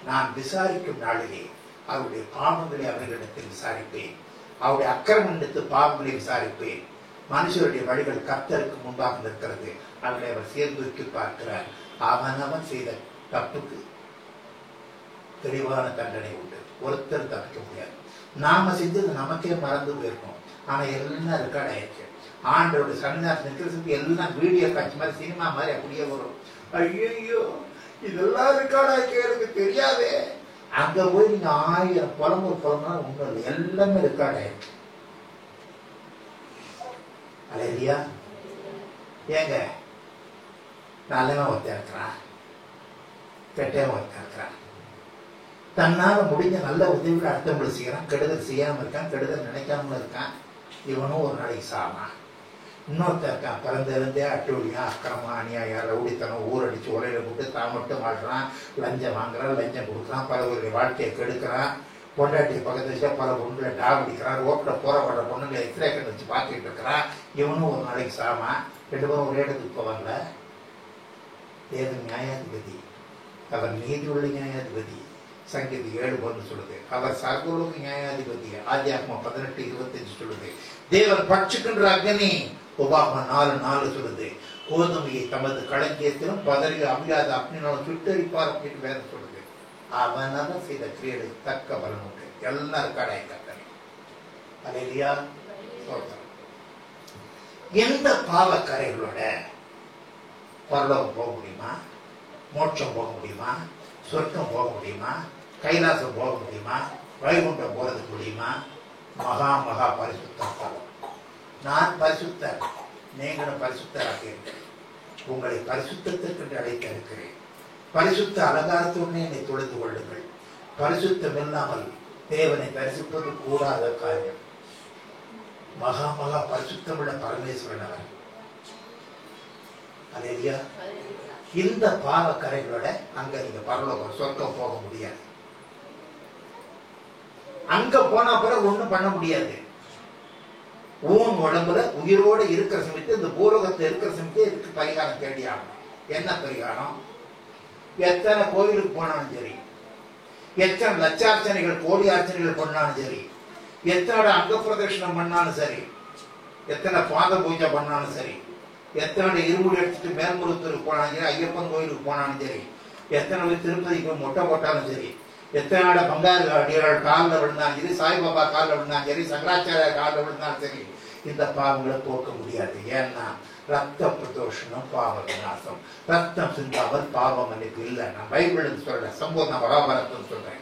நான் விசாரிக்கும் நாளிலே அவருடைய பாவங்களை அவர்களிடத்தில் விசாரிப்பேன், அவருடைய அக்கிரமத்து பாவங்களை விசாரிப்பேன். மனுஷருடைய வழிகள் கர்த்தருக்கு முன்பாக நிற்கிறது, அவர்களை அவர் சேர்ந்து பார்க்கிறார். அவன் செய்த தப்புக்கு தெளிவான தண்டனை உண்டு, ஒருத்தர் தப்பிக்க முடியாது. நாம செஞ்சது நமக்கே மறந்து போயிருக்கோம். ஆனா எல்லாம் ரெக்கார்ட் ஆயிடுச்சு. ஆண்டோட சன்னிதானத்தில் நிற்கிறது எல்லாம் வீடியோ காட்சி மாதிரி, சினிமா மாதிரி அப்படியே வரும். ஐயோ இதெல்லாம் ரெக்கார்ட் ஆயிடுச்சு, எனக்கு தெரியாதே. அங்க போய் நீங்க 1000 புலம்புனா ஒண்ணும் இல்லை, எல்லாமே ரெக்கார்ட் ஆயிடுச்சு. அல்லேலூயா. ஏங்க நல்லவன் ஒருத்தன் இருக்கிறான், கெட்டவன் ஒருத்தன் இருக்கிறான். தன்னால முடிஞ்ச நல்ல உதவிகள் அடுத்தவங்களுக்கு செய்யறான், கெடுதல் செய்யாம இருக்கான், கெடுதல் நினைக்காம இருக்கான். இவனும் ஒரு நாளைக்கு சாவான். இன்னொருத்தன் இருக்கான், பிறந்திருந்தே அட்டூழியா அக்கிரமா அநியாயம் ரவுடித்தனம் ஊரடிச்சு உரையில போட்டு தான் மட்டும் வாழ்றான், லஞ்சம் வாங்குறான், லஞ்சம் கொடுக்குறான், பலவருடைய வாழ்க்கையை கெடுக்கிறான், பொண்டாட்டி பக்கத்து வச்சா பல பொண்ணுல டாப் அடிக்கிறான், ரோட்ல போற வர பொண்ணுங்களை எக்ஸ்ரே கண் வச்சு பார்த்துக்கிட்டு இருக்கிறான். இவனும் ஒரு நாளைக்கு சாவான். 2 பேரும் ஒரே இடத்துக்கு போவாங்கல்ல. தேவன் நியாயாதிபதி, அவர் நீதி உள்ள நியாயாதிபதி. சங்கீதம் 7:1 சொல்லுது, அவர் சர்வலோக நியாயாதிபதி. ஆதியாகமம் 18:25 சொல்லுது, தேவன் பட்சிக்கின்ற அக்னி. உபாகமம் 4:4 சொல்லுது, கோதுமையை தமது களஞ்சியத்திலும் பதறி அமியாத அக்னினாலும் சுட்டரிப்பார் அப்படின்னு வேதம் சொல்லுது. அவனவன் செய்த கிரியைகளுக்கு தக்க பலன் உண்டு. எல்லாரும் கடை கட்டணி. அல்லேலூயா. எந்த பாவக்கரைகளோட பரலோகம் போக முடியுமா? மோட்சம் போக முடியுமா? சொர்க்கம் போக முடியுமா? கைலாசம் போக முடியுமா? வைகுண்டம் போறதுக்கு முடியுமா? மகா மகா பரிசுத்தம். நான் பரிசுத்தர், நீங்களும் பரிசுத்தராக இருக்கிறேன். உங்களை பரிசுத்தத்திற்கு அழைத்து இருக்கிறேன். பரிசுத்த அலங்காரத்துடனே என்னை தொழுது கொள்ளுங்கள். பரிசுத்தம் இல்லாமல் தேவனை தரிசிப்பது கூடாத காரியம். மகா மகா பரிசுத்தமுள்ள பரமேஸ்வரன் அவர். அல்லேலூயா. இந்த பாவக்கரைகளோட அங்க நீங்க பரலோகம் சொர்க்கம் போக முடியாது. அங்க போனா பிறகு ஒண்ணும் பண்ண முடியாது. ஊன் உடம்புல உயிரோடு இருக்கிற சமயத்து, இந்த பூலோகத்தில் இருக்கிற சமயத்து இதுக்கு பரிகாரம் தேடி ஆகணும். என்ன பரிகாரம்? எத்தனை கோயிலுக்கு போனாலும் சரி, எத்தனை லட்சார்ச்சனைகள் கோடி அர்ச்சனைகள் பண்ணாலும் சரி, எத்தனை அங்க பிரதட்சணம் பண்ணாலும் சரி, எத்தனை பாத பூஜை பண்ணாலும் சரி, எத்தனை இருமுடி எடுத்துட்டு மேல்முருத்தூருக்கு போனாலும் சரி, ஐயப்பன் கோயிலுக்கு போனாலும் சரி, எத்தனை திருப்பதிக்கு மொட்டை போட்டாலும் சரி, எத்தனை பங்காரு அடியாள் காலில் விழுந்தாலும் சரி, சாய்பாபா காலில் விழுந்தாலும் சரி, சங்கராச்சாரிய காலில் விழுந்தாலும் சரி, இந்த பாவங்களை போக்க முடியாது. ஏன்னா ரத்த பிரதோஷனம் பாவ விநாசம். ரத்தம் சிந்தாமல் பாவம் மன்னிப்பு இல்லை. நான் பைபிள் சொல்றேன், சம்பூர்ண மகாபாரதம் சொல்றேன்,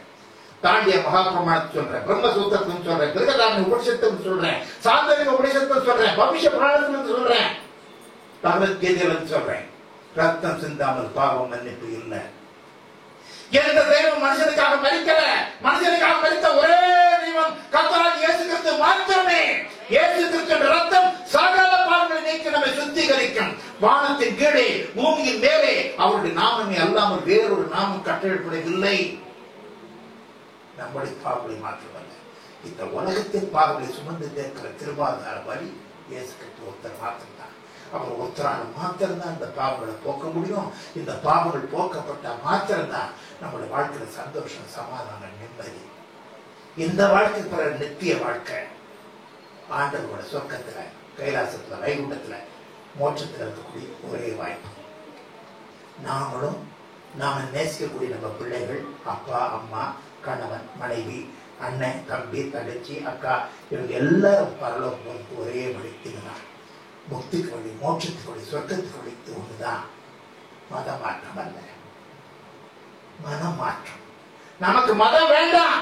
தாண்டிய மகாபிரமாணத்தை சொல்றேன், பிரம்மசூத்திரத்தை சொல்றேன், கிருகதாரணி உபனிஷத்தை சொல்றேன், சாந்தரிக உபனிஷத்தை சொல்றேன், பவிஷ்ய புராணத்தை சொல்றேன், பகவத்கீதையில சொல்றேன். ரத்தம் சிந்தாமல் பாவம் மன்னிப்பு இல்லை. எந்த தெய்வம் மனுஷனுக்காக மரிக்கல. மனுஷனுக்காக மரித்த ஒரே தெய்வம் கர்த்தராகிய இயேசு கிறிஸ்து மாத்திரமே. இயேசு கிறிஸ்துவின் ரத்தம் சகல பாவங்களை நீக்கி நம்மை சுத்திகரிக்கும். வானத்தின் கீழே பூமியின் மேலே அவருடைய நாமமே அல்லாமல் வேறொரு நாமம் கட்டளைப்படவில்லை. நம்முடைய பாவங்களை மாற்றவல்ல, இந்த உலகத்தின் பாவங்களை சுமந்து தேர்க்கிற கிருபாதார வழி இயேசு கிறிஸ்து ஒருத்தர் மாத்திரம்தான். அவர் ஒருத்தரான மாத்திரம்தான் இந்த பாவங்களை போக்க முடியும். இந்த பாவங்கள் போக்கப்பட்ட மாத்திரம்தான் நம்மளுடைய வாழ்க்கையில சந்தோஷம், சமாதானம், நிம்மதி. இந்த வாழ்க்கை பிற நித்திய வாழ்க்கை ஆண்டவரோட சொர்க்கத்துல, கைலாசத்துல, வைகுண்டத்துல, மோட்சத்துல இருக்கக்கூடிய ஒரே வாய்ப்பு. நாமளும் நாம நேசிக்கக்கூடிய நம்ம பிள்ளைகள், அப்பா அம்மா, கணவன் மனைவி, அண்ணன் தம்பி தங்கச்சி அக்கா, இவங்க எல்லாரும் பரலோகம் ஒரே வழி. இதுதான் முக்திக்கு வழி, மோட்சத்துக்கு வழி, சொர்க்கத்துக்கு வழி. இது ஒண்ணுதான். மத மாற்றம் அல்ல, மனம் மாற்றம். நமக்கு மதம் வேண்டாம்,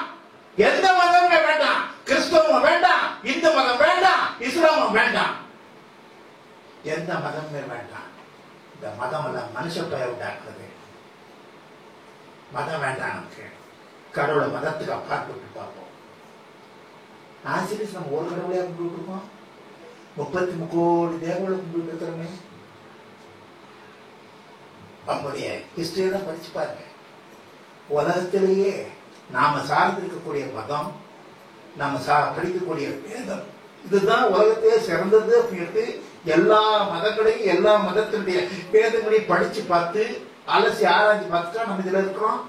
எந்த மதமே வேண்டாம். கிறிஸ்தவம் வேண்டாம், இந்து மதம் வேண்டாம், இஸ்லாமும் வேண்டாம், எந்த மதமே வேண்டாம். இந்த மதம் எல்லாம் மனுஷ பெயர் உண்டாக்குறது. மதம் வேண்டாம் நமக்கு. கடவுளை மதத்துக்கு அப்பாற்பட்டு பார்ப்போம். ஆசிரியர் நம்ம ஒரு கடவுளையா கும்பிட்டு இருக்கோம், 33 கோடி தேவங்களை கும்பிட்டு இருக்கிறோமே. நம்முடைய ஹிஸ்டரியெல்லாம் படிச்சு பாருங்க. உலகத்திலேயே நாம சார்ந்திருக்கக்கூடிய மதம், நாம படிக்கக்கூடிய வேதம், இதுதான் உலகத்தையே சிறந்தது அப்படின்ட்டு எல்லா மதங்களையும் எல்லா மதத்தினுடைய வேதங்களையும் படிச்சு பார்த்து அலசி ஆராய்ச்சி பார்த்துட்டா நம்ம இதுல இருக்கிறோம்.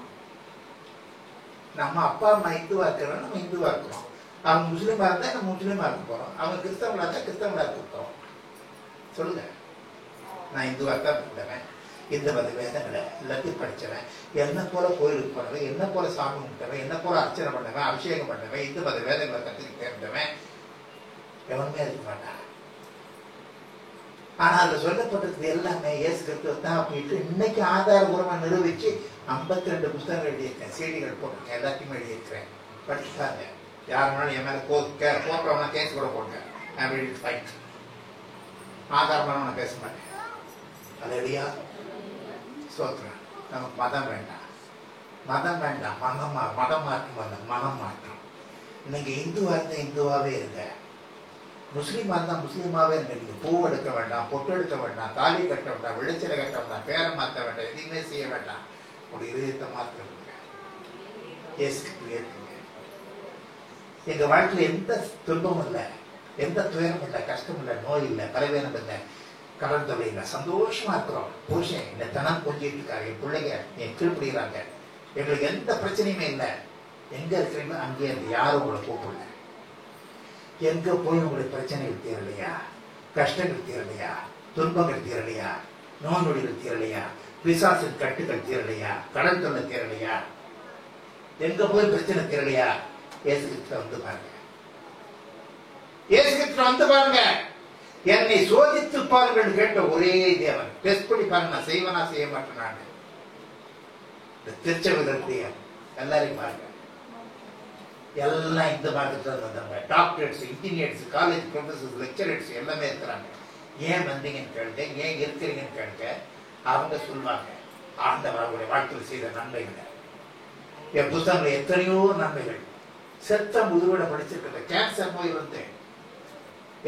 நம்ம அப்பா அம்மா இந்துவா இருக்கிறோம், நம்ம இந்துவா இருக்கிறோம். அவங்க முஸ்லீமா இருந்தா நம்ம முஸ்லீமா இருக்க போறோம். அவங்க கிறிஸ்தவங்களா இருந்தா கிறிஸ்தவங்களா இருக்க போறோம். சொல்லுங்க, நான் இந்துவா தான் கூப்பிடுவேன். இந்த வேதங்களை எல்லாத்தையும் படிச்சவன், என்ன போல கோயிலுக்கு போனவன், என்ன போல சாமி கும்பிட்டவன், என்ன போல அர்ச்சனை பண்ணவன், அபிஷேகம் பண்ணவன், இந்த வேதங்களை கற்றுக்கிட்டு இருந்தவன் எவனுமே இருக்க மாட்டான். ஆனா அதுல சொல்லப்பட்டது எல்லாமே இயேசு கிறிஸ்து தான் அப்படின்ட்டு இன்னைக்கு ஆதாரபூர்வமா நிரூபிச்சு 52 புத்தகங்கள் எழுதியிருக்கேன், செய்திகள் போட்டிருக்கேன், எல்லாத்தையுமே எழுதியிருக்கிறேன். படிச்சுட்டாங்க. யாருனாலும் என் மேல போடுறவனா கேஸ் கூட போட்டேன். ஆதாரமான நான் பேச மாட்டேன். அது இல்லையா சோத்திரம். நமக்கு மதம் வேண்டாம், மதம் வேண்டாம், மதம் மாற்றம் அல்ல, மனம் மாற்றம். நீங்க இந்துவா இருந்தா இந்துவாவே இருங்க, முஸ்லீமா இருந்தா முஸ்லீமாவே இருங்க. நீங்க பூ எடுக்க வேண்டாம், பொட்டு எடுக்க வேண்டாம், தாலி கட்ட வேண்டாம், விளைச்சலை கட்ட வேண்டாம், பேரை மாற்ற வேண்டாம், எதையுமே செய்ய வேண்டாம். ஒரு இதயத்தை மாற்றுங்க, ஏற்றுங்க. எங்க வாழ்க்கையில எந்த துன்பமும் இல்லை, எந்த துயரம் இல்லை, கஷ்டம் இல்லை, நோய் இல்லை, பலவீனம் இல்லை, கடன் தொல்லை இல்லை, சந்தோஷமா இருக்கிறோம். புருஷன் இந்த தனம் கொஞ்சிட்டு இருக்காரு, என் பிள்ளைங்க என் கீழ்படுகிறாங்க, எங்களுக்கு எந்த பிரச்சனையுமே இல்லை. எங்க இருக்கிறீங்களோ அங்கேயே இருக்கு, யாரும் உங்களை கூப்பிடல. எங்க போய் உங்களுக்கு பிரச்சனைகள் தீரலையா, கஷ்டங்கள் தீரலையா, துன்பங்கள் தீரலையா, நோய் நொடிகள் தீரலையா, பிசாசின் கட்டுகள் தீரலையா, கடன் தொல்லை தீரலையா, எங்க போய் பிரச்சனை தீரலையா, இயேசு கிறிஸ்துவிடம் வந்து பாருங்க, இயேசு கிறிஸ்துவிடம் வந்து பாருங்க. என்னை சோதித்து பாருங்கள் கேட்ட ஒரே தேவன். டெஸ்ட் பண்ணி பாருங்க, நான் செய்வனா செய்ய மாட்டேன். நான் திருச்சபைகளுடைய எல்லாரையும் பாருங்க, எல்லாம் இந்த மார்க்கத்தில் வந்தாங்க. Doctorates, engineers, college professors, lecturers எல்லாமே இருக்கிறாங்க. ஏன் வந்தீங்கன்னு கேளுங்க, ஏன் இருக்கிறீங்கன்னு கேளுங்க. அவங்க சொல்லுவாங்க ஆண்டவர் அவங்களுடைய வாழ்க்கையில் செய்த நன்மைகளை. என் புத்தகங்கள் எத்தனையோ நன்மைகள். செத்த முதுவோட படிச்சிருக்கிற கேன்சர் நோய் வந்து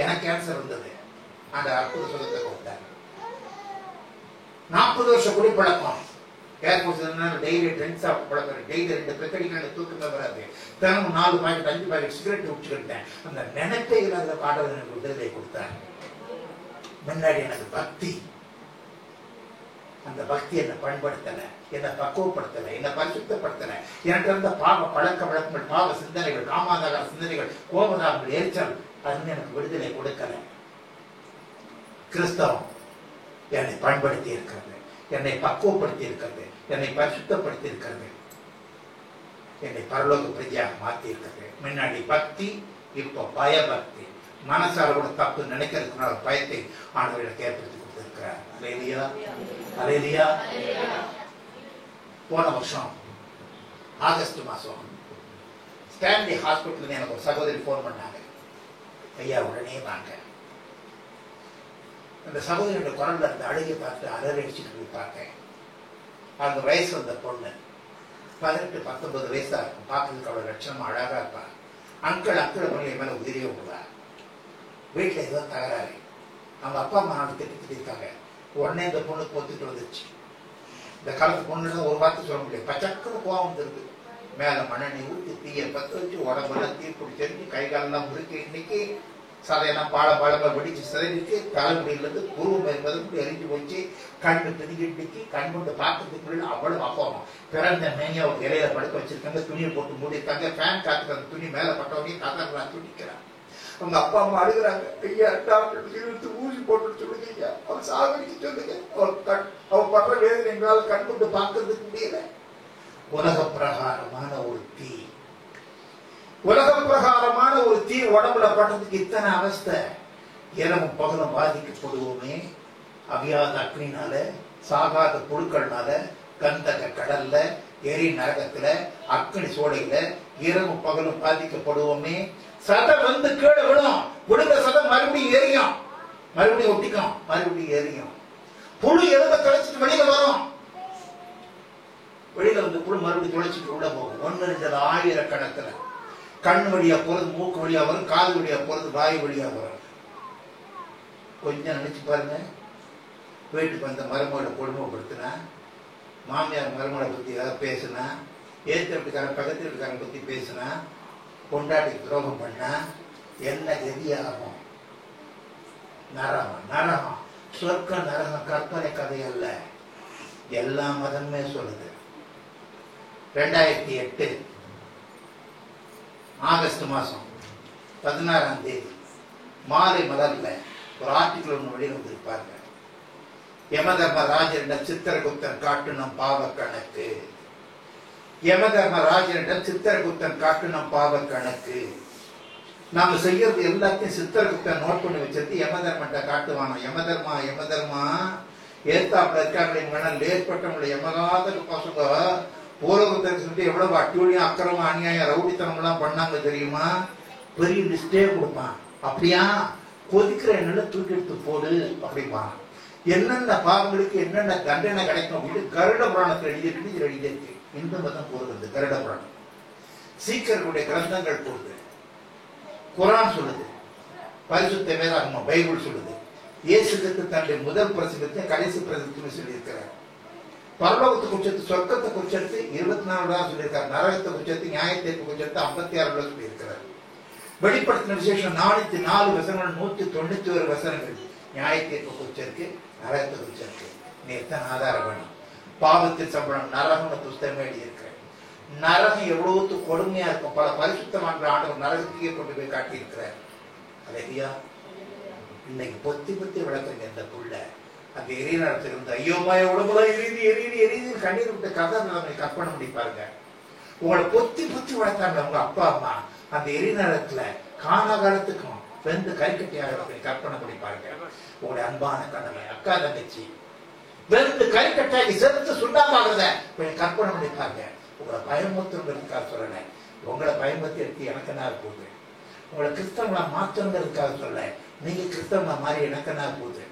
எனக்கு கேன்சர் வந்தது, அந்த அற்புத சுகத்தை கொடுத்தார். 40 வருஷம் குடிப்பழக்கம், டெய்லி ட்ரிங்க்ஸ் பழக்கம், டெய்லி 2 பெக்கடிகள் தூக்கமே வராது, தினமும் 4 பாக்கெட் 5 பாக்கெட் சிகரெட் உச்சிக்கிட்டேன். அந்த நினைப்பை இல்லாத பாடல் எனக்கு விடுதலை கொடுத்தார். முன்னாடி எனக்கு பக்தி, அந்த பக்தி என்னை பண்படுத்தல, என்னை பக்குவப்படுத்தல, என்னை பரிசுத்தப்படுத்தல. எனக்கு இருந்த பாவ பழக்க வழக்கங்கள், பாவ சிந்தனைகள், காமாதார சிந்தனைகள், கோபதாரங்கள், எரிச்சல், அது எனக்கு விடுதலை கொடுக்கல. கிறிஸ்தவம் என்னை பண்படுத்தி இருக்கிறது, என்னை பக்குவப்படுத்தி இருக்கிறது, என்னை பரிசுத்தப்படுத்தி இருக்கிறது, என்னை பரலோக பிரஜையாக மாற்றி இருக்கிறது. முன்னாடி பக்தி, இப்போ பயபக்தி. மனசால கூட தப்பு நினைக்கிறதுக்குனால பயத்தை ஆண்டவர்களுக்கு ஏற்படுத்தி கொடுத்திருக்கிறார். அல்லேலூயா, அல்லேலூயா. போன வருஷம் ஆகஸ்ட் மாசம் ஸ்டான்லி ஹாஸ்பிட்டல் எனக்கு ஒரு சகோதரி போன் பண்ணாங்க, ஐயா உடனே வாங்க. அந்த சகோதரியோட குரல்ல இருந்த அழுகை பார்த்து அலறடிச்சுட்டு போய் பார்த்தேன். அந்த வயசு வந்த பொண்ணு 18-19 வயசா இருக்கும், பார்க்கறதுக்கு அவ்வளவு லட்சணமா அழகா இருப்பா. அங்கிள் பண்ணி மேல உயிரியே விடுவா. வீட்டுல ஏதோ தகராறு, அவங்க அப்பா அம்மா நாடு திட்டிருக்காங்க. உடனே இந்த பொண்ணுக்கு ஒத்துட்டு வந்துருச்சு. இந்த காலத்து பொண்ணு ஒரு வார்த்தை சொல்ல முடியாது, பச்சக்குன்னு கோவம் வந்துருக்கு. மேல மண்ணெண்ணெய் ஊற்றி தீய பத்த வச்சு உடம்பெல்லாம் தீப்பிடி தெரிஞ்சு கை காலெல்லாம் முறுக்கி இன்னைக்கு சதையெல்லாம் பாழமா வெடிச்சு சிதைக்கு தலைமுடியிலிருந்து குருவம் என்பது எரிஞ்சு போச்சு. கண்ணு பிரிஞ்சிட்டு கண் கொண்டு பார்க்கறதுக்குள்ள அவ்வளவு அப்பாவும் பிறந்த மேனியா ஒரு இலையில படுக்க வச்சிருக்காங்க, துணியை போட்டு மூடிருக்காங்க. ஃபேன் காத்துக்கு அந்த துணி மேல பட்டவனையும் கதறான், துணிக்கிறான். அவங்க அப்பா அம்மா அழுகுறாங்க, ஐயா டாக்டர் இழுத்து ஊசி போட்டு சொல்லுங்க ஐயா, அவன் சாகடிச்சு சொல்லுங்க, அவன் படுற வேதனை எங்களால் கண் கொண்டு பார்க்கறதுக்கு முடியல. உலக பிரகாரமான ஒரு தீ, உலக பிரகாரமான ஒரு தீ உடம்புல பட்டதுக்கு இத்தனை அவஸ்தை. இரவும் பகலும் பாதிக்கப்படுவோமே, அவியாத அக்னினால, சாகாத புழுக்கள்னால, கந்தக கடல்ல, எரி நரகத்துல, அக்னி சோடையில இரவும் பகலும் பாதிக்கப்படுவோமே. சதம் வந்து கீழே விடும், விடுங்க சதம் மறுபடியும் எரியும், மறுபடியும் ஒட்டிக்கும், மறுபடியும் எரியும். புழு எலும்ப தொலைச்சிட்டு வெளியில வரும், வெளியில வந்து புழு மறுபடியும் தொலைச்சிட்டு உள்ள போகும். 1-2 ஆயிரக்கணக்கில் கண் வழியா போறது, மூக்கு வழியா வரும், காது வழியா போறது, வாய் வழியா வரும். கொஞ்சம் நினைச்சு பாருங்க. வீட்டுக்கு வந்த மருமகளை கொடுமைப்படுத்தினா, மாமியார் மருமகளை பத்தி ஏதாவது பேசினா, ஏற்ற வீட்டுக்காரன் பக்கத்து வீட்டுக்காரன் பத்தி பேசினா, கொண்டாடி துரோகம் பண்ணா என்ன கதியாகும்? நரகம், நரகம். சொர்க்க நரகம் கற்பனை கதை அல்ல, எல்லா மதமே சொல்லுது. 2008 ஆகஸ்ட் மாசம் 16ஆம் தேதி மாலை மலர்ல ஒரு ஆர்டிகிள் ஒன்று வெளியில் வந்திருப்பாங்க. யமதர்மராஜனிடம் சித்திரகுப்தன் காட்டுனம் பாவ கணக்கு. யமதர்மராஜனிடம் சித்திரகுப்தன் காட்டுனம் பாவ கணக்கு. நாம செய்யறது எல்லாத்தையும் சித்திரகுப்தன் நோட் பண்ணி வச்சிருந்து யமதர்மன்ட்ட காட்டுவானோ. யமதர்மா ஏத்தாப்புல இருக்காங்க லேற்பட்டவங்களை யமகாத பசங்க பூலகுப்தன் சொல்லிட்டு எவ்வளவு அட்டூழியம் அக்கிரமம் அநியாயம் ரவுடித்தனம் எல்லாம் பண்ணாங்க தெரியுமா? பெரிய லிஸ்டே கொடுப்பான். அப்படியா கொதிக்கிற எண்ணெயில தூக்கி எடுத்து போடு அப்படிப்பான். என்னென்ன பாவங்களுக்கு என்னென்ன தண்டனை கிடைக்கும் அப்படின்னு கருட புராணத்தில் எழுதியிருக்கு. இந்து மதம் கூறுகிறது கருட புராணம். சீக்கியர்களுடைய கிரந்தங்கள் கூறுது, குரான் சொல்லுது, பரிசுத்த வேதாகமம் பைபிள் சொல்லுது. இயேசுக்கு தன்னுடைய முதல் பிரசங்கத்தை கடைசி பிரசங்கத்தை சொல்லியிருக்கிறார். பரலோகத்தை குறிச்சத்து சொர்க்கத்தை குறிச்சத்து 24 சொல்லியிருக்காரு. நரகத்தை குறிச்சத்து நியாயத்தீர்ப்பு குறிச்சத்து 56 சொல்லியிருக்கிறார். வெளிப்படுத்தின விசேஷம் 404 வசனங்கள் 191 வசனங்கள் நியாயத்தீர்ப்பு குறிச்சிருக்கு, நரகத்தை குறிச்சிருக்கு. நீ எத்தனை ஆதாரம் வேணும்? பாவத்தின் சம்பளம் நரகம் புஸ்தகம் எழுதியிருக்கிறேன். நரகம் எவ்வளவு கொடுமையா இருக்கும். பல பரிசுத்தமான ஆண்டவர் நரகத்தையே கொண்டு போய் காட்டியிருக்கிறார். அலையா இன்னைக்கு பொத்தி விளக்குங்க. இந்த புள்ள அந்த எரிநடத்தில் இருந்து ஐயோமாய உடம்புல எரியுது கண்ணீர் விட்டு கதை கற்பனை பண்ணி பாருங்க. உங்களை பொத்தி வளர்த்தாங்க உங்க அப்பா அம்மா. அந்த எரிநடத்துல காலத்துக்கும் வெந்து கைக்கட்டி ஆகிறத கற்பனை பண்ணி பாருங்க. உங்களுடைய அன்பான கணவன் அக்கா தங்கச்சி வெந்து கைக்கட்டாகி செலுத்து சுண்ணாமாகிறத கற்பனை பண்ணி பாருங்க. உங்களை பயமுறுத்துறதுக்காக சொல்லல, உங்களை பயமுறுத்தி எடுத்து எனக்கு என்ன போகுது? உங்களை கிறிஸ்தவங்களா மாற்றங்கிறதுக்காக சொல்ல, நீங்க கிறிஸ்தவங்களா மாறி எனக்கு என்ன போகுது?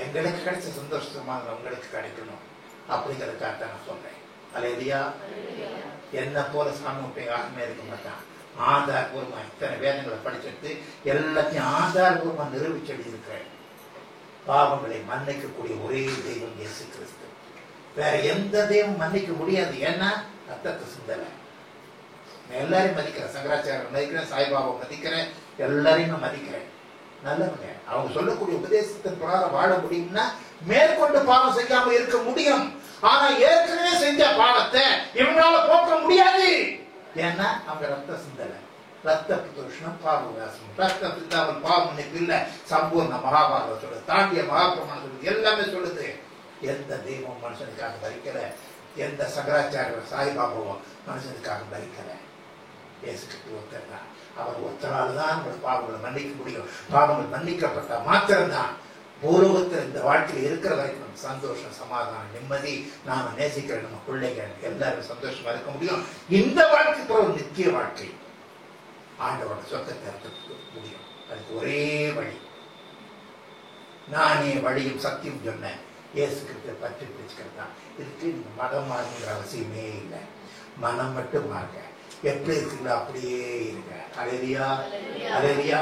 எங்களுக்கு கிடைச்ச சந்தோஷமா உங்களுக்கு கிடைக்கணும் அப்படிங்கிறதுக்காக நான் சொல்றேன். அல்லேலூயா. என்ன போல சாமி யாருமே இருக்க மாட்டான். ஆதாரபூர்வமா இத்தனை வேதங்களை படிச்சுட்டு எல்லாத்தையும் ஆதாரபூர்வமா நிரூபிச்சு எழுதியிருக்கிறேன். பாவங்களை மன்னிக்கக்கூடிய ஒரே தெய்வம் இயேசு கிறிஸ்து. வேற எந்த தெய்வம் மன்னிக்க முடியாது. ஏன்னா ரத்தத்தை சிந்தலை. எல்லாரையும் மதிக்கிறேன், சங்கராச்சாரியர் மதிக்கிறேன், சாய்பாபா மதிக்கிறேன், எல்லாரையும் மதிக்கிறேன். நல்லவங்க. அவங்க சொல்லக்கூடிய உபதேசத்தின் பிரகாரம் வாழ முடியும்னா மேற்கொண்டு பாவம் செய்யாம இருக்க முடியும். ஆனா ஏற்கனவே செஞ்ச பாவத்தை இவங்களால போக்க முடியாது. ஏன்னா அவங்க ரத்த சிந்தனை, ரத்த புருஷனம், பாவகாசம், ரத்த சிந்தாமல் பாவம் இன்னைக்கு இல்ல. சம்பூர்ண மகாபாரதம் சொல்லுது, தாண்டிய மகாபிரமாணம் சொல்லுது, எல்லாமே சொல்லுது. எந்த தெய்வம் மனுஷனுக்காக பறிக்கல, எந்த சங்கராச்சாரியர் சாய்பாபாவும் மனுஷனுக்காக பறிக்கல. இயேசுக்கு ஒருத்தர் தான். அவர் ஒருத்தரால் தான் நம்ம பாவங்களை மன்னிக்க முடியும். பாவங்கள் மன்னிக்கப்பட்ட மாத்திரம்தான் பூர்வத்தில் இந்த வாழ்க்கையில் இருக்கிற வரைக்கும் சந்தோஷம், சமாதானம், நிம்மதி, நாம நேசிக்கிற நம்ம பிள்ளைகள் எல்லாரும் சந்தோஷமா இருக்க முடியும். இந்த வாழ்க்கைக்கு ஒரு நித்திய வாழ்க்கை ஆண்டவரோட சொத்தத்தை இருக்க முடியும். அதுக்கு ஒரே வழி, நானே வழியும் சத்தியம் சொன்னேன், இயேசு கிறிஸ்துவை பற்றி பிடிச்சுக்கிறது தான். இதுக்கு மதம் மாறுங்கிற அவசியமே இல்லை. மனம் மட்டும் மாறுங்க. எப்படி இருக்குங்களோ அப்படியே இருங்க. அல்லேலூயா, அல்லேலூயா.